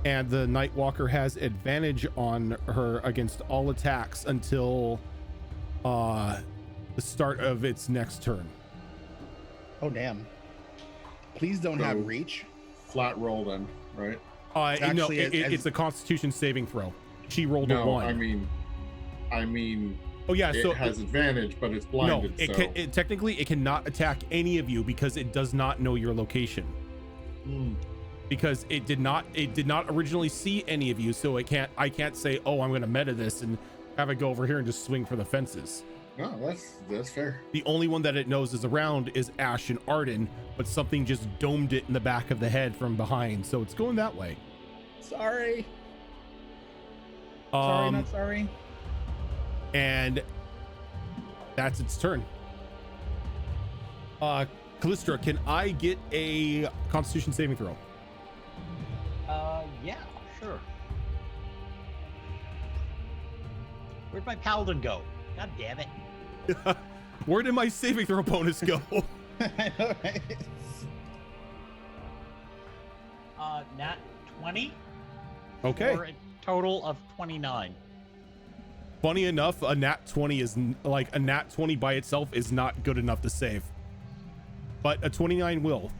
and the Nightwalker has advantage on her against all attacks until the start of its next turn. Oh, damn. Please don't So- have reach. Flat roll then, right? No, actually it's a Constitution saving throw. She rolled a No, 1. I mean, Oh yeah, it so has advantage, but it's no, blinded. it so can, technically it cannot attack any of you because it does not know your location. Hmm. Because it did not originally see any of you, so I can't say, oh, I'm gonna meta this and have it go over here and just swing for the fences. No, that's fair. The only one that it knows is around is Ash and Arden, but something just domed it in the back of the head from behind, so it's going that way. Sorry. Sorry, not sorry. And that's its turn. Callistra, can I get a Constitution saving throw? Yeah, sure. Where'd my paladin go? God damn it. Where did my saving throw bonus go? I know, right? Nat 20. Okay. For a total of 29. Funny enough, a nat 20 is a nat 20 by itself is not good enough to save, but a 29 will.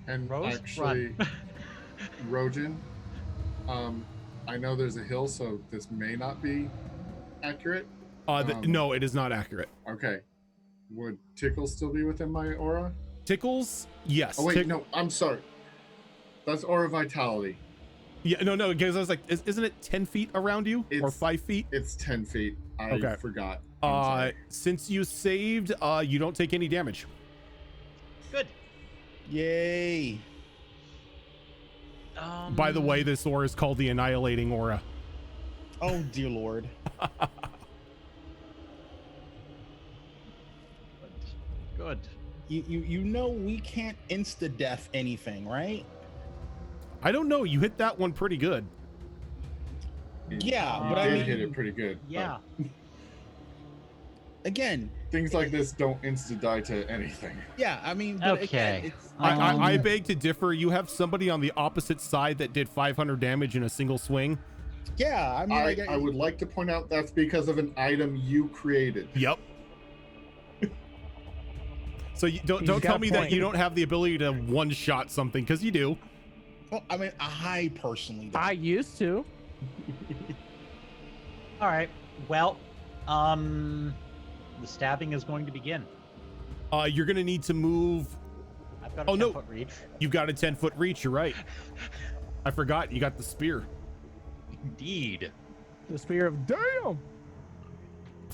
And Rose, actually, Rojan, I know there's a hill, so this may not be accurate. No, it is not accurate. Okay. Would Tickle still be within my aura? Tickles, yes. Oh wait, no, I'm sorry. That's aura vitality. Yeah, no, because I was like, isn't it 10 feet around you or 5 feet? It's 10 feet. I Okay. forgot. I'm sorry. Since you saved, you don't take any damage. Good. Yay. By the way, this aura is called the Annihilating Aura. Oh, dear Lord. Good. You know we can't insta-death anything, right? I don't know. You hit that one pretty good. Yeah, You but I did mean, hit it pretty good. but Yeah. again, things like this don't insta die to anything. yeah, I mean, but Okay. again, it's, I beg to differ. You have somebody on the opposite side that did 500 damage in a single swing. yeah, I mean, I would like to point out that's because of an item you created. Yep. So you don't got tell a me that point. you don't have the ability to one-shot something, because you do. well, I mean, I personally don't. I used to. All right. Well, the stabbing is going to begin. You're gonna need to move. I've got a Oh, no. 10-foot reach. You've got a 10-foot reach. You're right. I forgot. You got the spear. Indeed. The spear of damn.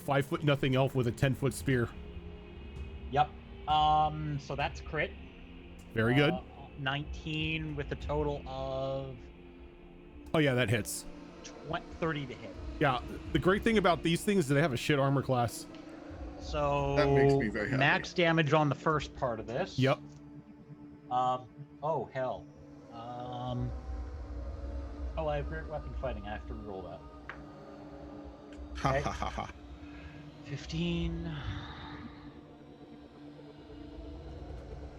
5-foot nothing elf with a 10-foot spear. Yep. So that's crit. Very good. 19 with a total of Oh yeah, that hits. 30 to hit. Yeah. The great thing about these things is they have a shit armor class. So That makes me very happy. max damage on the first part of this. Yep. Oh hell. Oh, I have great weapon fighting. I have to reroll that. Ha Okay. ha ha ha. 15.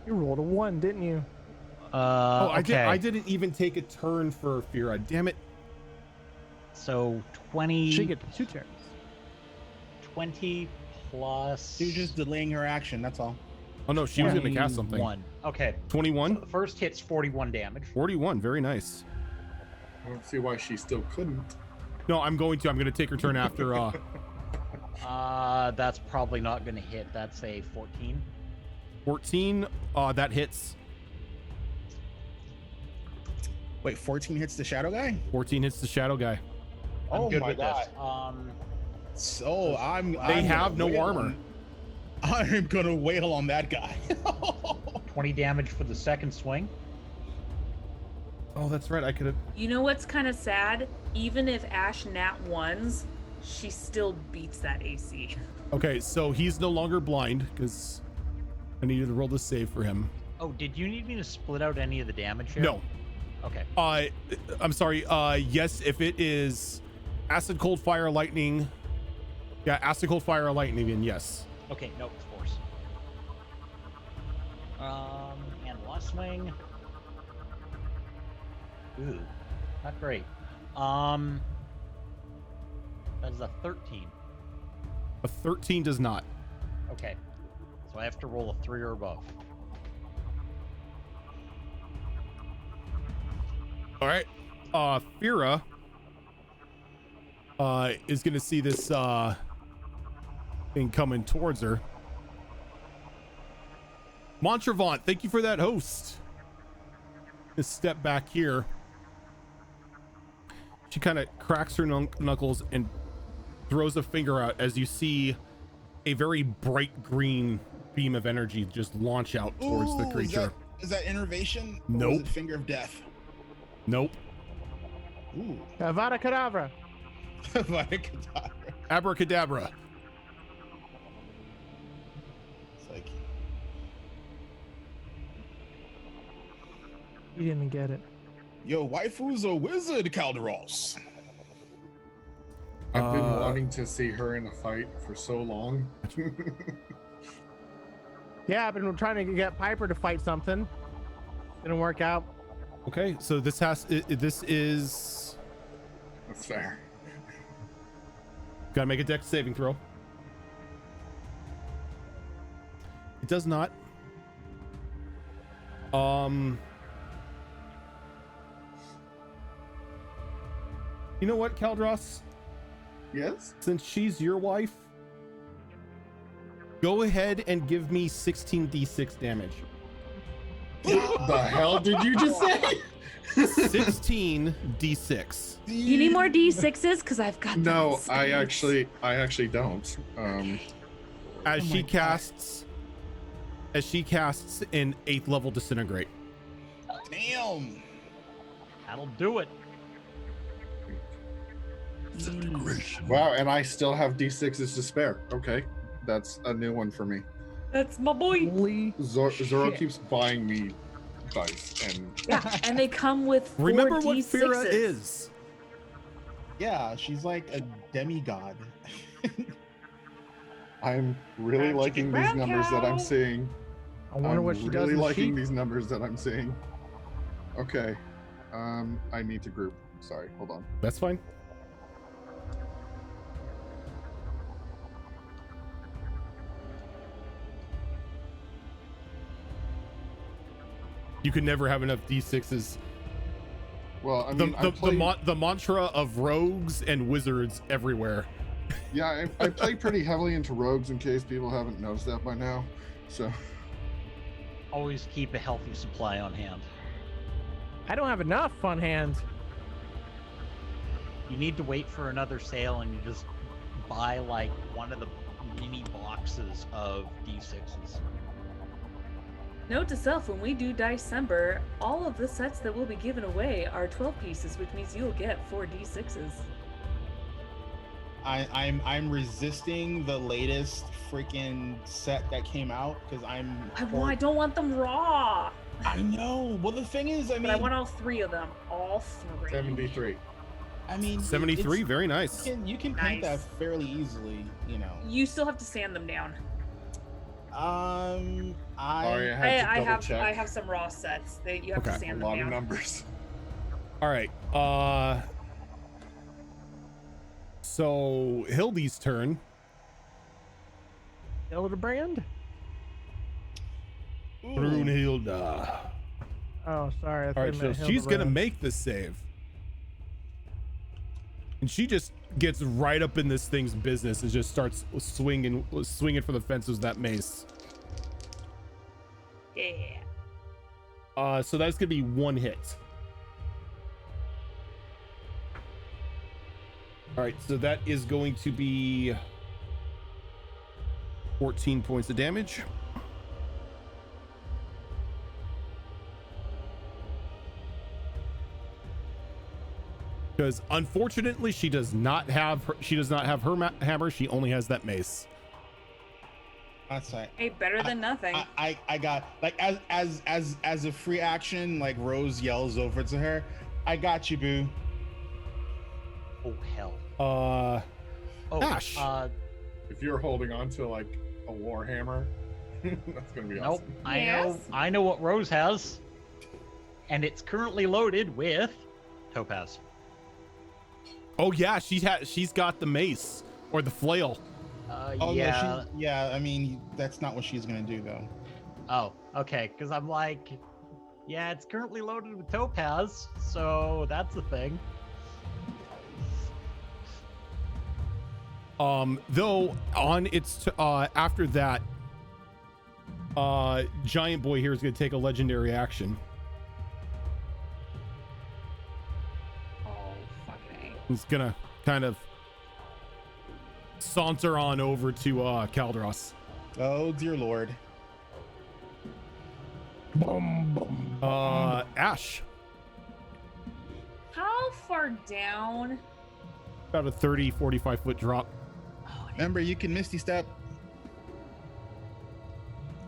You rolled a 1, didn't you? I Okay. didn't even take a turn for Fira. Damn it. So 20. She gets 2 turns. 20 plus. She's just delaying her action. That's all. Oh no, she was gonna cast something. 21. Okay. 21? So the first hit's 41 damage. 41. Very nice. I don't see why she still couldn't. No, I'm going to take her turn after. That's probably not going to hit. That's a 14. 14. That hits. Wait, 14 hits the shadow guy? 14 hits the shadow guy. I'm Oh good my with God. this. So They have no armor. I'm gonna wail on that guy. 20 damage for the second swing. Oh, that's right. I could have. You know what's kind of sad? Even if Ash nat ones, she still beats that AC. Okay, so he's no longer blind because I needed to roll the save for him. Oh, did you need me to split out any of the damage here? No. Okay. I'm sorry. Yes, if it is Acid, cold, fire, lightning. Yeah, acid, cold, fire, lightning, and yes. Okay, no, it's force. And last swing. Ooh, not great. That is a 13. A 13 does not. Okay, so I have to roll a 3 or above. All right. Fira is gonna see this thing coming towards her. Montravant, thank you for that host. Just step back here. She kind of cracks her knuckles and throws a finger out as you see a very bright green beam of energy just launch out towards the creature. Is that innervation? Or Nope. is it finger of death? Nope. Ooh. Avada Kedavra. Abracadabra. It's like, You didn't get it. yo, waifu's a wizard, Calderos. I've been wanting to see her in a fight for so long. Yeah, I've been trying to get Piper to fight something. Didn't work out. Okay, so this is That's fair. gotta make a dex saving throw. It does not. You know what, Caldros? Yes? Since she's your wife, go ahead and give me 16d6 damage. What the hell did you just say? 16d6. You need more D6s because I've got No, those. I actually don't. As she casts an 8th level disintegrate. Damn. That'll do it. Wow, and I still have D6s to spare. Okay, that's a new one for me. That's my boy. Holy Zoro shit. keeps buying me dice, and Yeah, and they come with 4 Remember what D6s. Fira is. Yeah, she's like a demigod. I'm really Brown liking chicken, these brown numbers that I'm cow. seeing. I wonder what she does really with liking sheep. these numbers that I'm seeing. Okay, I need to group. Sorry, hold on. That's fine. You can never have enough d6s. Well, I mean, The mantra of rogues and wizards everywhere. yeah, I play pretty heavily into rogues in case people haven't noticed that by now. So Always keep a healthy supply on hand. I don't have enough on hand. You need to wait for another sale and you just buy like one of the mini boxes of D6s. Note to self, when we do December, all of the sets that will be given away are 12 pieces, which means you'll get 4 D6s. I'm resisting the latest freaking set that came out because I don't want them raw. I know. Well, the thing is, I mean, But I want all 3 of them. All 3. 73. I mean, 73, it's- very nice. You can paint that Nice. fairly easily, you know. You still have to sand them down. Sorry, I I, had to I double have check. I have some raw sets that you have Okay. to A sand them lot of down. numbers. All right. So Hildy's turn. Hildebrand? Brunhilde. Oh, sorry. I All thought right, you so meant she's gonna Hildebrand. make this save, and she just gets right up in this thing's business and just starts swinging for the fences with that mace. Yeah. So that's gonna be 1 hit. All right, so that is going to be 14 points of damage. Because unfortunately, she does not have her hammer. She only has that mace. That's right. Hey, better than nothing. I got like as a free action, like Rose yells over to her, "I got you, boo." Oh hell. Oh, Ash. If you're holding on to like a war hammer, that's gonna be Nope. awesome. Yes. I know what Rose has, and it's currently loaded with topaz. Oh yeah, she's got the mace or the flail. Oh yeah. no, yeah. I mean, that's not what she's gonna do though. Oh, okay. Because I'm like, yeah, it's currently loaded with topaz, so that's the thing. Though on its after that, Giant Boy here is going to take a legendary action. Oh, fucking He's gonna kind of saunter on over to Kaldros. Oh dear lord. Ash, How far down? about a 30-45 foot drop. Remember, you can Misty Step.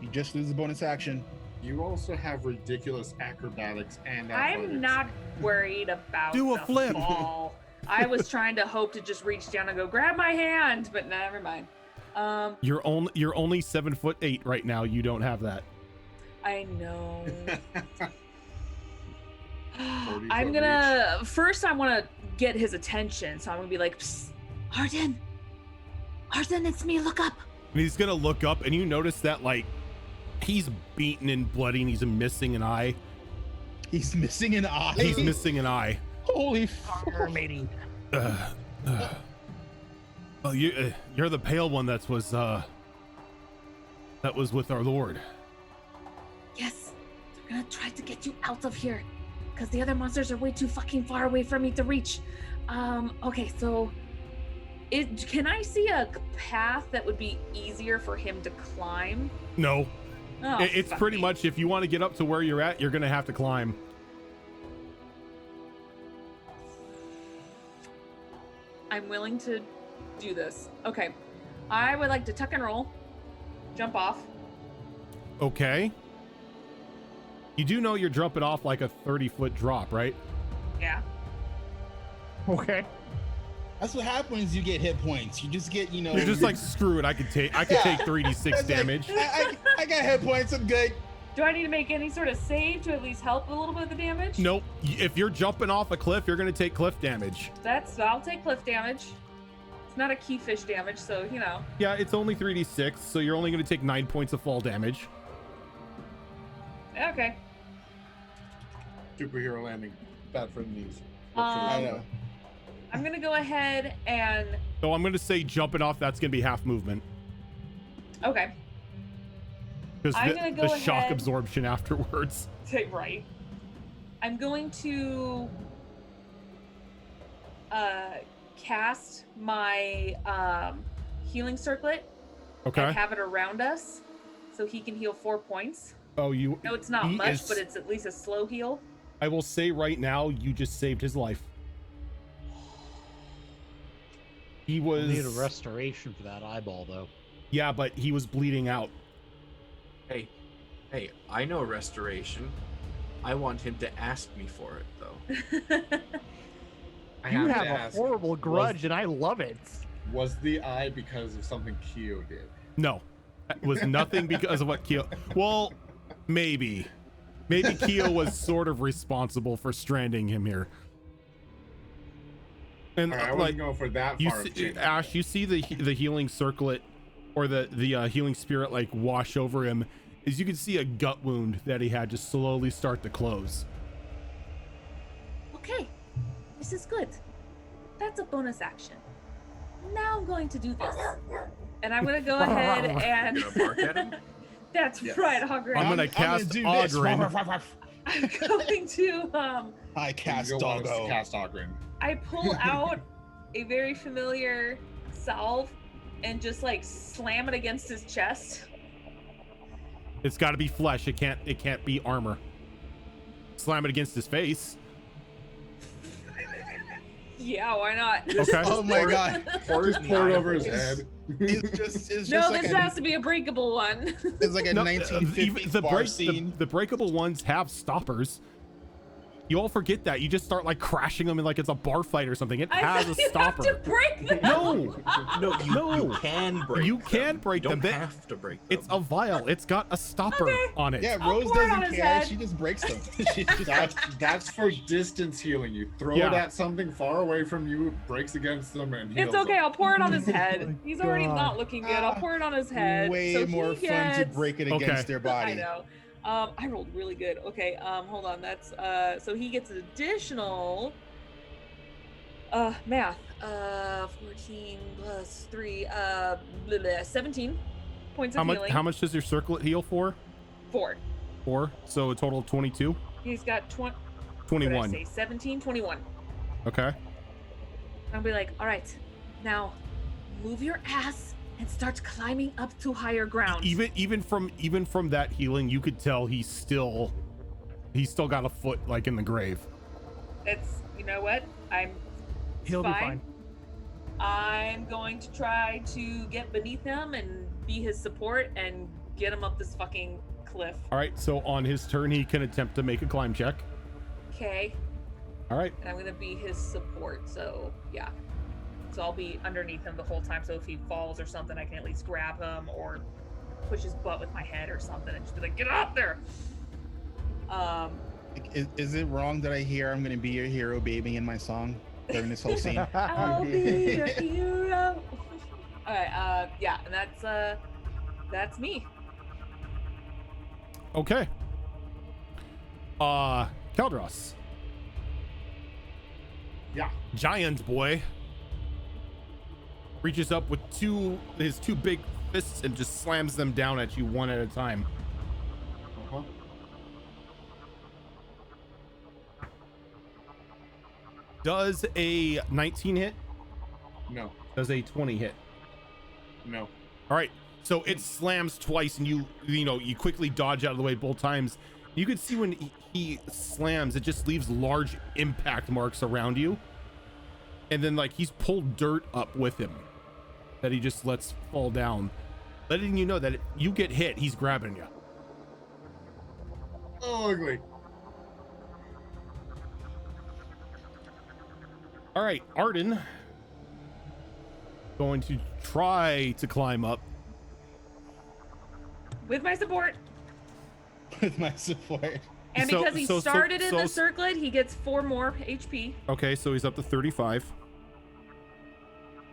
You just lose the bonus action. You also have ridiculous acrobatics and athletics. I'm not worried about Do a the flip. fall. I was trying to hope to just reach down and go grab my hand, but never mind. You're only 7'8" right now. You don't have that. I know. 40 I'm foot gonna first. I want to get his attention, so I'm gonna be like, Psst, Arden, it's me. Look up. And he's gonna look up, and you notice that like he's beaten and bloody, and he's missing an eye. He's missing an eye. He's missing an eye. Holy fuck. Well, you're the pale one that was with our lord. Yes, they're gonna try to get you out of here because the other monsters are way too fucking far away for me to reach. Okay, so Can I see a path that would be easier for him to climb? No, Oh, it's fuck pretty me. much if you want to get up to where you're at, you're gonna have to climb. I'm willing to do this. Okay. I would like to tuck and roll, jump off. Okay. You do know you're jumping off like a 30-foot drop, right? Yeah. Okay. That's what happens. You get hit points. You just get, You're just like, screw it. I could take 3d6 That's like, damage. I got hit points. I'm good. Do I need to make any sort of save to at least help a little bit of the damage? Nope. If you're jumping off a cliff, you're gonna take cliff damage. I'll take cliff damage. It's not a key fish damage, so you know. Yeah, it's only 3d6, so you're only gonna take 9 points of fall damage. Okay. Superhero landing. Bad for the knees. I know. I'm gonna go ahead and So I'm gonna say jumping off, that's gonna be half movement. okay. Because I'm gonna go the shock ahead- absorption afterwards. Take right. I'm going to cast my healing circlet Okay. and have it around us so he can heal 4 points. Oh, you. No, it's not he much, is- but it's at least a slow heal. I will say right now, you just saved his life. He was. Need a restoration for that eyeball, though. Yeah, but he was bleeding out. Hey, I know restoration. I want him to ask me for it, though. I You to have a ask, horrible grudge, and I love it. Was the eye because of something Kyo did? No, it was nothing because of what Kyo. Well, maybe Kyo was sort of responsible for stranding him here. And All right, I wasn't going for that you far. of see, change. Ash, you see the healing circlet or the healing spirit like wash over him. As you can see a gut wound that he had just slowly start to close. okay, this is good. That's a bonus action. Now I'm going to do this. And I'm gonna go ahead and Gonna bark at him? that's Yes. right, Ogren. I'm gonna cast Ogren. I'm going to I cast You go on doggo. Cast Ogren. I pull out a very familiar salve and just like slam it against his chest. It's got to be flesh. It can't be armor. Slam it against his face. Yeah, why not? Okay. Oh my god. Or Just pour it over his head. It's just No, like this a, has to be a breakable one. it's like a No, 1950s the bar break, scene. the breakable ones have stoppers. You all forget that. You just start like crashing them in like it's a bar fight or something. It has a You have stopper. to break them. No, No, you No. can break you them. can break You them. don't That- have to break them. It's a vial. It's got a stopper Okay. on it. Yeah, I'll Rose pour it on doesn't his care. head. She just breaks them. She just That's for distance healing. You throw Yeah. it at something far away from you, it breaks against them, and heals It's okay. them. I'll pour it on his Oh head. my He's already God. not looking good. I'll pour it on his head. way so more he fun to gets- break it Okay. against their body. I know. I rolled really good. Okay, hold on. That's so he gets an additional math. 14 plus 3 17 points of healing. How much does your circlet heal for? 4. 4. So a total of 22. He's got 20 21. Say 17, 21. Okay. I'll be like, all right, now move your ass and start climbing up to higher ground. Even from that healing, you could tell he's still got a foot like in the grave. That's, you know what? He'll be fine. I'm going to try to get beneath him and be his support and get him up this fucking cliff. All right. So on his turn, he can attempt to make a climb check. Okay. All right. And I'm gonna be his support, so yeah. So I'll be underneath him the whole time, so if he falls or something, I can at least grab him or push his butt with my head or something and just be like, get up there! Is it wrong that I hear I'm gonna be your hero baby in my song during this whole scene? I'll be your hero. Alright, yeah, and that's me. Okay. Kaldros. Yeah. Giant boy reaches up with his two big fists and just slams them down at you one at a time. Uh-huh. Does a 19 hit? No. Does a 20 hit? No. All right. So it slams twice, and you quickly dodge out of the way both times. You can see when he slams, it just leaves large impact marks around you. And then like he's pulled dirt up with him that he just lets fall down, letting you know that you get hit, he's grabbing you. Oh, ugly. All right, Arden going to try to climb up. With my support. With my support. And So- because he so- started in so- the circlet, he gets 4 more HP. Okay, so he's up to 35.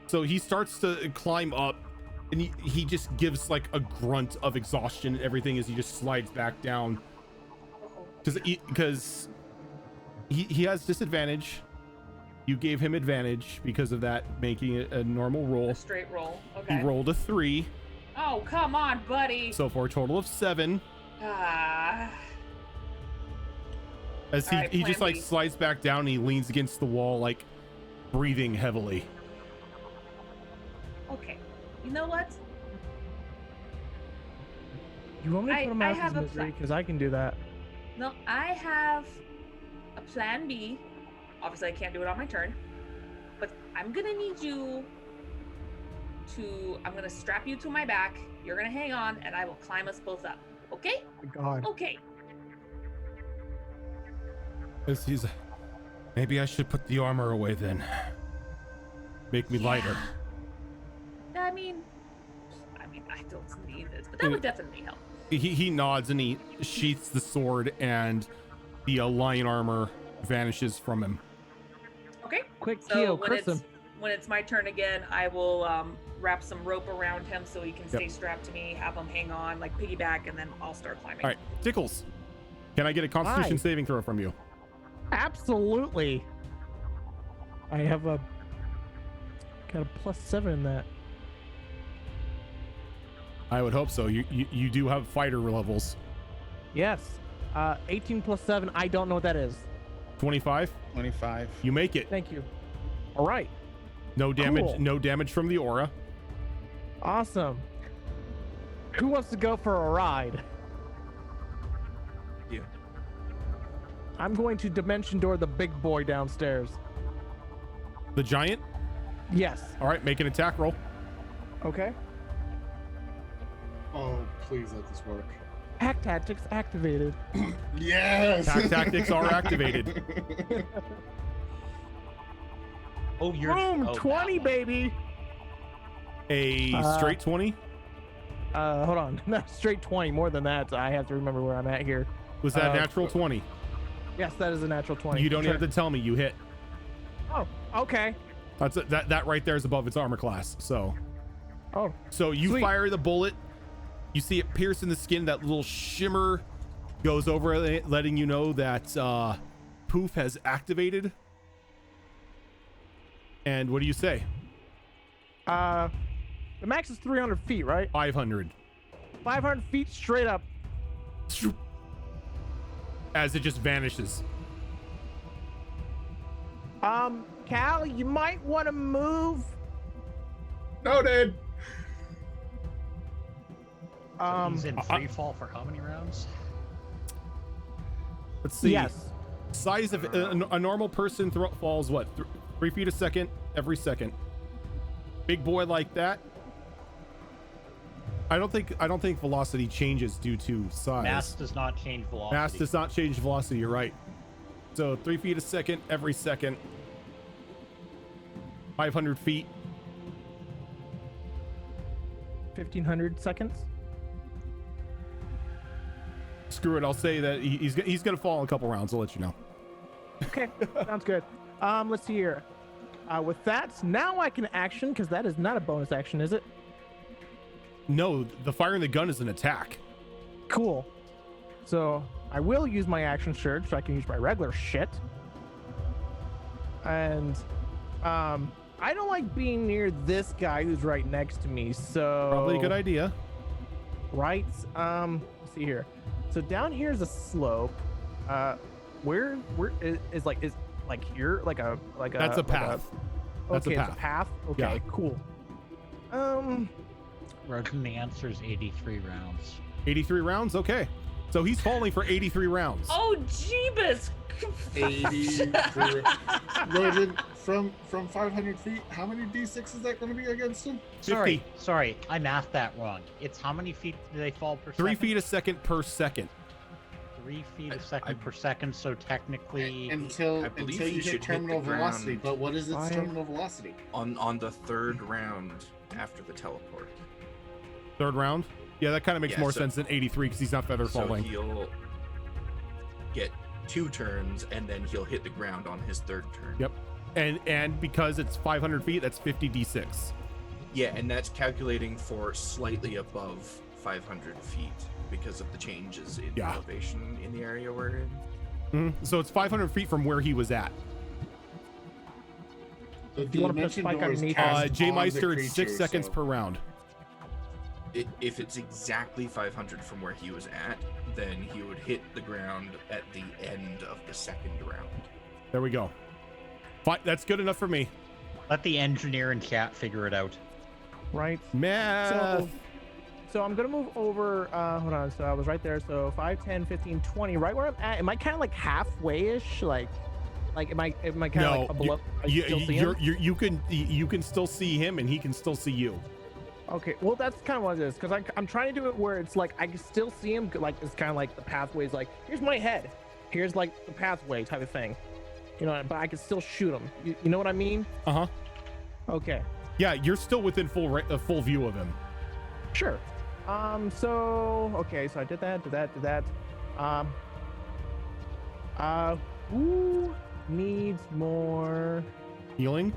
So he starts to climb up, and he just gives like a grunt of exhaustion and everything as he just slides back down. Because he has disadvantage. You gave him advantage because of that, making it a normal roll. A straight roll. Okay. He rolled a 3, Oh, come on, buddy. so for a total of 7. Ah. As he, All right, he just plan like B. slides back down and he leans against the wall, like breathing heavily. Okay. You know what? You want me to I- put him I out of have his a misery? plan. Because I can do that. No, I have a plan B. Obviously, I can't do it on my turn. But I'm gonna need you I'm gonna strap you to my back. You're gonna hang on, and I will climb us both up. Okay? My God. Okay. As he's, maybe I should put the armor away then. Make me lighter. I mean, I don't need this, but that would definitely help. He nods and he sheaths the sword, and the lion armor vanishes from him. Okay. Quick, So Keo, when curse him. when it's my turn again, I will wrap some rope around him so he can stay strapped to me, have him hang on, like piggyback, and then I'll start climbing. All right, Tickles, can I get a Constitution Hi. saving throw from you? Absolutely. I have got a +7 in that. I would hope so. You do have fighter levels. Yes. 18 + 7. I don't know what that is. 25. 25. You make it. Thank you. All right. No damage. Cool. No damage from the aura. Awesome. Who wants to go for a ride? Yeah. I'm going to dimension door the big boy downstairs. The giant. Yes. All right, make an attack roll. Okay. Oh, please let this work. Hack tactics activated. Yes. Attack tactics are activated. Oh, you're Boom, oh, that 20, one. baby. A straight 20. Hold on. No, straight 20. More than that. I have to remember where I'm at here. Was that natural 20? Yes, that is a natural 20. You don't Sure. have to tell me. You hit. Oh, okay. That right there is above its armor class. So Oh, you sweet. fire the bullet. You see it pierce in the skin. That little shimmer goes over it, letting you know that Poof has activated. And what do you say? The max is 300 feet, right? 500. 500 feet straight up. As it just vanishes. Cal, you might want to move. Noted. He's in free fall for how many rounds? Let's see. Yes. Size of a normal person falls what? 3 feet a second every second. Big boy like that. I don't think velocity changes due to size. Mass does not change velocity. Mass does not change velocity. You're right. So 3 feet a second every second. 500 feet. 1,500 seconds. Screw it. I'll say that he's gonna fall in a couple rounds. I'll let you know. Okay, sounds good. Let's see here. With that, now I can action, because that is not a bonus action, is it? No, the firing the gun is an attack. Cool. So I will use my action surge, so I can use my regular shit. And I don't like being near this guy who's right next to me, so Probably a good idea. right. Let's see here. So down here is a slope. Where is like here like a That's a path. That's okay, a it's path. a path. Okay, Yeah. cool. Rogan, the answer is 83 rounds. 83 rounds. Okay, so he's falling for 83 rounds. Oh, Jeebus! 83. Rogan, from 500 feet, how many d6 is that going to be against him? Sorry, I mathed that wrong. It's how many feet do they fall per 3 second? feet a second per second. 3 feet a second per second, so technically... Until I believe you you hit should hit terminal the velocity. ground. But what is its Fine. terminal velocity? On the third round after the teleport. Third round. Yeah, that kind of makes Yeah, more so- sense than 83 because he's not feather So falling. he'll get 2 turns and then he'll hit the ground on his third turn. Yep. And because it's 500 feet, that's 50 d6. Yeah, and that's calculating for slightly above 500 feet because of the changes in Yeah. elevation in the area we're in. So it's 500 feet from where he was at. The Do you wanna put dimension spike door is underneath cast J on the Meister, it's 6 creature, seconds so- per round. If it's exactly 500 from where he was at, then he would hit the ground at the end of the second round. There we go. That's good enough for me. Let the engineer in chat figure it out. Right. Math. So I'm gonna move over. Hold on. So I was right there. So 5, 10, 15, 20. Right where I'm at. Am I kind of like halfway-ish? Like am I kind of No, like below? I you, still see him? you can still see him and he can still see you. Okay. Well, that's kind of what it is, because I'm trying to do it where it's like I can still see him. Like it's kind of like the pathways. Like here's my head. Here's like the pathway type of thing. You know, but I can still shoot him. You know what I mean? Uh-huh. Okay. Yeah, you're still within full view of him. Sure. So okay, so I did that. Who needs more? Healing?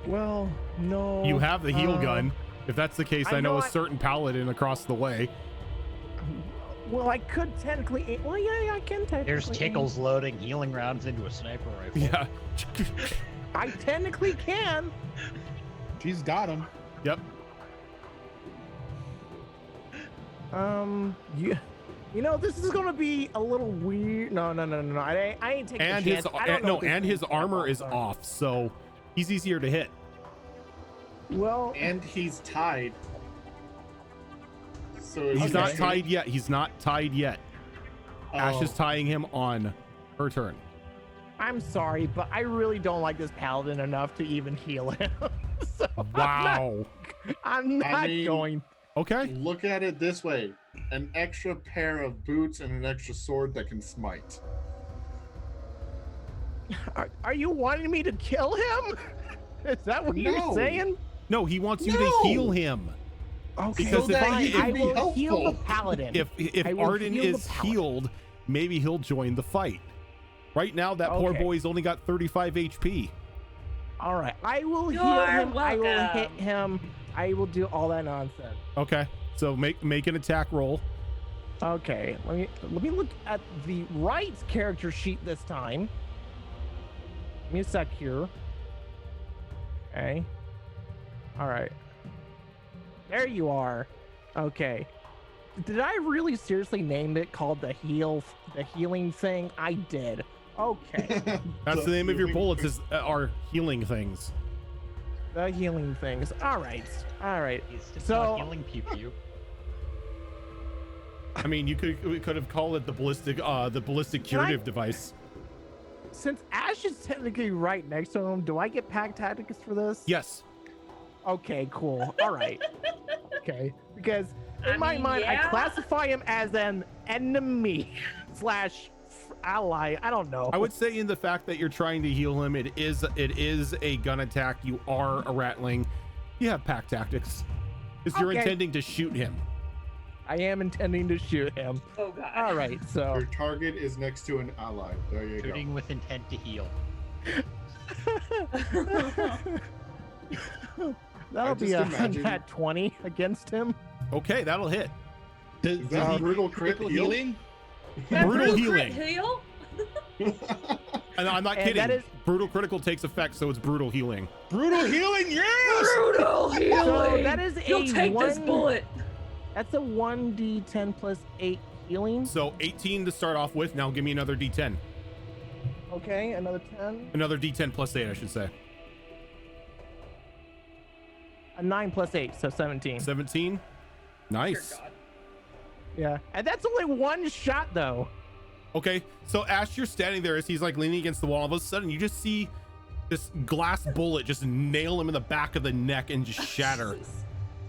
Well, no. You have the heal gun. If that's the case, I I know know a certain paladin across the way. Well, I could technically. Well, yeah, I can technically. There's Tickles loading healing rounds into a sniper rifle. Yeah. I technically can. She's got him. Yep. You know, this is gonna be a little weird. No. I ain't taking And a his chance. I don't know if this and thing's his armor is gonna- off, so he's easier to hit. Well, And he's tied. So it's He's Okay. not tied yet. He's not tied yet. Ash is tying him on her turn. I'm sorry, but I really don't like this paladin enough to even heal him. So Wow. I'm not mean, going. Okay. Look at it this way: an extra pair of boots and an extra sword that can smite. Are you wanting me to kill him? Is that what you're No. saying? No, he wants you to No. heal him. Okay, Because if- fine. he can I be will heal the helpful. paladin. If I will Arden heal the is paladin. healed, maybe he'll join the fight. Right now, that poor Okay. boy's only got 35 HP. All right, I will heal You're him. I will hit welcome. him. I will do all that nonsense. Okay, so make an attack roll. Okay, let me look at the right character sheet this time. Give me a sec here. Okay. All right. There you are. Okay. Did I really seriously name it called the healing thing? I did. Okay. That's the name of your bullets is are healing things. The healing things. All right. All right. He's just So- not healing pew pew. I mean, we could have called it the ballistic curative device. Since Ash is technically right next to him, do I get pack tactics for this? Yes. Okay, cool. All right. Okay. Because in I my mean, mind, yeah. I classify him as an enemy / ally. I don't know. I would say in the fact that you're trying to heal him, it is a gun attack. You are a ratling. You have pack tactics. Because you're Okay. intending to shoot him. I am intending to shoot him. Oh god. All right. So Your target is next to an ally. There you Shooting with intent to heal. that'll be just a imagine- nat 20 against him. Okay, that'll hit. Does, Is that he brutal crit critical heal? healing? Brutal Crit healing. heal? And I'm not And kidding. that is- Brutal critical takes effect, so it's brutal healing. Brutal healing, yes! Brutal healing. So that is You'll a take this one- bullet. That's a 1d10 plus 8 healing. So 18 to start off with. Now give me another D10. Okay, another 10. Another D10 plus 8, I should say. A 9 plus 8, so 17. 17. Nice. Dear God. Yeah. And that's only one shot, though. Okay, so Ash, you're standing there as he's like leaning against the wall. All of a sudden, you just see this glass bullet just nail him in the back of the neck and just shatter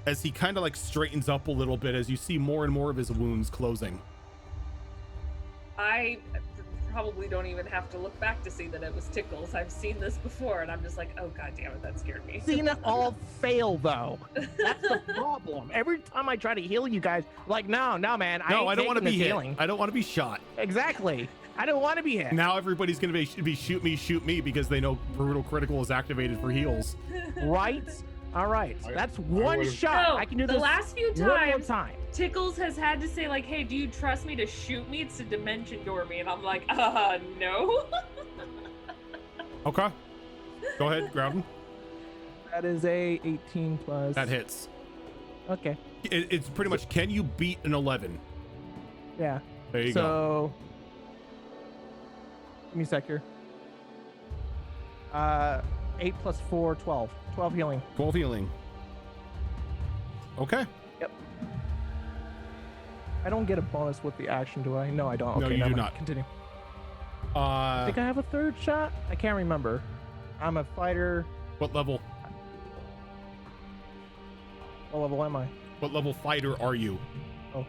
as he kind of like straightens up a little bit as you see more and more of his wounds closing. I probably don't even have to look back to see that it was Tickles. I've seen this before, and I'm just like, oh god damn it, that scared me. Seen it all fail, though. That's the problem. Every time I try to heal you guys, like, no, man. No, I ain't don't want to taking be this hit. healing. I don't want to be shot. Exactly. I don't want to be hit. Now everybody's gonna be shoot me because they know brutal critical is activated for heals. Right? All right. I- That's I one would've- shot. No, I can do the this last few one more times, time. Tickles has had to say like, hey, do you trust me to shoot me? It's to dimension door me, and I'm like, no. Okay. Go ahead, grab him. That is a 18 plus. That hits. Okay. It's pretty much, can you beat an 11? Yeah. There you go. So, give me a sec here. 8 plus 4, 12. 12 healing. 12 healing. Okay. Yep. I don't get a bonus with the action, do I? No, I don't. No, Okay, you never do mind. not. Continue. I think I have a third shot. I can't remember. I'm a fighter. What level? What level am I? What level fighter are you? 8.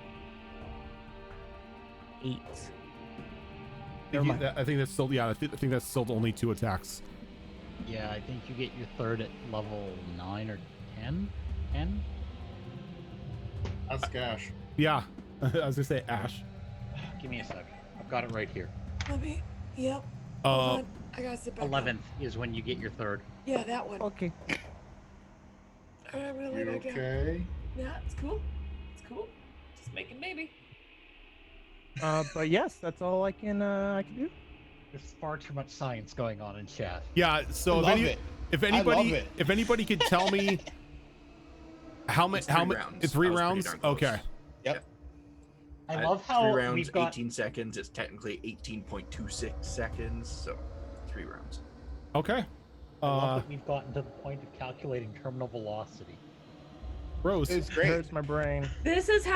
I Never think, mind. I think that's still, yeah, I think that's still only 2 attacks. Yeah, I think you get your third at level 9 or 10. 10? Ask Ash. Yeah. I was gonna say Ash. Give me a sec. I've got it right here. Let me. Yep. Hold Uh, on. I gotta sit back. up. 11th is when you get your third. Yeah, that one. Okay. Alright, I'm gonna lay You back down. okay? Yeah, it's cool. It's cool. Just making baby. But yes, that's all I can do. There's far too much science going on in chat. yeah. So Love it. if I love anybody, it. if anybody could tell me how many, It's 3 rounds. it's 3 That was pretty rounds. darn close. Okay. I At love how 3 rounds, we've got 18 seconds. It's technically 18.26 seconds, so 3 rounds. Okay. I love that we've gotten to the point of calculating terminal velocity. Rose. It's It great. hurts my brain. This is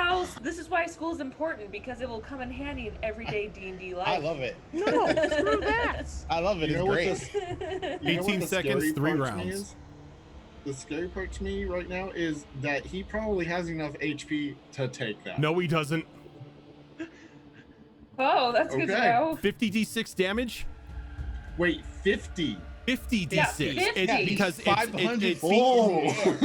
why school is important, because it will come in handy in everyday D&D life. I love it. No, screw that. I love it. You It's know what great. this- You know what 18 the seconds, scary 3 part to me rounds. the scary part to me right now is that he probably has enough HP to take that. No, he doesn't. Oh, that's good to Okay. know. 50d6 damage. Wait, 50. 50d6. Yeah, 50. Because it's 500 it's Oh.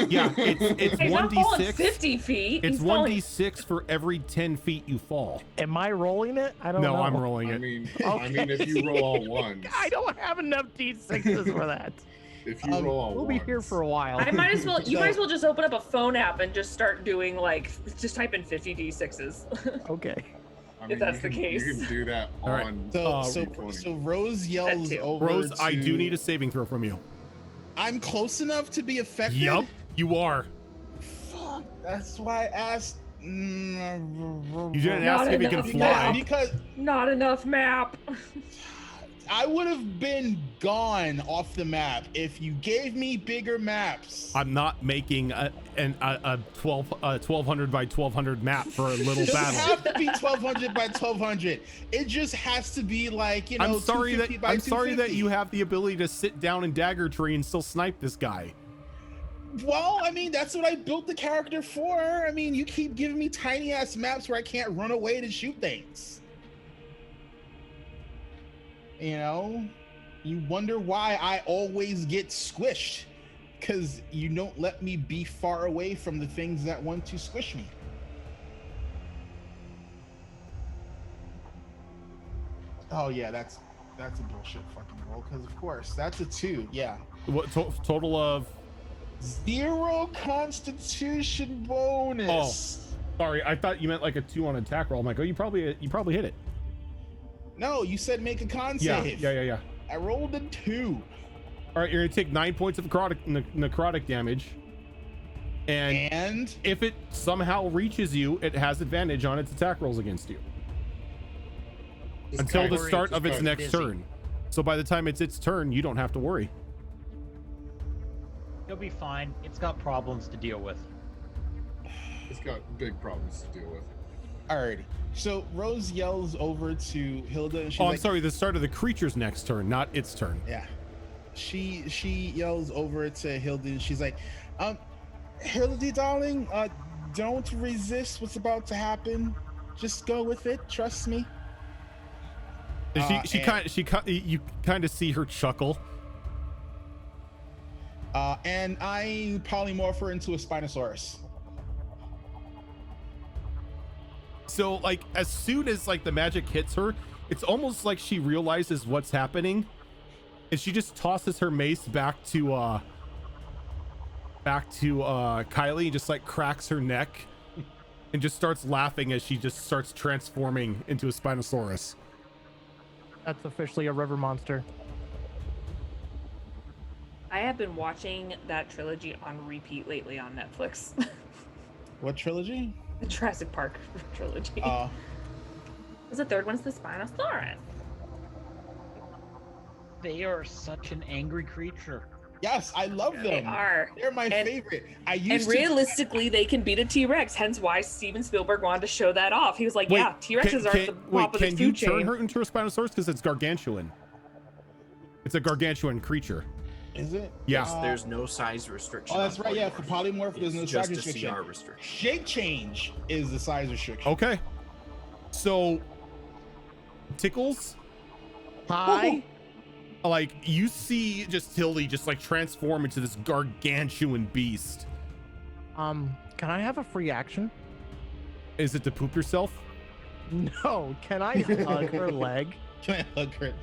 yeah, it's He's not falling 1d6. 50 feet. It's He's falling 1d6 for every 10 feet you fall. Am I rolling it? I don't know. No, I'm rolling I it. mean, Okay. if you roll all ones. I don't have enough d6s for that. If you roll all We'll ones. be here for a while. I might as well. You might as well just open up a phone app and just start doing like, just type in 50 d6s. Okay. I if that's you the can- case. You can do that All right. on So D20. Rose yells too. over Rose, to... I do need a saving throw from you. I'm close enough to be affected? Yup, you are. Fuck, that's why I asked... You didn't Not ask if you can enough fly. Because Not enough map. I would have been gone off the map if you gave me bigger maps. I'm not making a 1200 by 1200 map for a little It doesn't battle. have to be 1200 by 1200. It just has to be like, you know, I'm sorry that 250 by I'm sorry that 250. you have the ability to sit down in Dagger Tree and still snipe this guy. Well, I mean, that's what I built the character for. I mean, you keep giving me tiny ass maps where I can't run away to shoot things. You know, you wonder why I always get squished, because you don't let me be far away from the things that want to squish me. Oh yeah, that's a bullshit fucking roll, because of course that's a 2. Yeah. What total of? 0 Constitution bonus. Sorry, I thought you meant like a 2 on attack roll. I'm like, oh, you probably hit it. No, you said make a con Yeah, save. yeah. I rolled a 2. All right, you're gonna take 9 points of necrotic damage, and if it somehow reaches you, it has advantage on its attack rolls against you until the start of its next turn. So by the time it's its turn, you don't have to worry. You'll be fine. It's got problems to deal with. It's got big problems to deal with. Alrighty. So Rose yells over to Hilda, and she's Oh, I'm like, sorry. The start of the creature's next turn, not its turn. Yeah. She yells over to Hilda, and she's like, Hilda, darling, don't resist what's about to happen. Just go with it. Trust me. You kind of see her chuckle. And I polymorph her into a Spinosaurus. So like as soon as like the magic hits her, it's almost like she realizes what's happening, and she just tosses her mace back to Kylie and just like cracks her neck and just starts laughing as she just starts transforming into a Spinosaurus. That's officially a river monster. I have been watching that trilogy on repeat lately on Netflix. What trilogy? The Jurassic Park trilogy. The third one's the Spinosaurus. They are such an angry creature. Yes, I love them. They are. They're my favorite. And realistically, they can beat a T-Rex. Hence why Steven Spielberg wanted to show that off. He was like, "Yeah, T-Rexes are at the top of the Can you food turn chain." her into a Spinosaurus? Because it's gargantuan. It's a gargantuan creature. Is it? Yeah. There's no size restriction. Oh, that's on right. Yeah, polymorph. for polymorph, there's no It's size just a restriction. CR restriction. Shape change is the size restriction. Okay. So, Tickles. Hi. Like you see, just Tildy just like transform into this gargantuan beast. Can I have a free action? Is it to poop yourself? No. Can I hug her leg? Can I hug her leg?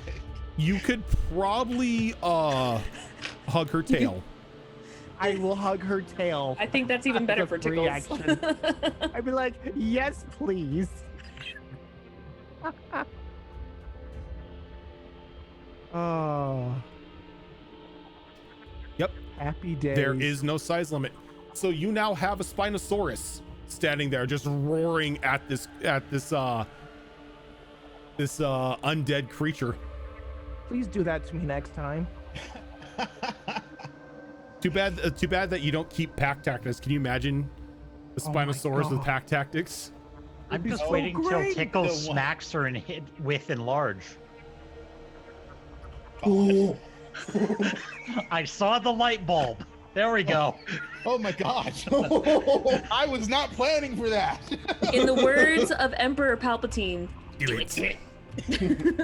You could probably hug her tail. I will hug her tail. I think that's even better for Free Tickles. action. I'd be like, yes, please. Oh. Yep. Happy days. There is no size limit. So you now have a Spinosaurus standing there just roaring at this undead creature. Please do that to me next time. Too bad that you don't keep pack tactics. Can you imagine the Oh my Spinosaurus with God. pack tactics? I'm be just so waiting till great. Tickles The one- smacks her and hit with enlarge. Oh, I saw the light bulb. There we go. Oh my gosh. I was not planning for that. In the words of Emperor Palpatine, Do it. Do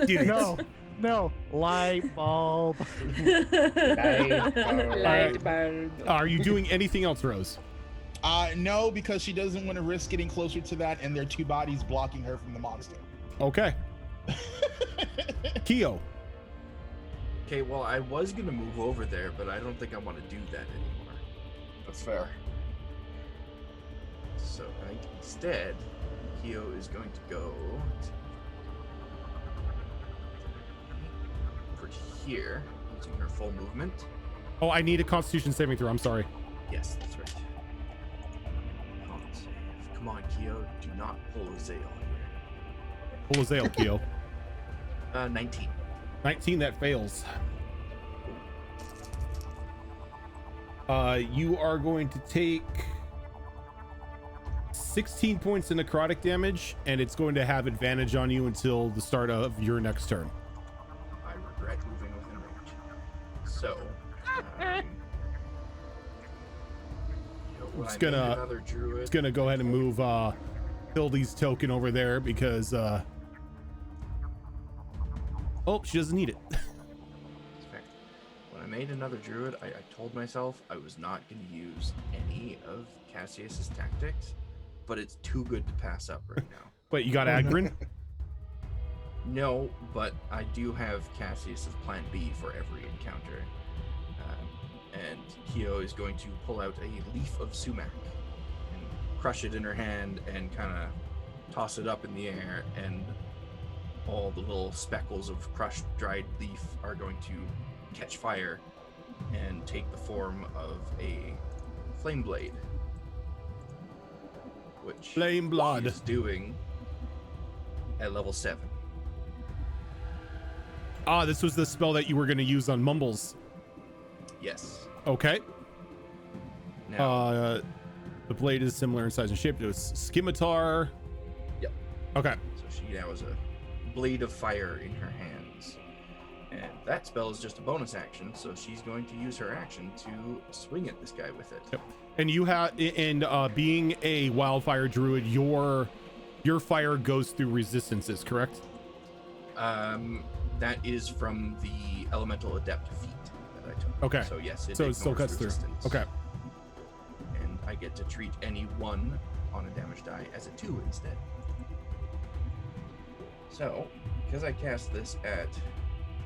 it. No, light bulb. Light bulb. Are you doing anything else, Rose? No, because she doesn't want to risk getting closer to that, and there are two bodies blocking her from the monster. Okay. Keo. Okay, well, I was gonna move over there, but I don't think I want to do that anymore. That's fair. So I think instead, Keo is going to go over here, using her full movement. Oh, I need a Constitution saving throw. I'm sorry. Yes, that's right. Con save. Come on, Keo. Do not pull a Zale here. Pull a Zale, Keo. 19. 19, that fails. You are going to take 16 points of necrotic damage, and it's going to have advantage on you until the start of your next turn. I regret moving within range. So, It's gonna go ahead and move Hildy's token over there because oh, she doesn't need it. When I made another druid, I told myself I was not going to use any of Cassius's tactics, but it's too good to pass up right now. Wait, you got Agrin? No, but I do have Cassius's plan B for every encounter. And Keo is going to pull out a leaf of sumac and crush it in her hand and kind of toss it up in the air, and all the little speckles of crushed dried leaf are going to catch fire and take the form of a flame blade, which Flame blood is doing at level 7. Ah, this was the spell that you were going to use on Mumbles. Yes. Okay. Now, the blade is similar in size and shape to a scimitar. Yep. Okay. So she now has a blade of fire in her hands, and that spell is just a bonus action, so she's going to use her action to swing at this guy with it. Yep. And you have, and being a wildfire druid, your fire goes through resistances, correct? That is from the elemental adept feat that I took. Okay. So yes, So it still ignores cuts through. resistance. Okay. And I get to treat any 1 on a damage die as a 2 instead. So, because I cast this at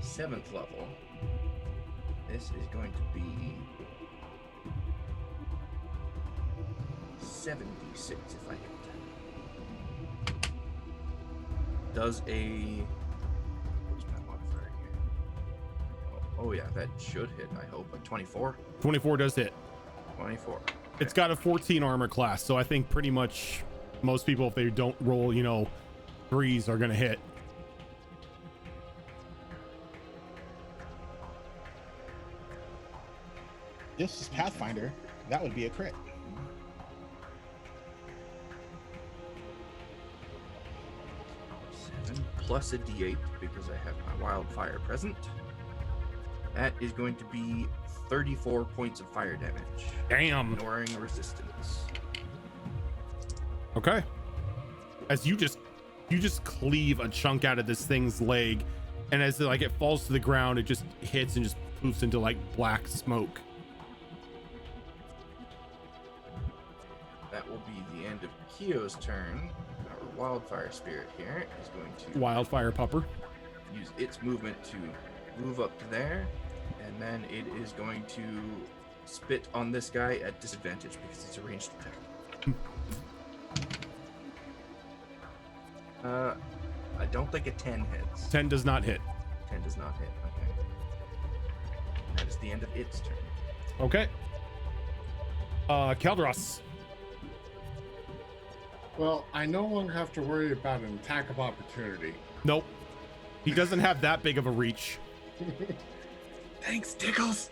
7th level, this is going to be 76 if I hit. Does a... what's my modifier here? Oh yeah, that should hit, I hope. A 24? 24 does hit. 24. Okay. It's got a 14 armor class, so I think pretty much most people, if they don't roll, 3s, are gonna hit. This is Pathfinder. That would be a crit. Plus a d8 because I have my wildfire present. That is going to be 34 points of fire damage. Damn. Ignoring resistance. Okay. As you just cleave a chunk out of this thing's leg, and as it falls to the ground, it just hits and just poofs into black smoke. That will be the end of Keo's turn. Our wildfire spirit here is going to Wildfire pupper. use its movement to move up to there, and then it is going to spit on this guy at disadvantage because it's a ranged attack. I don't think a 10 hits. 10 does not hit. 10 does not hit. Okay. That is the end of its turn. Okay. Kaldros. Well, I no longer have to worry about an attack of opportunity. Nope. He doesn't have that big of a reach. Thanks, Tickles.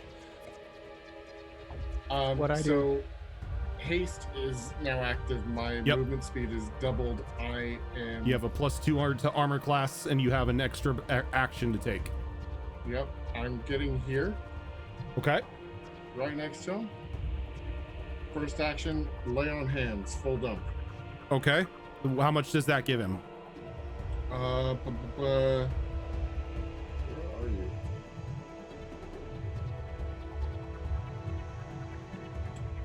What I so haste is now active. My movement speed is doubled. I am. You have a +2 to armor class, and you have an extra action to take. Yep, I'm getting here. Okay. Right next to him. First action, lay on hands, full dump. Okay. How much does that give him? Where are you?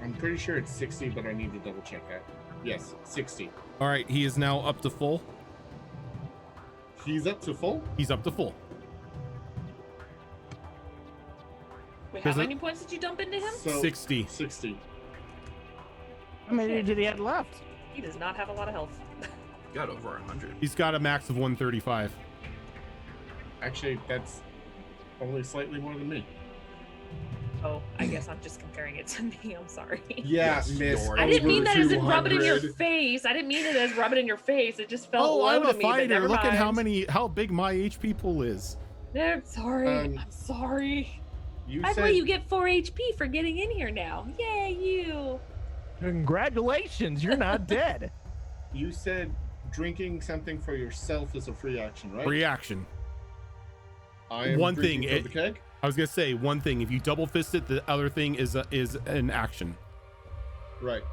I'm pretty sure it's 60, but I need to double check that. Yes, 60. All right, he is now up to full. He's up to full? He's up to full. Wait, how Does it- many points did you dump into him? So 60. 60. How many did he have left? He does not have a lot of health. Got over 100. He's got a max of 135. Actually, that's only slightly more than me. Oh, I guess I'm just comparing it to me. I'm sorry. Yeah, Yes, miss. you're I didn't mean that as in rub it in your 200. face. I didn't mean it as rub it in your face. It just felt Oh, low I'm to a me. But fighter. never Look at mind. how big my HP pool is. No, I'm sorry. Um, I'm sorry. You By the said way, you get 4 HP for getting in here now. Yay, you. Congratulations, you're not dead. you said drinking something for yourself is a free action, right? Reaction. I am One drinking thing, from the keg. I was gonna say one thing. If you double fist it, the other thing is an action. Right.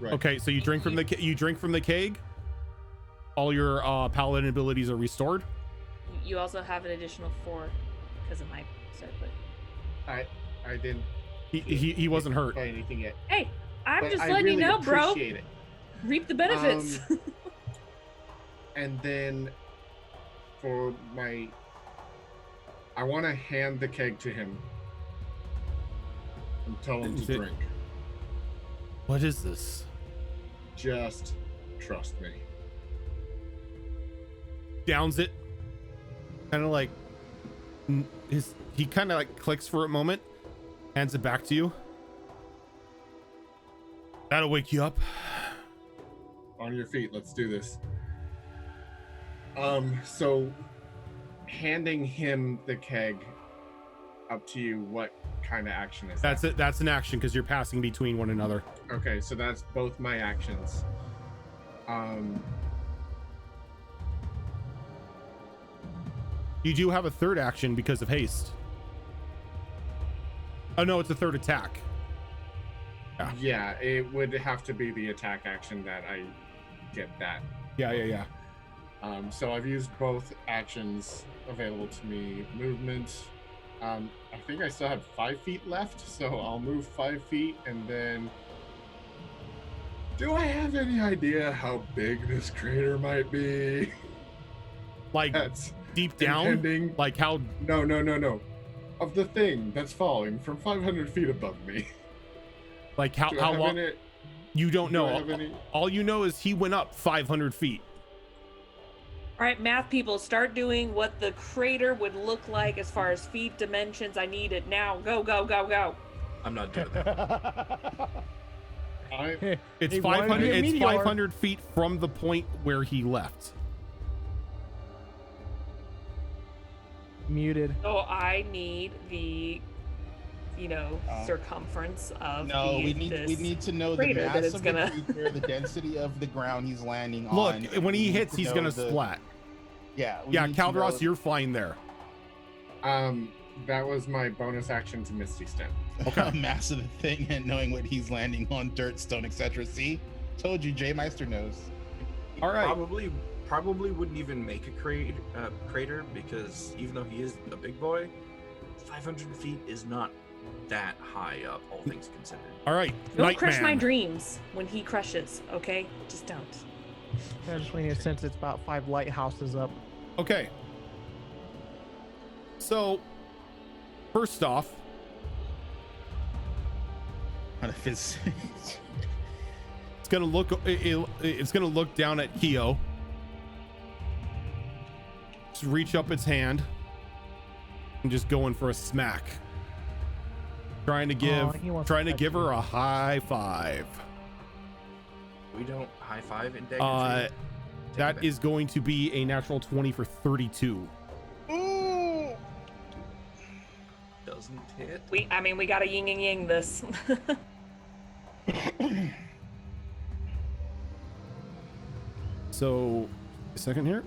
Right. Okay, so you drink from the keg. All your paladin abilities are restored. You also have an additional 4 because of my circlet. I didn't He wasn't hurt. by anything yet. Hey, I'm but just I letting really you know, bro. appreciate it. Reap the benefits. And then for my, I want to hand the keg to him and tell him Is to it- drink. What is this? Just trust me. Downs it. Kind of like he kind of like clicks for a moment, hands it back to you. That'll wake you up. On your feet, let's do this. So handing him the keg, up to you, what kind of action is That's that? it. That's an action because you're passing between one another. Okay, so that's both my actions. You do have a third action because of haste. Oh no, it's a third attack. Yeah, it would have to be the attack action that I get that. Yeah. So I've used both actions available to me. Movement. I think I still have 5 feet left, so I'll move 5 feet and then. Do I have any idea how big this crater might be? Like That's deep down, impending. like how? No. Of the thing that's falling from 500 feet above me. Like how Do I have long? any- You don't do I know. have any- All you know is he went up 500 feet. All right, math people, start doing what the crater would look like as far as feet dimensions. I need it now. Go. I'm not doing that. It's He wanted to 500. be a It's meteor. 500 feet from the point where he left. Muted. So I need the, circumference of No, we this need to know the crater that mass it's of gonna. the creature, the density of the ground he's landing Look, on. when he We need hits, to he's know gonna the- splat. Yeah. Yeah, need to Caldross, know- you're fine there. That was my bonus action to Misty Step. Okay. mass of the thing and knowing what he's landing on, dirt, stone, etc. See, told you, J Meister knows. All right. Probably wouldn't even make a crater because even though he is a big boy, 500 feet is not that high up, all things considered. All right. Don't crush my Nightman. dreams when he crushes, okay? Just don't. I just need a sense it's about 5 lighthouses up. Okay. So, first off, Out of his. it's gonna look. It's gonna look down at Keo. Just reach up its hand and just go in for a smack. Trying to give her a high five. We don't high five in Dagger Tree. That is going to be a natural 20 for 32. Doesn't hit. We gotta yin and yang this. So, a second here.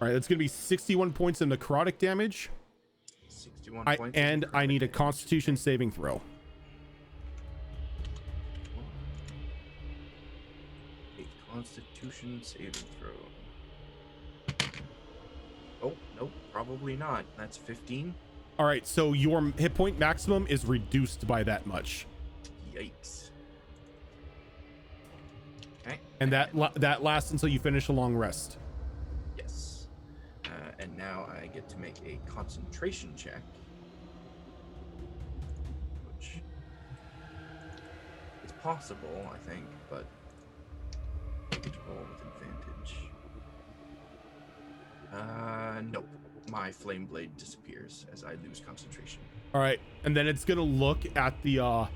All right, that's gonna be 61 points of necrotic damage. 61 I points. of need a necrotic damage. Constitution saving throw. A Constitution saving throw. Oh, nope, probably not. That's 15. All right, so your hit point maximum is reduced by that much, Yikes. Okay. and that lasts until you finish a long rest. Yes. And now I get to make a concentration check. Which is possible, I think, but roll with advantage. Nope. My flame blade disappears as I lose concentration. All right, and then it's gonna look at the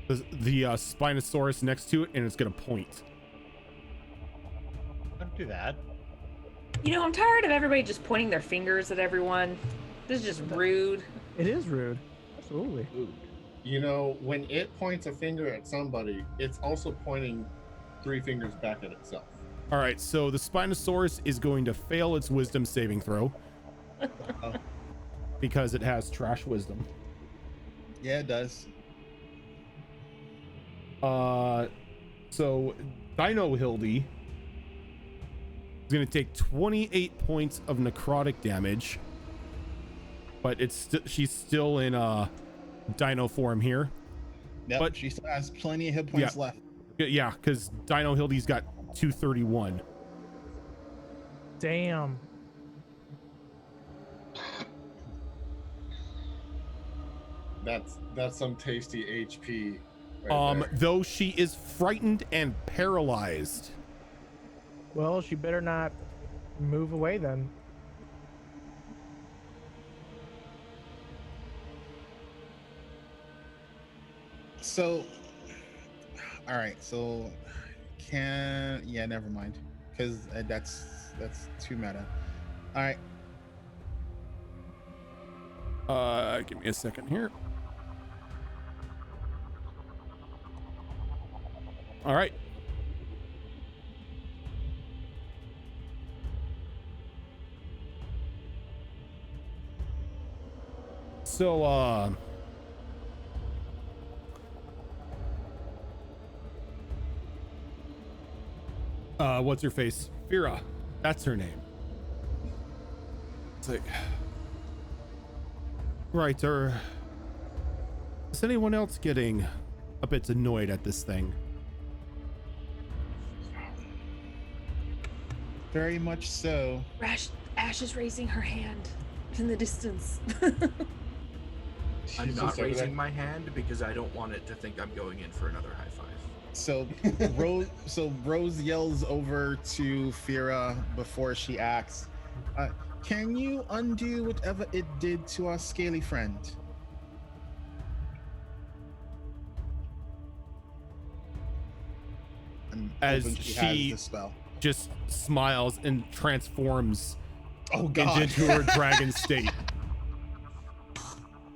Spinosaurus next to it, and it's gonna point. Don't do that. You know, I'm tired of everybody just pointing their fingers at everyone. This is just rude. It is rude. Absolutely. You know, when it points a finger at somebody, it's also pointing 3 fingers back at itself. All right, so the Spinosaurus is going to fail its wisdom saving throw because it has trash wisdom. Yeah, it does. So Dino Hildy is going to take 28 points of necrotic damage, but she's still in dino form here. Yep, But she still has plenty of hit points left. yeah, because Dino Hildy's got 231. Damn. That's some tasty HP. Right there. Though she is frightened and paralyzed. Well, she better not move away then. So, all right. So, never mind, because that's too meta. All right. Give me a second here. All right. So, what's her face? Fira. That's her name. It's like, right, is anyone else getting a bit annoyed at this thing? Very much so. Ash is raising her hand in the distance. I'm not raising my hand because I don't want it to think I'm going in for another high five. So Rose yells over to Fira before she acts. Can you undo whatever it did to our scaly friend? And As hoping she has the spell. just smiles and transforms Oh God. into her dragon state.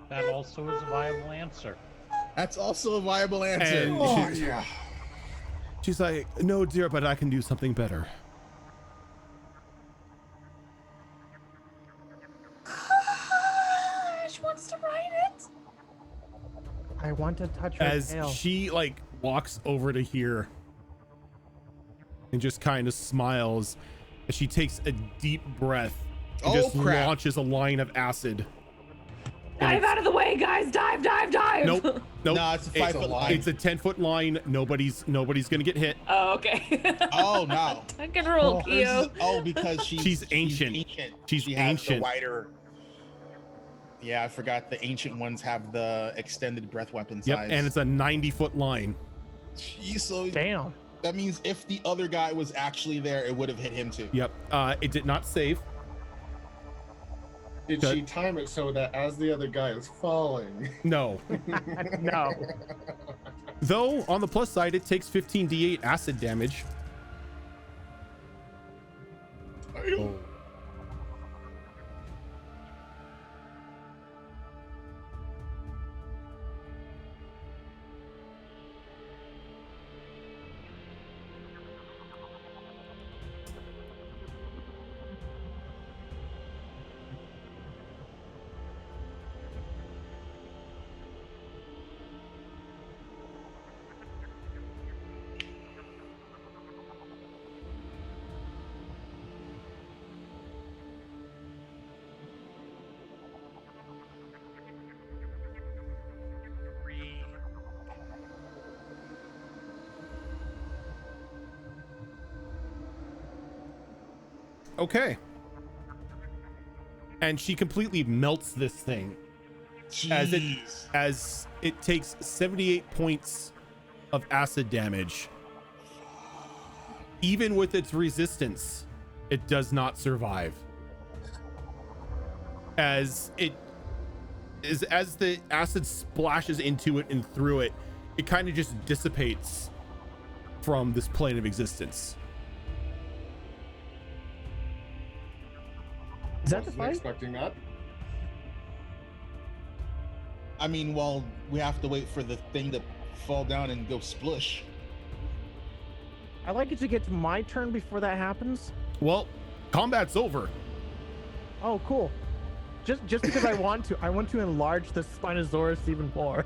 That also is a viable answer. That's also a viable answer. And Oh, yeah. she's like, no, dear, but I can do something better. Ash wants to ride it. I want to touch her As tail. she like walks over to here and just kind of smiles as she takes a deep breath and Oh, just crap. launches a line of acid. And Dive it's- out of the way, guys! Dive, dive, dive! Nope. No, it's a 5-foot line. It's a 10-foot line. Nobody's gonna get hit. Oh, okay. Oh no. I can roll, Keo. Because She's ancient. She's She has ancient. the wider. Yeah, I forgot the ancient ones have the extended breath weapon Yep, size. and it's a 90-foot line. Jeez, so Damn. that means if the other guy was actually there, it would have hit him too. Yep. It did not save. Did Good. she time it so that as the other guy is falling? No. No. Though on the plus side, it takes 15d8 acid damage. Oh. Okay. And she completely melts this thing as it takes 78 points of acid damage. Even with its resistance, it does not survive. As the acid splashes into it and through it, it kind of just dissipates from this plane of existence. Is that the Wasn't fight? expecting that. I mean, well, we have to wait for the thing to fall down and go splush. I like it to get to my turn before that happens. Well, combat's over. Oh, cool. Just because I want to enlarge the Spinosaurus even more.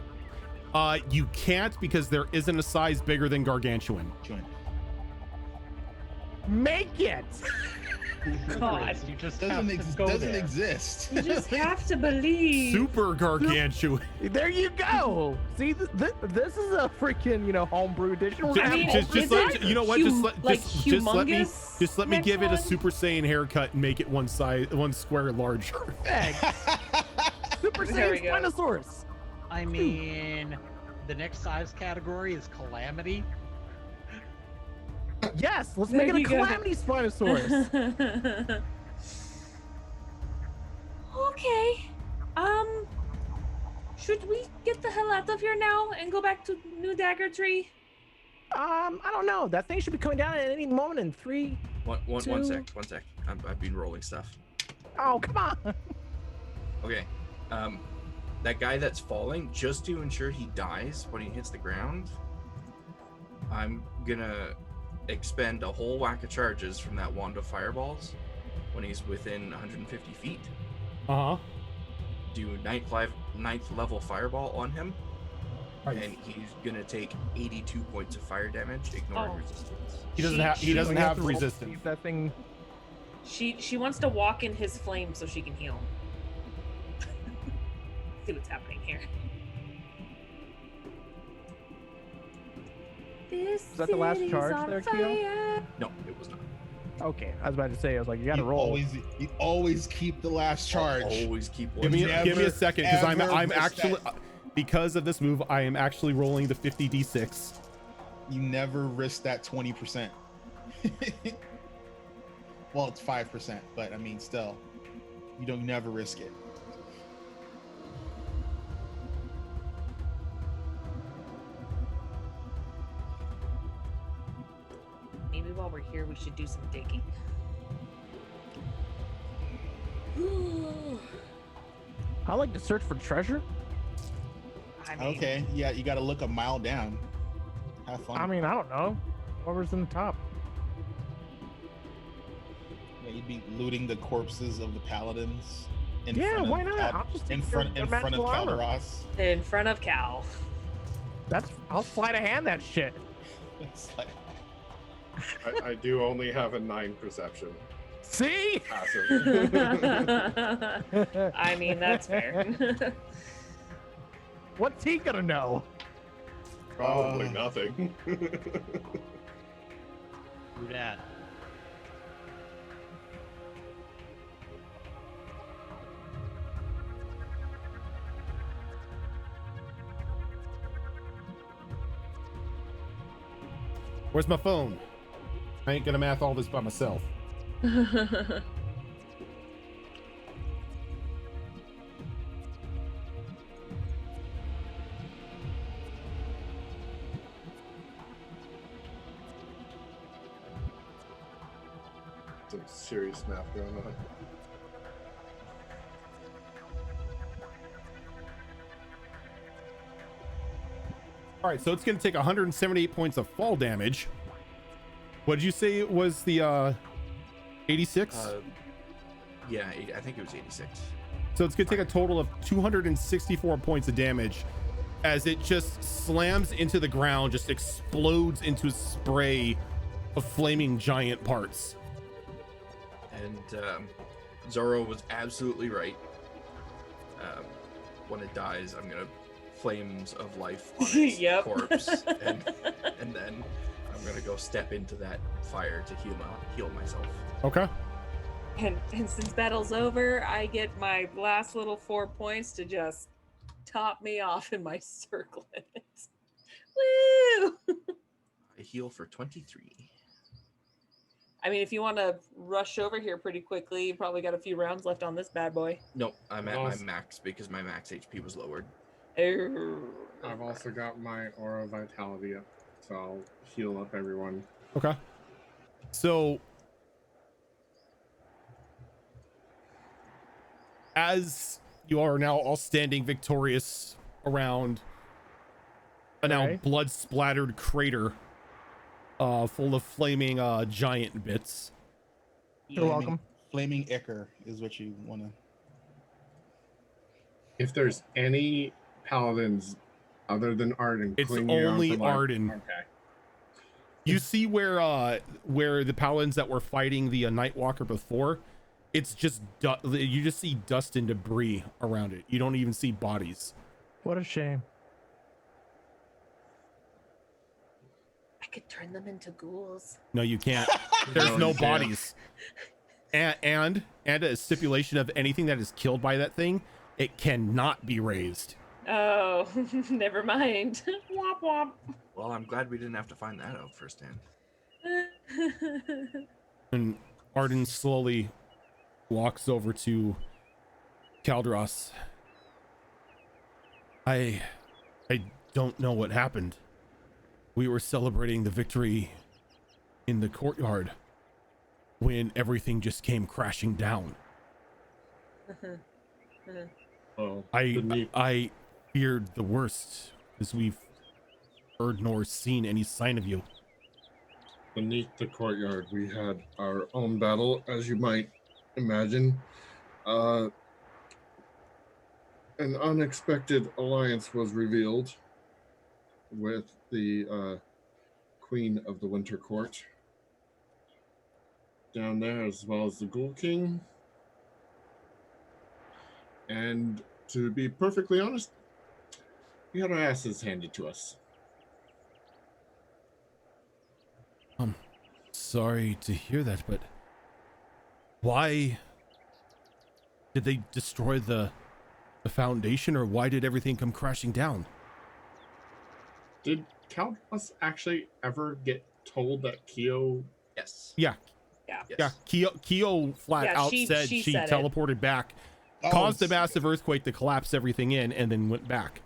You can't because there isn't a size bigger than gargantuan. Join. Make it. God, you just have to go doesn't there. exist. You just have to believe. Super gargantuan. There you go. See, this is a freaking homebrew edition. We're Just, gonna have just, whole- just let, you know what? humongous Just let me next give it a one? Super Saiyan haircut and make it one square larger. Super There we Saiyan go. Spinosaurus. I mean, the next size category is Calamity. Yes, let's There make it a you go. Calamity Spinosaurus. Okay. Should we get the hell out of here now and go back to New Dagger Tree? I don't know. That thing should be coming down at any moment in 3. One Two. sec. I've been rolling stuff. Oh, come on. Okay. That guy that's falling, just to ensure he dies when he hits the ground, I'm gonna expend a whole whack of charges from that wand of fireballs when he's within 150 feet. Uh-huh. Do ninth level fireball on him, and he's gonna take 82 points of fire damage, ignoring Oh. resistance. He doesn't We have to roll to see resistance. if that thing. She wants to walk in his flame so she can heal him. See what's happening here. This Is that the last city's charge on there, Keo? fire. No, it was not. Okay, I was about to say. I was like, you gotta You roll. always keep the last charge. Always keep one. Give me Never, a second because I'm ever miss actually that. because of this move I am actually rolling the 50d6. You never risk that 20%. Well, it's 5%, but I mean, still, you don't never risk it. Maybe while we're here, we should do some digging. I like to search for treasure. I mean, Okay, yeah, you got to look a mile down. Have fun. I mean, I don't know. Whoever's in the top. Yeah, you'd be looting the corpses of the paladins. Yeah, why not? I'll just in take front their in front of magical armor. Calderas. in front of Cal. I'll sleight of hand that shit. It's like, I do only have a 9 perception. See? Passive. I mean, that's fair. What's he gonna know? Probably nothing. Do that. Where's my phone? I ain't gonna math all this by myself. Some serious math going on. All right, so it's going to take 178 points of fall damage. What did you say it was the 86? Yeah, I think it was 86. So it's going to take a total of 264 points of damage as it just slams into the ground, just explodes into a spray of flaming giant parts. And Zoro was absolutely right. When it dies, I'm gonna flames of life on its Yep. corpse, and then I'm gonna go step into that fire to heal myself. Okay. And since battle's over, I get my last little 4 points to just top me off in my circlet. Woo! I heal for 23. I mean, if you want to rush over here pretty quickly, you probably got a few rounds left on this bad boy. Nope, I'm at my Awesome. max because my max HP was lowered. I've also got my aura vitality up, so I'll heal up everyone. Okay. So as you are now all standing victorious around a now Right. blood-splattered crater full of flaming giant bits. You're welcome. Flaming Ichor is what you want to. If there's any paladins other than Arden, It's clinging on only to life- Arden. Okay. You see where the paladins that were fighting the Nightwalker before, it's just you just see dust and debris around it. You don't even see bodies. What a shame. I could turn them into ghouls. No, you can't. There's No, no you can't. bodies. And a stipulation of anything that is killed by that thing, it cannot be raised. Oh, never mind. Womp womp. Well, I'm glad we didn't have to find that out firsthand. And Arden slowly walks over to Kaldros. I don't know what happened. We were celebrating the victory in the courtyard when everything just came crashing down. Oh, I feared the worst because we've heard nor seen any sign of you. beneath the courtyard, we had our own battle, as you might imagine. An unexpected alliance was revealed with the Queen of the Winter Court down there, as well as the Ghoul King. And to be perfectly honest, we had our asses handed to us. I'm sorry to hear that, but why did they destroy the foundation, or why did everything come crashing down? Did Kaldros actually ever get told that Keo? Yes. Yeah, Yeah. Yes. yeah. Keo flat Yeah, out she said said it. teleported back, caused a massive earthquake to collapse everything in, and then went back.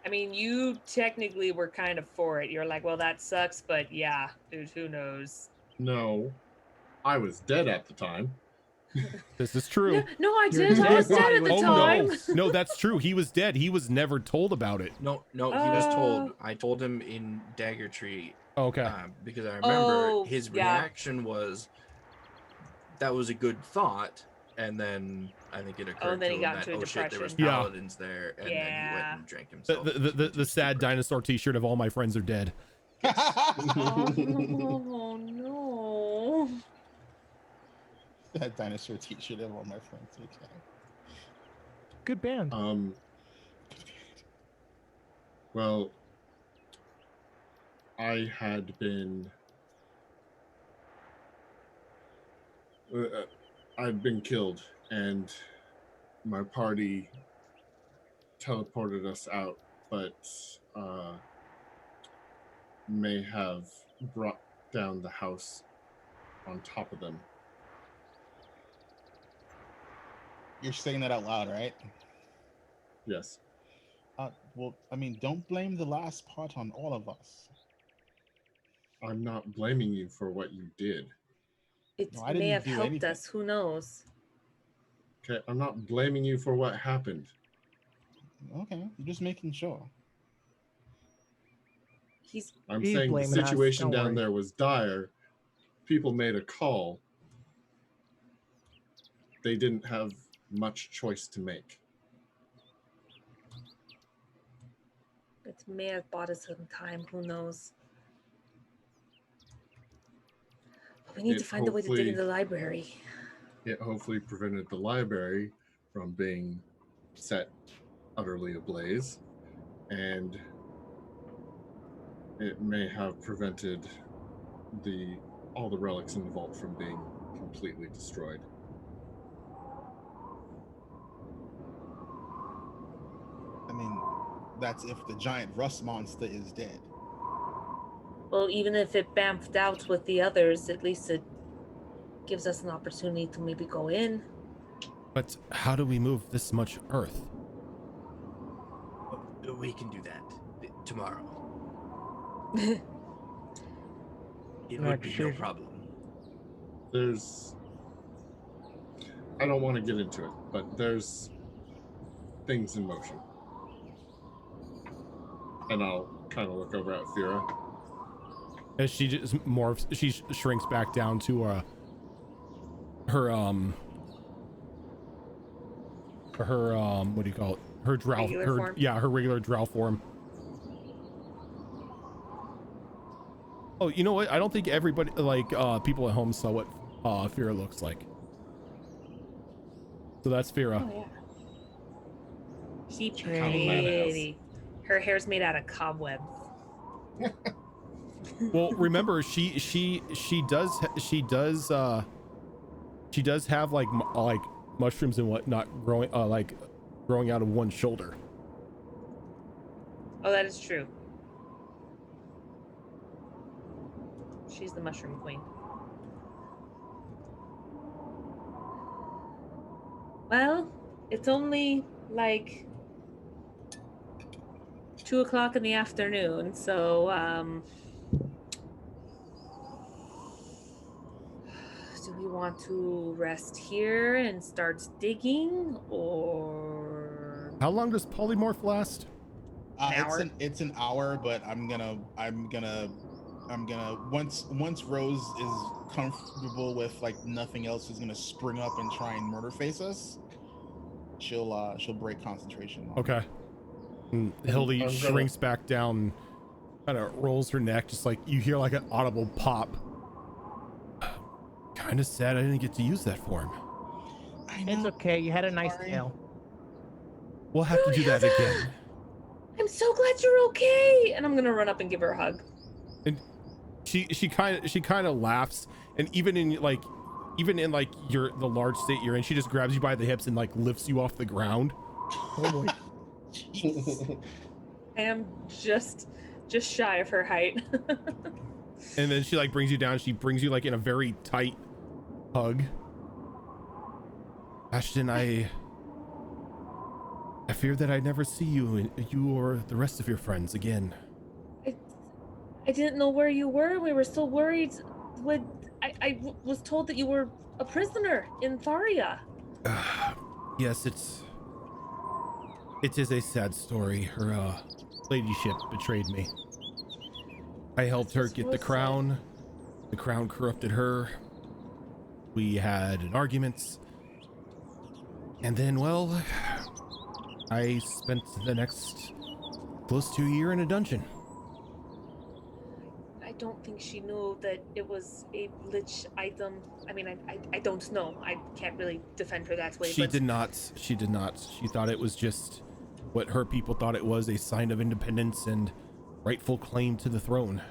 I mean, you technically were kind of for it. You're like, well, that sucks, but yeah, dude, who knows? No, I was dead at the time. This is true. No, I Your did. I dead was dead body at the was- time. No, that's true. He was dead. He was never told about it. No, he was told. I told him in Daggertree Okay. because I remember Oh, his yeah. reaction was that was a good thought, and then I think it occurred and then to he him got that into a shit, there was depression. Yeah. paladins there, and then he went Yeah. and drank himself. The sad dinosaur T-shirt of all my friends are dead. Oh no. That dinosaur t-shirt of all my friends. Okay. Good band. Well, I had been I'd been killed, and my party teleported us out, but may have brought down the house on top of them. You're saying that out loud, right? Yes. Well, I mean, don't blame the last part on all of us. I'm not blaming you for what you did. It No, I may didn't have do helped anything. us. Who knows? Okay, I'm not blaming you for what happened. Okay, I'm just making sure. I'm He's saying the blaming us, situation don't down worry. there was dire. People made a call. They didn't have much choice to make. It may have bought us some time. Who knows? But we need It to find a way to dig in the hopefully- library. It hopefully prevented the library from being set utterly ablaze, and it may have prevented all the relics in the vault from being completely destroyed. that's if the giant rust monster is dead. Well, even if it bamfed out with the others, at least it gives us an opportunity to maybe go in. But how do we move this much earth? We can do that tomorrow. It would be no problem. I don't want to get into it, but there's things in motion. And I'll kind of look over at Fira. As she just morphs, she shrinks back down to her what do you call it? Her drow, form. her regular drow form. Oh, you know what? I don't think everybody, like, people at home saw what Fira looks like. So that's Fira. Oh, yeah. She's pretty. Her hair's made out of cobwebs. Well, remember, she does have like mushrooms and whatnot growing growing out of one shoulder. Oh, that is true. She's the mushroom queen. Well, it's only like 2 o'clock in the afternoon, so do we want to rest here and start digging, or How long does polymorph last? It's an hour, but I'm gonna once Rose is comfortable with like nothing else is gonna spring up and try and murder face us, she'll break concentration. Okay. And Hildy shrinks back down, kind of rolls her neck, just like you hear like an audible pop. Kind of sad I didn't get to use that form. It's okay. You had a nice tail. We'll have to do that again. I'm so glad you're okay. And I'm gonna run up and give her a hug. And she kind of laughs, and even in the large state you're in, she just grabs you by the hips and like lifts you off the ground. Oh boy. I am just shy of her height. And then she like brings you down. She brings you like in a very tight hug. Ashton, I fear that I'd never see you or the rest of your friends again. I didn't know where you were. We were so worried. I was told that you were a prisoner in Tharia. Yes, it is a sad story. Her ladyship betrayed me. I helped her get the crown. The crown corrupted her. We had an argument. And then, well, I spent the next close to a year in a dungeon. I don't think she knew that it was a lich item. I mean, I don't know. I can't really defend her that way. She did not. She thought it was just what her people thought it was, a sign of independence and rightful claim to the throne.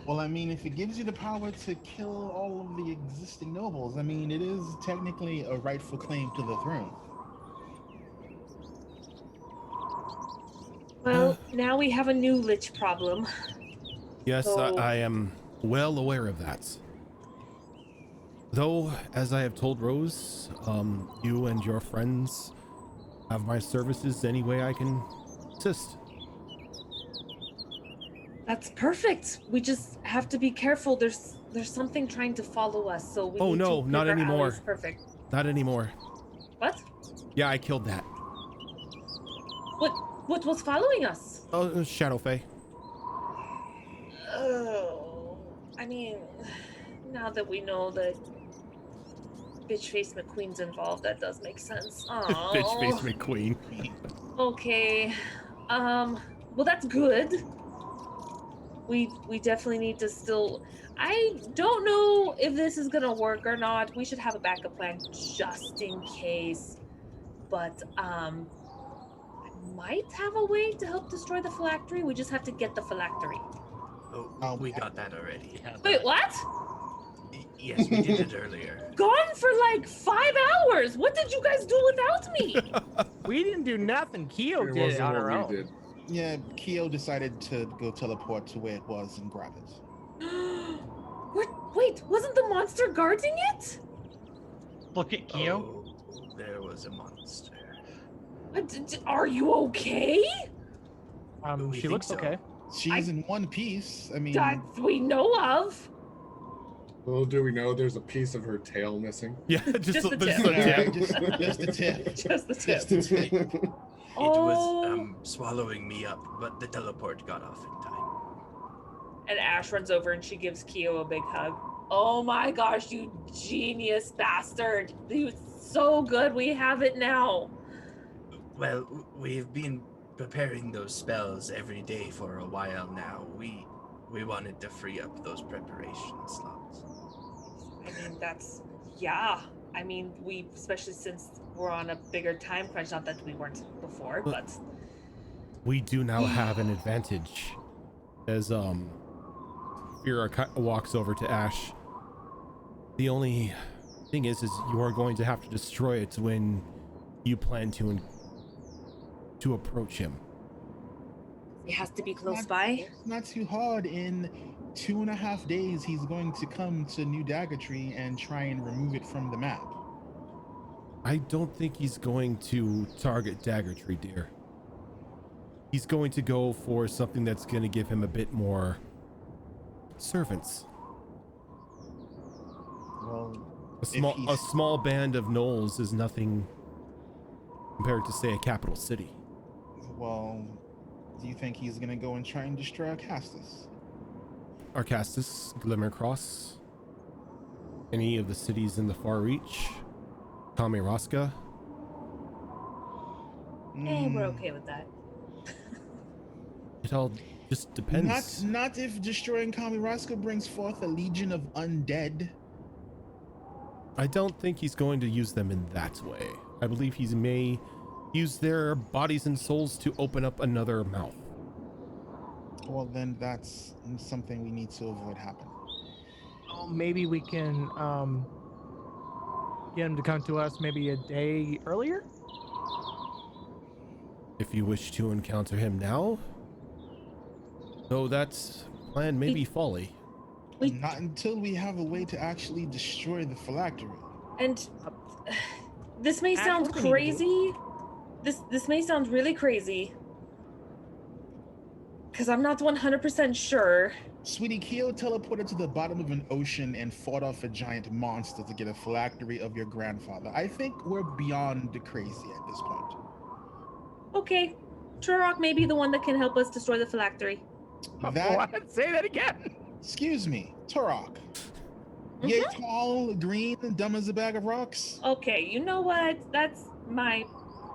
Well, I mean, if it gives you the power to kill all of the existing nobles, I mean, it is technically a rightful claim to the throne. Well, now we have a new lich problem. Yes, So- I am well aware of that. Though, as I have told Rose, you and your friends have my services any way I can assist. That's perfect. We just have to be careful. There's something trying to follow us, so we Oh, need no, to not pick our anymore. allies. Perfect. Not anymore. What? Yeah, I killed that. What was following us? Oh, Shadow Fae. Oh, I mean, now that we know that Bitch Face McQueen's involved, that does make sense. Oh, Bitch face McQueen. Okay. Well, that's good. We definitely need to still. I don't know if this is gonna work or not. We should have a backup plan just in case. But I might have a way to help destroy the Phylactery. We just have to get the Phylactery. Oh, we got that already. Wait, what? Yes, we did it earlier. Gone for like 5 hours. What did you guys do without me? We didn't do nothing. Keo It did it wasn't on what her we own. did. Yeah, Keo decided to go teleport to where it was and grab it. Wait, wasn't the monster guarding it? Look at Keo. Oh, there was a monster. Are you okay? We She think looks so. okay. She's in one piece. I mean, That we know of. Little do we know, there's a piece of her tail missing. Yeah, Just the just tip. the tip. just the tip. Just the tip. Just the tip. It Oh. was swallowing me up, but the teleport got off in time. And Ash runs over and she gives Keo a big hug. Oh my gosh, you genius bastard. You so good. We have it now. Well, we've been preparing those spells every day for a while now. We wanted to free up those preparation slots. I mean, yeah. I mean, we, especially since we're on a bigger time crunch, not that we weren't before, but. We do now have an advantage. As Fira walks over to Ash. The only thing is you are going to have to destroy it when you plan to approach him. It has to be close by. It's not too hard. In 2.5 days, he's going to come to New Daggertree and try and remove it from the map. I don't think he's going to target Daggertree, dear. He's going to go for something that's going to give him a bit more servants. Well, A small band of gnolls is nothing compared to, say, a capital city. Well, do you think he's gonna go and try and destroy Arcastus? Arcastus, Glimmercross, any of the cities in the Far Reach, Kamiraska. We're okay with that. It all just depends. Not if destroying Kamiraska brings forth a legion of undead. I don't think he's going to use them in that way. I believe he may use their bodies and souls to open up another mouth. Well, then that's something we need to avoid happening. Oh, maybe we can get him to come to us maybe a day earlier. If you wish to encounter him now, though that plan may be folly. Not until we have a way to actually destroy the phylactery. And this may sound crazy. This may sound really crazy. Because I'm not 100% sure. Sweetie, Keo teleported to the bottom of an ocean and fought off a giant monster to get a phylactery of your grandfather. I think we're beyond the crazy at this point. Okay. Turok may be the one that can help us destroy the phylactery. What? Say that again. Excuse me, Turok. Yay tall, green, and dumb as a bag of rocks? Okay, you know what? That's my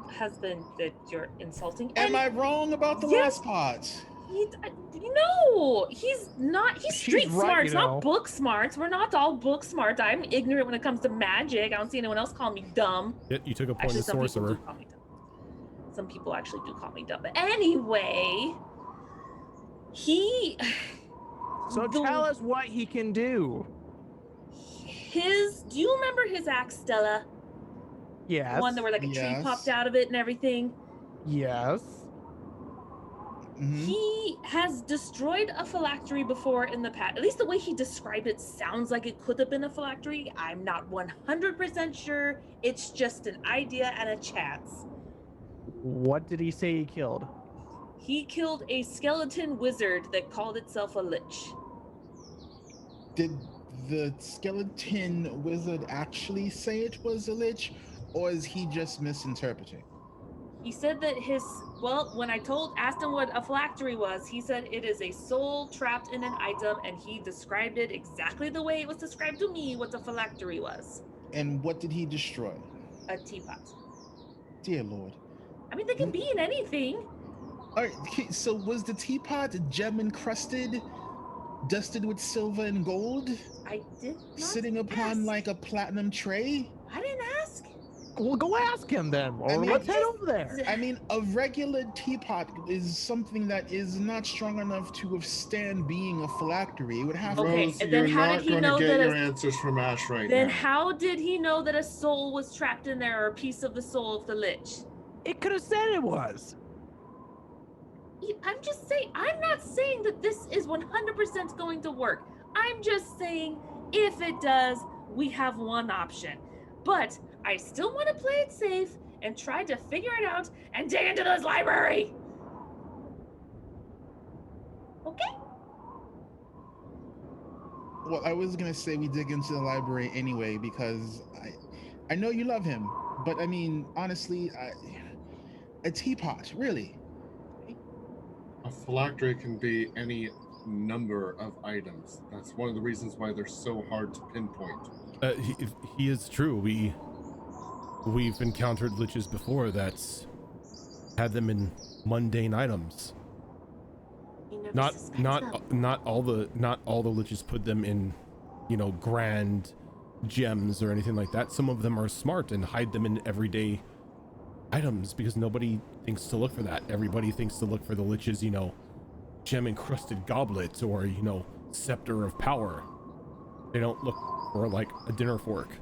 husband that you're insulting. Am I wrong about the last part? No, he's not. He's street right, smart, you not know. book smart. We're not all book smart. I'm ignorant when it comes to magic. I don't see anyone else call me dumb. Yeah, you took a point Actually, of some people sorcerer. do call me dumb. Some people actually do call me dumb. But anyway, he. So tell us what he can do. Do you remember his axe, Stella? Yes. The one that where like a tree popped out of it and everything? Yes. He has destroyed a phylactery before in the past. At least the way he described it sounds like it could have been a phylactery. I'm not 100% sure. It's just an idea and a chance. What did he say he killed? He killed a skeleton wizard that called itself a lich. Did the skeleton wizard actually say it was a lich, or is he just misinterpreting? He said that when I asked him what a phylactery was, he said it is a soul trapped in an item, and he described it exactly the way it was described to me what the phylactery was. And what did he destroy? A teapot. Dear Lord. I mean, they can be in anything. All right, so was the teapot gem encrusted, dusted with silver and gold? I did not sitting upon ask. like a platinum tray? I didn't ask. We'll go ask him then, or mean, let's head over there. I mean, a regular teapot is something that is not strong enough to withstand being a phylactery. It would have to. Okay, Rose, and you're then how did not he going know to get that your a- answers from Ash right Then now. how did he know that a soul was trapped in there, or a piece of the soul of the lich? It could have said it was. I'm just saying, I'm not saying that this is 100% going to work. I'm just saying, if it does, we have one option. But I still want to play it safe and try to figure it out and dig into this library. Okay? Well, I was gonna say we dig into the library anyway because I know you love him, but I mean, honestly, a teapot, really? A phylactery can be any number of items. That's one of the reasons why they're so hard to pinpoint. He is true. We've encountered liches before that's had them in mundane items. Not all the liches put them in, grand gems or anything like that. Some of them are smart and hide them in everyday items because nobody thinks to look for that. Everybody thinks to look for the liches, gem encrusted goblets or, scepter of power. They don't look for like a dinner fork.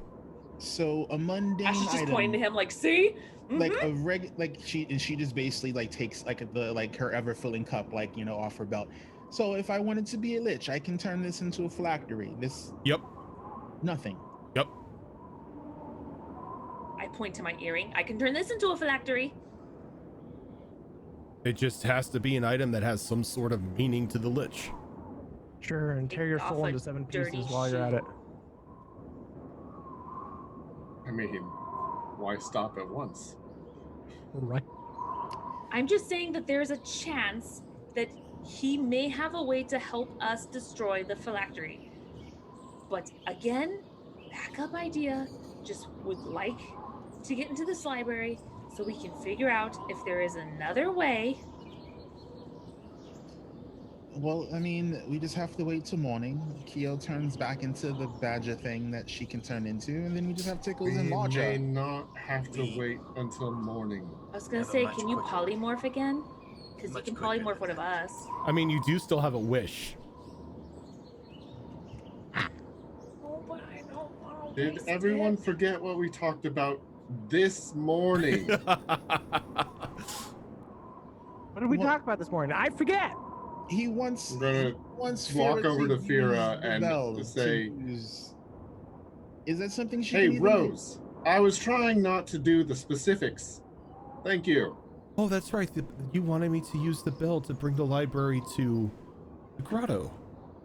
So a mundane Ash is just item, pointing to him like, see? like she just basically like takes like her ever filling cup off her belt. So if I wanted to be a lich, I can turn this into a phylactery. Yep. Nothing. Yep. I point to my earring. I can turn this into a phylactery. It just has to be an item that has some sort of meaning to the lich. Sure, and tear your soul into 7 pieces while you're at it. I mean, why stop at once? Right. I'm just saying that there's a chance that he may have a way to help us destroy the phylactery. But again, backup idea, just would like to get into this library so we can figure out if there is another way. Well, I mean, we just have to wait till morning. Kyo turns back into the badger thing that she can turn into, and then we just have Tickles We and may Larger. not have to wait until morning. I was gonna Yeah, say, much can you quicker. polymorph again? Because you Much can quicker polymorph than one of that. us. I mean, you do still have a wish. Oh, but I don't want to Did waste everyone it. forget what we talked about this morning? What did we What? talk about this morning? I forget. He wants I'm gonna walk Fira over to use Fira the and bell to say, use... Is that something she "Hey, can even Rose, I was trying not to do the specifics. Thank you." Oh, that's right. You wanted me to use the bell to bring the library to the grotto.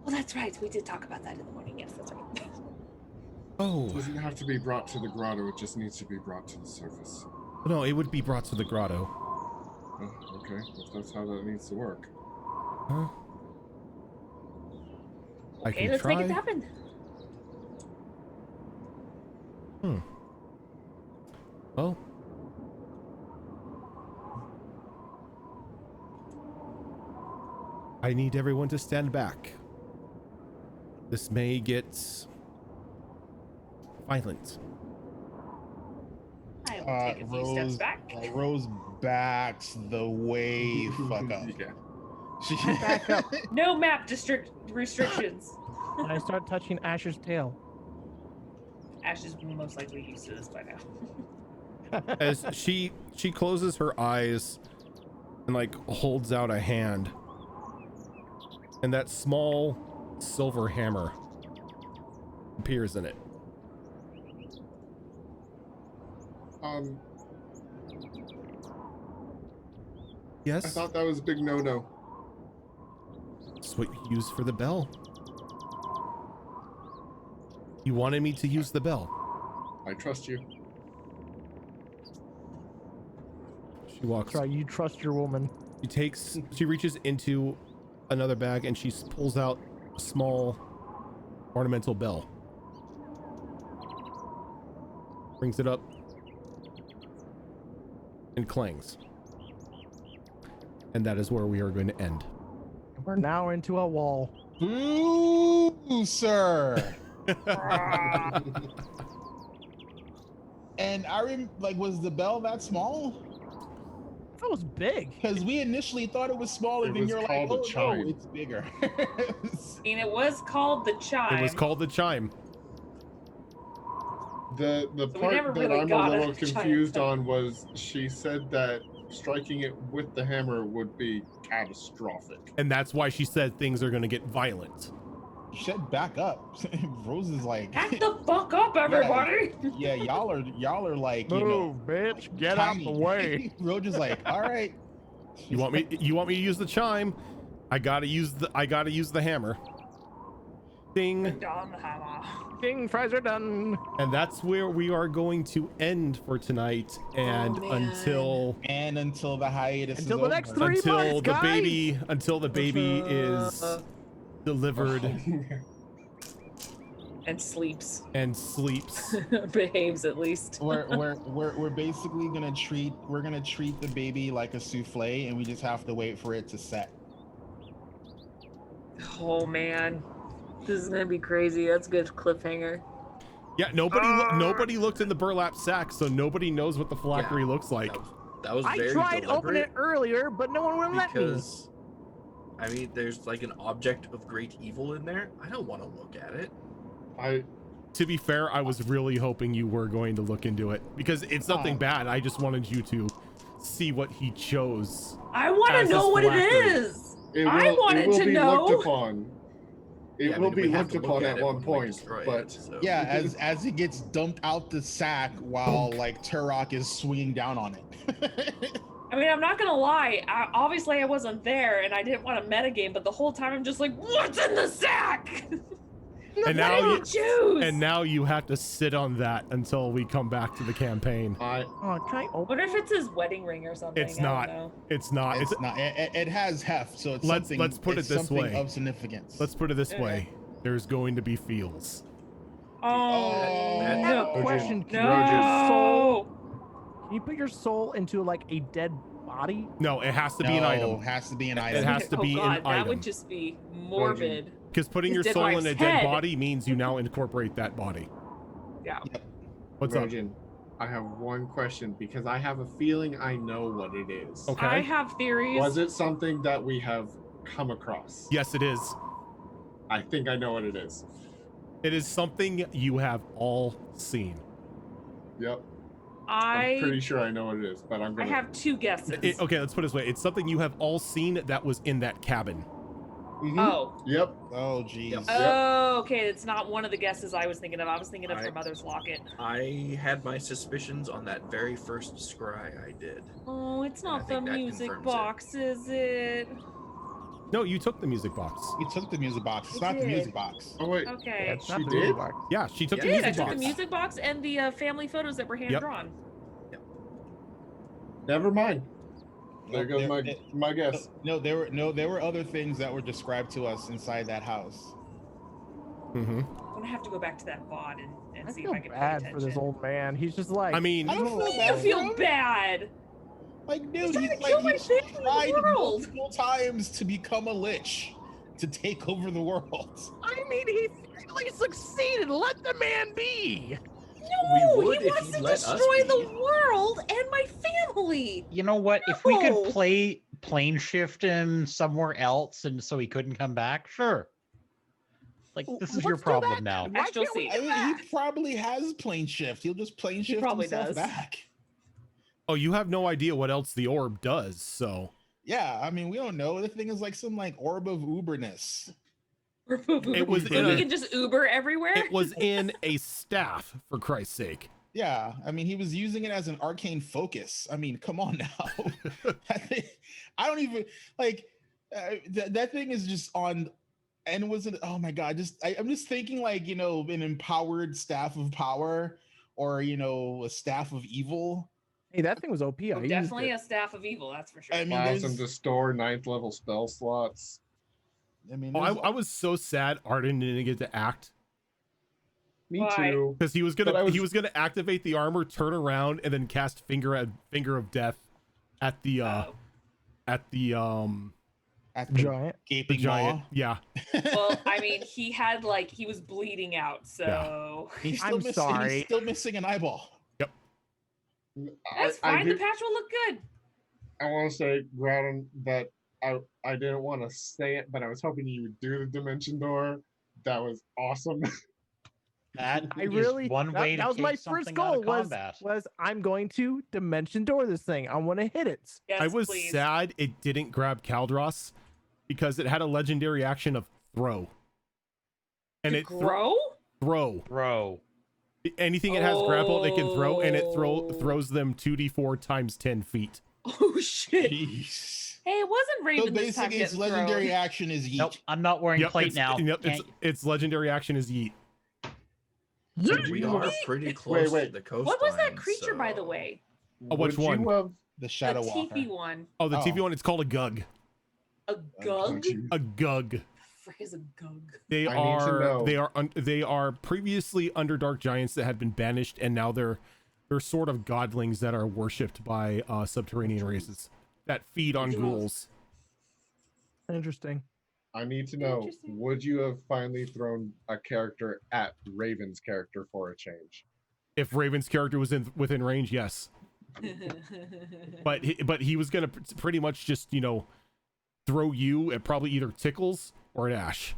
Well, that's right. We did talk about that in the morning. Yes, that's right. Oh, It doesn't have to be brought to the grotto, it just needs to be brought to the surface. no, it would be brought to the grotto. Oh, okay, if that's how that needs to work. Huh? I Okay, can let's make it try. happen. Well, I need everyone to stand back. This may get violent. I will take a few steps back. Rose backs the way fuck up. Yeah. She Back up. No map restrictions. And I start touching Asher's tail. Ash is most likely used to this by now. As she closes her eyes and like holds out a hand, and that small silver hammer appears in it. Yes, I thought that was a big no-no. that's what you use for the bell. You wanted me to use the bell. I trust you. She walks. Try, you trust your woman. She reaches into another bag and she pulls out a small ornamental bell. Brings it up and clangs. And that is where we are going to end. We're now into a wall. Ooh, sir. And was the bell that small? That was big. Because we initially thought it was smaller, It then was you're like, called a oh no, chime. it's bigger. I mean, it was called the chime. It was called the chime. The So we part never that really I'm a got little a giant confused thing. on was she said that striking it with the hammer would be catastrophic. And that's why she said things are going to get violent. You said back up. Rose is like, Back the fuck up, everybody! yeah, y'all are like, Move, bitch, get out the tiny. way. Rose is like, all right. You want me to use the chime? I got to use the hammer. Ding. Don the hammer. King fries are done. And that's where we are going to end for tonight. And Oh, man. until the hiatus Until is the next over. 3 months, guys. until the baby is delivered And sleeps. and sleeps. Behaves at least. we're basically gonna treat the baby like a souffle, and we just have to wait for it to set. Oh man. This is gonna be crazy. That's a good cliffhanger. Yeah, nobody looked in the burlap sack, so nobody knows what the phylactery looks like. That was I very tried opening deliberate it earlier, but no one would let me. because, I mean, there's like an object of great evil in there. I don't want to look at it. To be fair, I was really hoping you were going to look into it because it's nothing bad. I just wanted you to see what he chose. I want as to know his what it phylactery. is. It I will wanted to be know. looked upon. It Yeah, will we be have looked to look upon at at it one when we point, destroy but it, so. Yeah, as it gets dumped out the sack while like Turok is swinging down on it. I mean, I'm not gonna lie. Obviously, I wasn't there, and I didn't want to metagame. But the whole time, I'm just like, "What's in the sack?" And now you choose. and now you have to sit on that until we come back to the campaign. Can I open? What if it's his wedding ring or something? It's I don't not. know. It's not. It's not. It has heft, so it's something. Let's put it it's this something way. of significance. Let's put it this Yeah. way. There's going to be feels. Oh, I have a no. question. Can you put your soul? No. Can you put your soul into like a dead body? No, it has to be an item. Has to be an It item. has to Oh be God, an that item. would just be morbid. Because putting His your dead soul in wife's a dead head. body means you now incorporate that body. Yeah. What's up? Virgin, I have one question because I have a feeling I know what it is. Okay. I have theories. Was it something that we have come across? Yes, it is. I think I know what it is. It is something you have all seen. Yep. I'm pretty I sure I know what it is, but I'm gonna. have two guesses. Okay, let's put it this way. It's something you have all seen that was in that cabin. Mhm. Oh. Yep. Oh, geez. Yep. Oh, okay. It's not one of the guesses I was thinking of. I was thinking of I- her mother's locket. I had my suspicions on that very first scry I did. Oh, it's I not the think that music confirms it. box, is it? No, you took the music box. You took the music box. It's I not the did. music box. Oh wait. Okay. Yeah, it's not She the did? music box. Yeah, she took Yeah, the I music took box. the music box and the family photos that were hand drawn. Never mind. There Nope, goes my guess. No, there were other things that were described to us inside that house. Mm-hmm. I'm gonna have to go back to that VOD and I see feel if I can pay bad attention. for this old man. He's just like. I mean, I don't feel I bad. feel bad. Like, dude, trying to he's kill my he's family in the tried world. multiple times to become a lich, to take over the world. I mean, he finally succeeded. Let the man be. No, We would he if wants he'd to let us destroy be. the world and my family. You know what? If we No. could plane shift him somewhere else and so he couldn't come back, sure. Like, this is your Let's do problem that now. then. Why Astral can't we Seed. get I mean, back? he probably has plane shift. He'll just plane shift probably himself does. back. oh, you have no idea what else the orb does, so. Yeah, I mean, we don't know. The thing is like some like orb of uberness. It was So in he a- can just Uber everywhere. It was in a staff, for Christ's sake. Yeah, I mean, he was using it as an arcane focus. I mean, come on now. I don't even like that thing is just on. And was it? Oh my god! I'm just thinking like, you know, an empowered staff of power, or you know, a staff of evil. Hey, that thing was OP. I used Definitely it. a staff of evil, that's for sure. I mean, Allows there's- him to store 9th level spell slots. I mean, Oh, there's- I was so sad Arden didn't get to act Me Why? too. because he was But I gonna was- he was gonna activate the armor, turn around, and then cast finger of death at the Oh. at the Giant. gaping giant. maw. Yeah. Well, I mean, he was bleeding out, so He's I'm sorry. He's still missing an eyeball. That's I fine. The did- patch will look good. I want to say, Groudon, that I didn't want to say it, but I was hoping you would do the dimension door. That was awesome. That I is really one way to that was take my first something out goal of combat. was I'm going to dimension door this thing. I want to hit it. Yes, I was please. sad it didn't grab Caldros because it had a legendary action of throw. And To it grow? throw. Bro. Anything it has grapple, it can throw, and it Oh. throws them 2d4 times 10 feet. Oh shit! Jeez. Hey, it wasn't Raven So this time basically, its getting legendary thrown. action is yeet. Nope, I'm not wearing plate it's, now. Yep, Can't- its legendary action is yeet. We are pretty close wait. to the coastline. What was that creature, by the so- way? Oh, which Would you one? have- The Shadow The Walker. TP one. Oh, the Oh. TV one, it's called a gug. A gug? Don't you- A gug. Frick is a gug. They I need to know. they are previously Underdark giants that had been banished, and now they're sort of godlings that are worshipped by subterranean races that feed on ghouls. Interesting. I need to know, Interesting. would you have finally thrown a character at Raven's character for a change? If Raven's character was within range, yes. But he was gonna pretty much just throw you at probably either Tickles or at Ash.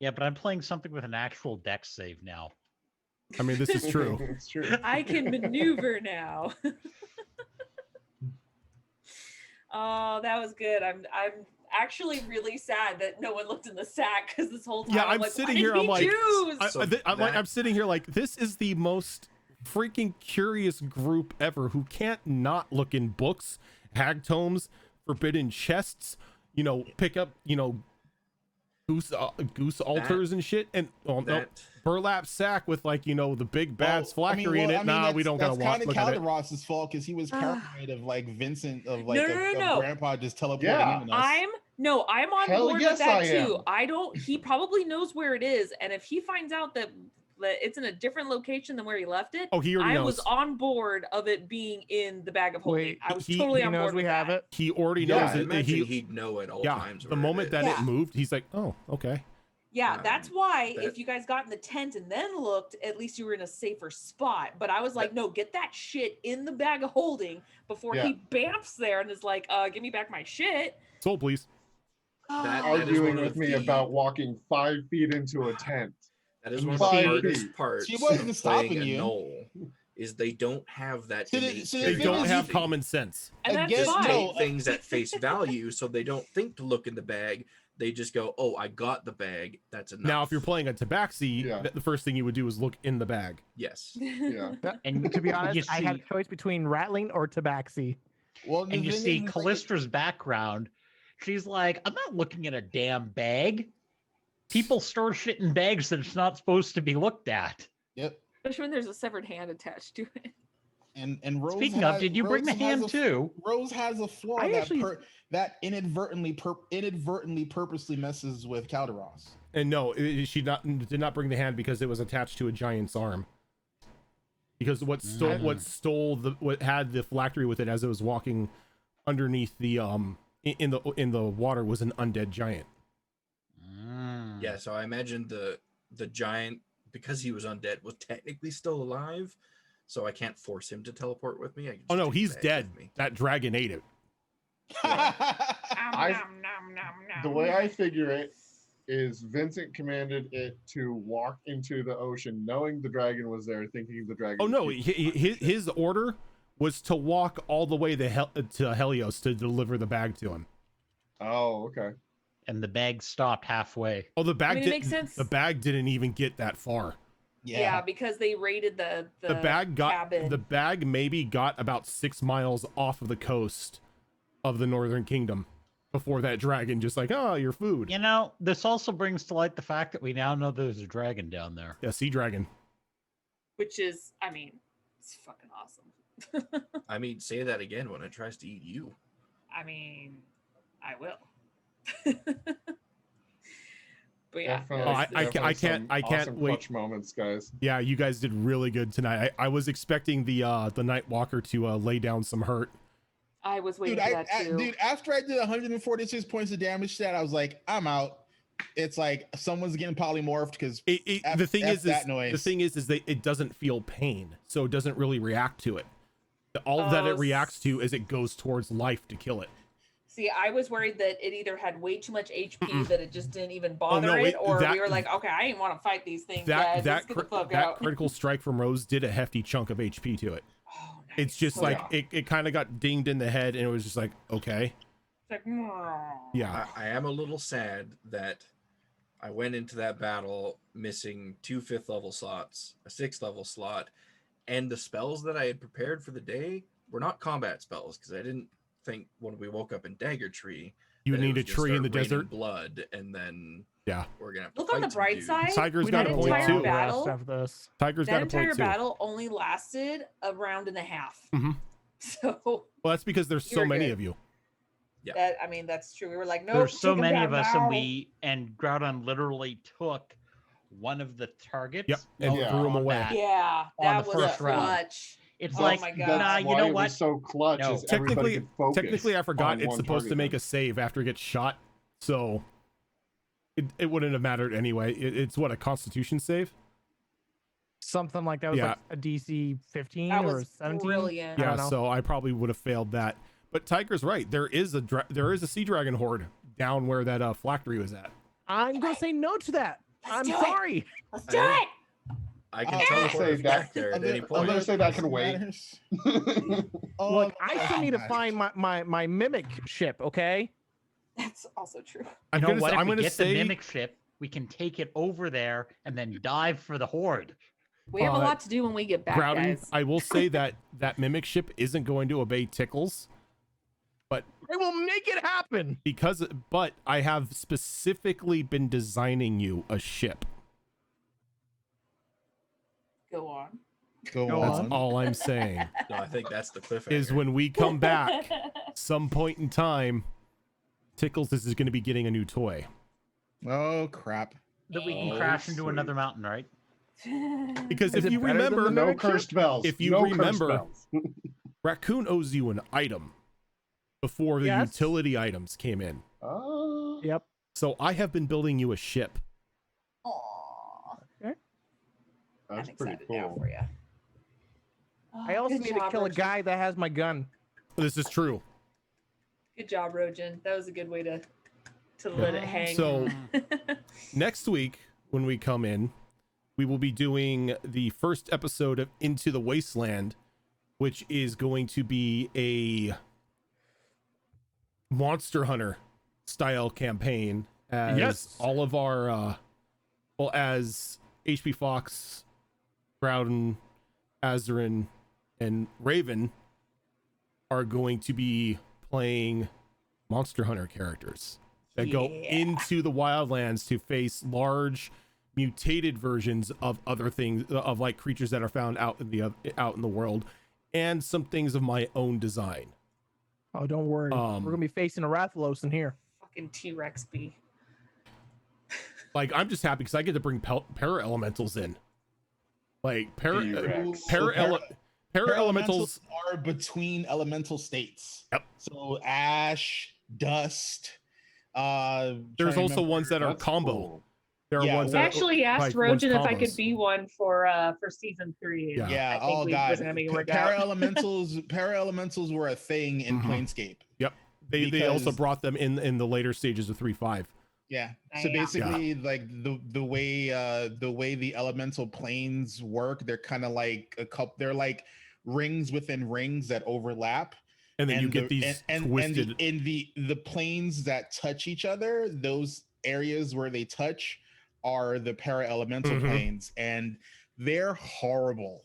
Yeah, but I'm playing something with an actual dex save now. I mean, this is true. It's true. I can maneuver now. Oh, that was good. I'm actually really sad that no one looked in the sack because this whole time Yeah, I'm I'm like, sitting why here. did I'm he like, choose? I'm sitting here like, this is the most freaking curious group ever who can't not look in books, hag tomes, forbidden chests, pick up, goose altars and shit, and burlap sack with the big bad phylactery in it. We don't gotta That's kind look of at it. Caldeross's fault because he was paranoid of Vincent of No. grandpa just teleporting Yeah. in us. I'm on Hell board yes, with that I too. am. He probably knows where it is, and if he finds out that it's in a different location than where he left it, Oh, he already I was knows. on board of it being in the bag of holding. Wait, I was he totally He on knows board we with have that. it. He already Yeah, knows I it. imagine he'd know at all times. The where moment it that is. it moved, he's like, oh, okay. Yeah, that's why that- if you guys got in the tent and then looked, at least you were in a safer spot. But I was like, no, get that shit in the bag of holding before Yeah. he bamps there and is like, give me back my shit. Soul, please. That is Arguing one with of me the- about walking 5 feet into a tent. That is And one of you the see- hardest parts. She wasn't of stopping playing a you. Knoll, is they don't have that. So the- innate so the They thing don't is, have you- common sense. And that's Again, Just fine. no, take things at face value, so they don't think to look in the bag. They just go, "Oh, I got the bag. That's enough." Now, if you're playing a tabaxi, Yeah. the first thing you would do is look in the bag. yes, Yeah. And To be you honest, I had a see- choice between rattling or tabaxi. Well, the And you thing see is, like, Callistra's background. She's like, I'm not looking at a damn bag. People store shit in bags that it's not supposed to be looked at. Yep. Especially when there's a severed hand attached to it. And Rose. Speaking of, did you bring the Rose hand has too? Rose has a flaw I that actually- that inadvertently purposely messes with Calderos. And no, she did not bring the hand because it was attached to a giant's arm. Because what had the phylactery with it as it was walking underneath the in the water was an undead giant. yeah. So I imagine the giant, because he was undead, was technically still alive. So I can't force him to teleport with me. I can Oh just no, take he's the bag dead. with me. That dragon ate it. The way I figure it is Vincent commanded it to walk into the ocean knowing the dragon was there, thinking the dragon Oh would no, keep- his order was to walk all the way to Helios to deliver the bag to him. Oh, okay. And the bag stopped halfway. Oh, the bag I mean, it makes sense. The bag didn't even get that far. Yeah, because they raided the cabin. The bag maybe got about 6 miles off of the coast of the Northern Kingdom before that dragon just like, oh, your food. You know, this also brings to light the fact that we now know there's a dragon down there. Yeah, sea dragon. Which is, I mean, it's fucking awesome. I mean, say that again when it tries to eat you. I mean, I will. But yeah, Definitely- Oh, I definitely can't- some I can't awesome wait. clutch moments, guys. Yeah, you guys did really good tonight. I was expecting the Night Walker to lay down some hurt. I was waiting Dude, for that too. dude, after I did 146 points of damage to that, I was like, I'm out. It's like someone's getting polymorphed because The thing is that the noise. thing is that it doesn't feel pain, so it doesn't really react to it. All that Oh, it reacts to is it goes towards life to kill it. See, I was worried that it either had way too much HP that it just didn't even Oh, bother no, it, or that- we were like, okay, I didn't want to fight these things, That guys. Let's get the fuck that out. critical strike from Rose did a hefty chunk of HP to it. Oh, nice. It's just Oh, like yeah. it kind of got dinged in the head, and it was just like, okay, It's like, "Mwah." yeah. I am a little sad that I went into that battle missing 2 5th level slots, a 6th level slot, and the spells that I had prepared for the day were not combat spells because I didn't think when we woke up in Daggertree You that it need a was gonna tree in start the raining desert. blood, and then Yeah. we're gonna have to Look on fight the some bright dudes. side. Tiger's We got need a a point entire too. long battle- rest after this. Tiger's That got a point entire too. battle only lasted a round and a half. Mhm. So Well, that's because there's so You're many good. of you. Yeah. that, I mean, that's true. We were like, no, There's so many of us, and Groudon literally took one of the targets. Yep, and Yeah. threw him on away. that. yeah, on that the was a first round. clutch. It's Oh like, my God. That's nah, you why know it what? was so clutch. No. Is everybody could focus Technically, I forgot on it's one supposed to target make then. a save after it gets shot, so it wouldn't have mattered anyway. It's what, a Constitution save? Something like that was Yeah. like a DC 15 That or was 17. brilliant. I Yeah, don't know. so I probably would have failed that. But Tiger's right. There is a sea dragon horde down where that Phylactery was at. I'm gonna say no to that. I'm do it. sorry. Let's do it. I can I'm gonna teleport say us back that- there at any I'm gonna point. say that can wait. Oh, Look, I still that need to matters. find my mimic ship. Okay. That's also true. I'm You know gonna what? say, If I'm we gonna get say the mimic ship, we can take it over there and then dive for the horde. We have a Uh, lot to do when we get back, Groudon, guys. I will say that that mimic ship isn't going to obey Tickles, I will make it happen. but I have specifically been designing you a ship. Go on. Go Go That's on. all I'm saying. No, I think that's the cliffhanger. Is when we come back, some point in time, Tickles is going to be getting a new toy. Oh crap. That we can Oh, crash into sweet. another mountain, right? Because Is if it you better than remember, the No mimic ship? cursed bells. If you no cursed remember- bells. Raccoon owes you an item before the Yes. utility items came in. Oh, Yep. So I have been building you a ship. Aw, that's I'm pretty excited now cool. for you. I also need to kill a guy that has my gun. This is true. Good job, Rojan. That was a good way to let it hang. So next week, when we come in, we will be doing the first episode of Into the Wasteland, which is going to be a Monster Hunter style campaign, as Yes. all of our as HP Fox, Groudon, Azarin, and Raven are going to be playing Monster Hunter characters that go Yeah. into the wildlands to face large mutated versions of other things, of like creatures that are found out in the world, and some things of my own design. Oh, don't worry. We're gonna be facing a Rathalos in here. Fucking T-Rex B. Like, I'm just happy because I get to bring para elementals in. Like T-Rex. para elementals. are between elemental states. Yep. So ash, dust. There's trying to also remember- ones that are That's combo. cool. There are Yeah, ones we that Actually asked like, one's Rojan if I could combos. be one for season 3. Yeah. Yeah. I think Oh we god. wasn't gonna make it work Para out. elementals were a thing in Mhm. Planescape. Yep. They also Because- brought them in the later stages of 3.5. Yeah. So Yeah. basically, like the way the elemental planes work, they're kind of like a couple. They're like rings within rings that overlap. And then you get the- these and twisted. the planes that touch each other, those areas where they touch are the para elemental Mhm. planes, and they're horrible.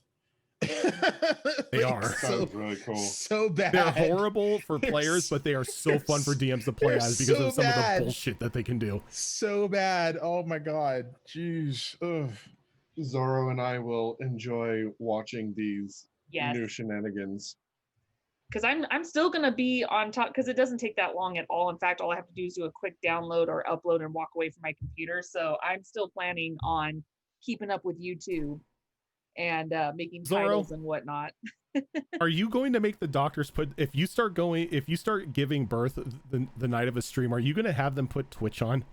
They are. Sounds really cool. so bad. They're horrible for They're players, but they are so fun for DMs to play they're as because so of some of bad. the bullshit that they can do. So bad. Oh my god. Jeez. Ugh. Zoro and I will enjoy watching these Yes. new shenanigans. Because I'm still gonna be on top because it doesn't take that long at all. In fact, all I have to do is do a quick download or upload and walk away from my computer. So I'm still planning on keeping up with YouTube and making Zorro? titles and whatnot. Are you going to make the doctors put if you start giving birth the night of a stream, are you going to have them put Twitch on?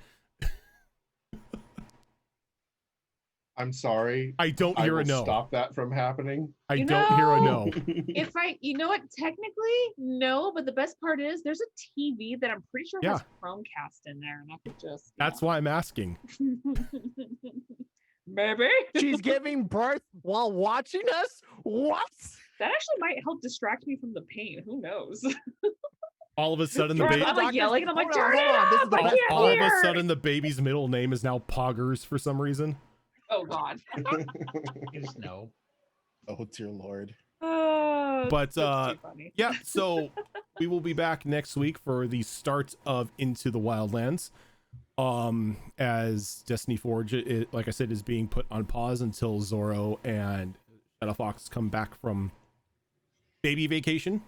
I'm sorry. I don't I hear will a no. stop that from happening. I You don't hear a know, no. If you know what, technically, no, but the best part is there's a TV that I'm pretty sure Yeah. has Chromecast in there, and I could just. That's why I'm asking. Maybe. She's giving birth while watching us? What? That actually might help distract me from the pain. Who knows? All of a sudden, the Or baby. I'm like yelling, and I'm like, Hold on, turn hold it on, this is off! the I best can't All of a hear! sudden, the baby's middle name is now Poggers for some reason. Oh God. Just no. Oh dear lord. But that's too funny. yeah, so we will be back next week for the start of Into the Wildlands. As Destiny Forge, like I said, is being put on pause until Zorro and Shadow Fox come back from baby vacation.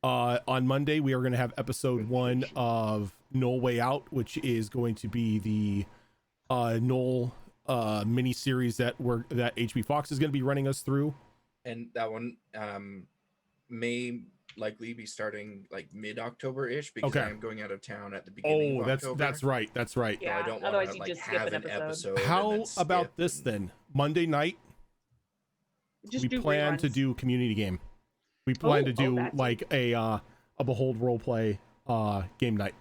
On Monday, we are going to have episode 1 of No Way Out, which is going to be the Null mini series that HB Fox is going to be running us through. And that one may likely be starting like mid-October-ish because Okay. I am going out of town at the beginning of October. that's right. That's right. So I don't want otherwise to you like just skip have an an episode. episode. and How then about skip this and- then? Monday night, Just we do plan to reruns. do community game. We plan to do that's- like a Behold roleplay game night.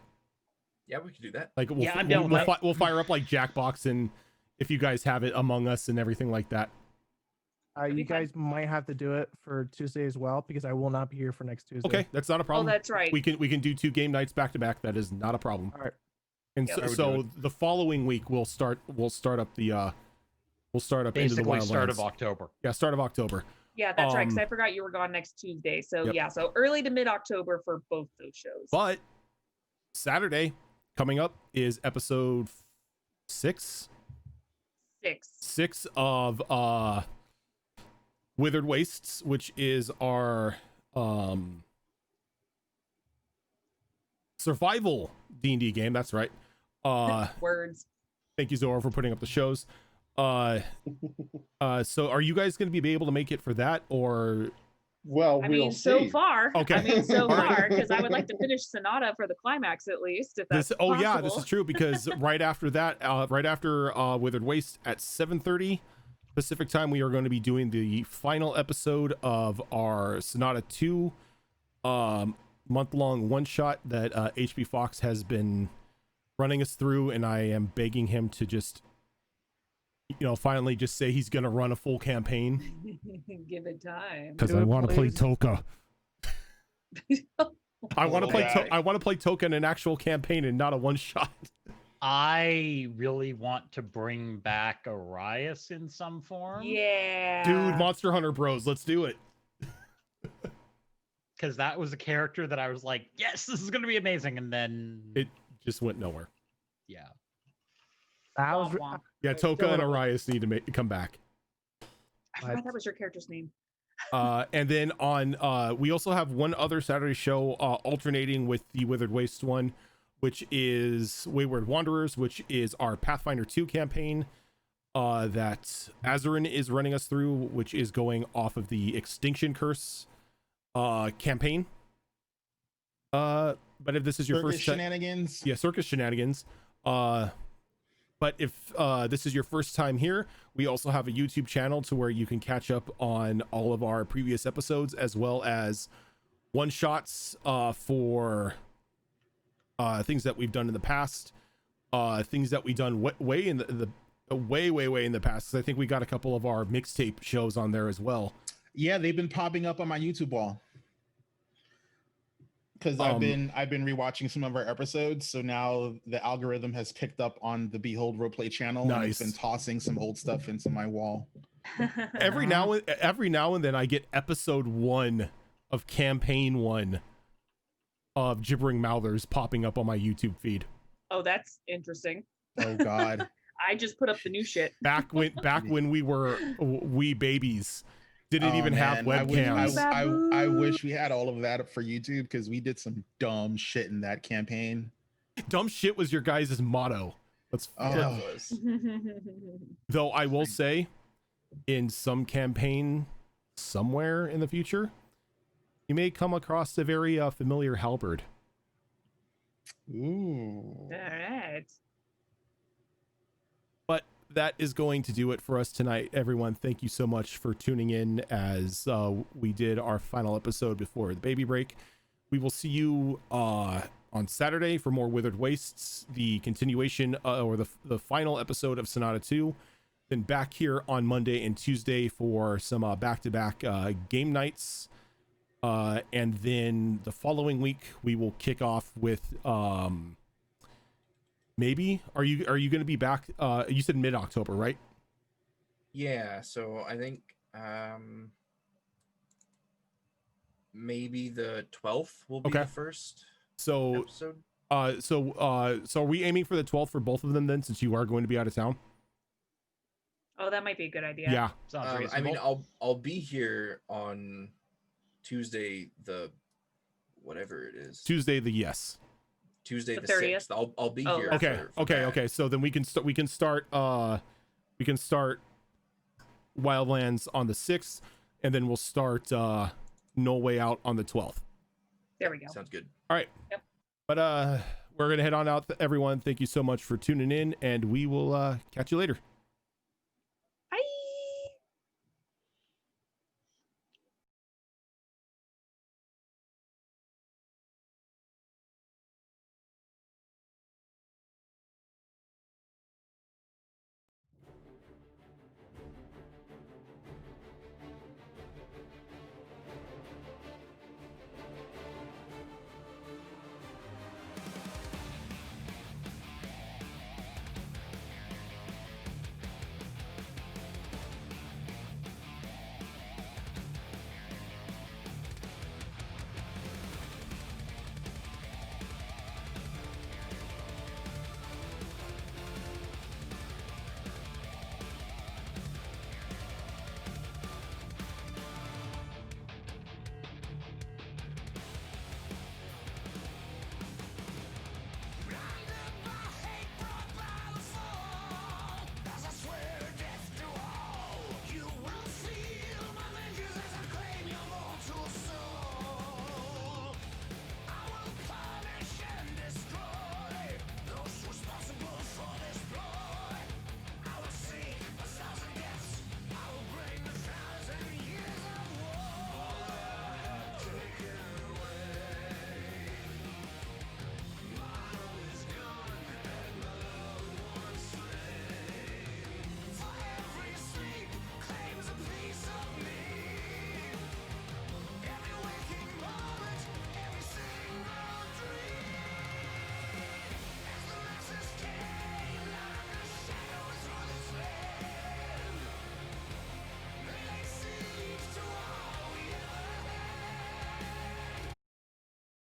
Yeah, we could do that. Like Yeah, I'm down with that. we'll fire up like Jackbox, and if you guys have it, Among Us and everything like that. You guys might have to do it for Tuesday as well because I will not be here for next Tuesday. Okay, that's not a Oh, problem. that's right. We can do 2 game nights back to back. That is not a problem. All right. And Yep. so, I would do so it. the following week we'll start up Into the Basically, Wildlands. start of October. Yeah, start of October. Yeah, that's right. Because Um, I forgot you were gone next Tuesday. So Yep. yeah, so early to mid October for both those shows. But Saturday coming up is episode 6 of Withered Wastes, which is our survival D&D game. That's right. Words. Thank you, Zora, for putting up the shows. So are you guys going to be able to make it for that, or? Well, I we'll mean, see. so far. Okay. I mean, so All right. far, because I would like to finish Sonata for the climax at least. If that's possible. Yeah, this is true because right after that, right after Withered Waste at 7:30 Pacific time, we are going to be doing the final episode of our Sonata 2 month-long one-shot that HB Fox has been running us through, and I am begging him to just, finally just say he's going to run a full campaign. Give it time. Because Do I it, want to play please. Toka. I want to play. Okay. I want to play Toka in an actual campaign and not a one shot. I really want to bring back Arias in some form. Yeah. Dude, Monster Hunter Bros, let's do it. Because that was a character that I was like, yes, this is going to be amazing. And then, It just went nowhere. yeah. That was, Womp womp. Yeah, Toka and Arias need to come back. I forgot that was your character's name. And then on we also have one other Saturday show alternating with the Withered Waste one, which is Wayward Wanderers, which is our Pathfinder 2 campaign that Azarin is running us through, which is going off of the Extinction Curse campaign. But if this is your Circus first shenanigans. yeah, circus shenanigans. But if this is your first time here, we also have a YouTube channel to where you can catch up on all of our previous episodes, as well as one shots for things that we've done in the past, things that we've done way in the way in the past. 'Cause I think we got a couple of our mixtape shows on there as well. Yeah, they've been popping up on my YouTube wall. Because I've been rewatching some of our episodes, so now the algorithm has picked up on the Behold Roleplay channel, and it's Nice. been tossing some old stuff into my wall. Every now and then I get episode 1 of campaign 1 of Gibbering Mouthers popping up on my YouTube feed. Oh, that's interesting. Oh God. I just put up the new shit. Back when we were wee babies, didn't Oh, even have man, webcams. I wish we had all of that for YouTube because we did some dumb shit in that campaign. Dumb shit was your guys' motto. Oh. Though I will say, in some campaign somewhere in the future, you may come across a very familiar halberd. Ooh. All right. But that is going to do it for us tonight, everyone. Thank you so much for tuning in as we did our final episode before the baby break. We will see you on Saturday for more Withered Wastes, the continuation or the final episode of Sonata 2. Then back here on Monday and Tuesday for some back-to-back game nights. And then the following week we will kick off with maybe are you going to be back? You said mid-October, right? Yeah, so I think maybe the 12th will be the first episode. So are we aiming for the 12th for both of them then, since you are going to be out of town? Oh, that might be a good idea. Yeah. Sounds reasonable. I mean, I'll be here on Tuesday the whatever it is. Tuesday the yes. Tuesday the 30th. 6th. I'll be here. Okay. for that. Okay. So then we can start Wildlands on the 6th, and then we'll start No Way Out on the 12th. There we go. Sounds good. All right. Yep. But we're gonna head on out, everyone. Thank you so much for tuning in, and we will catch you later.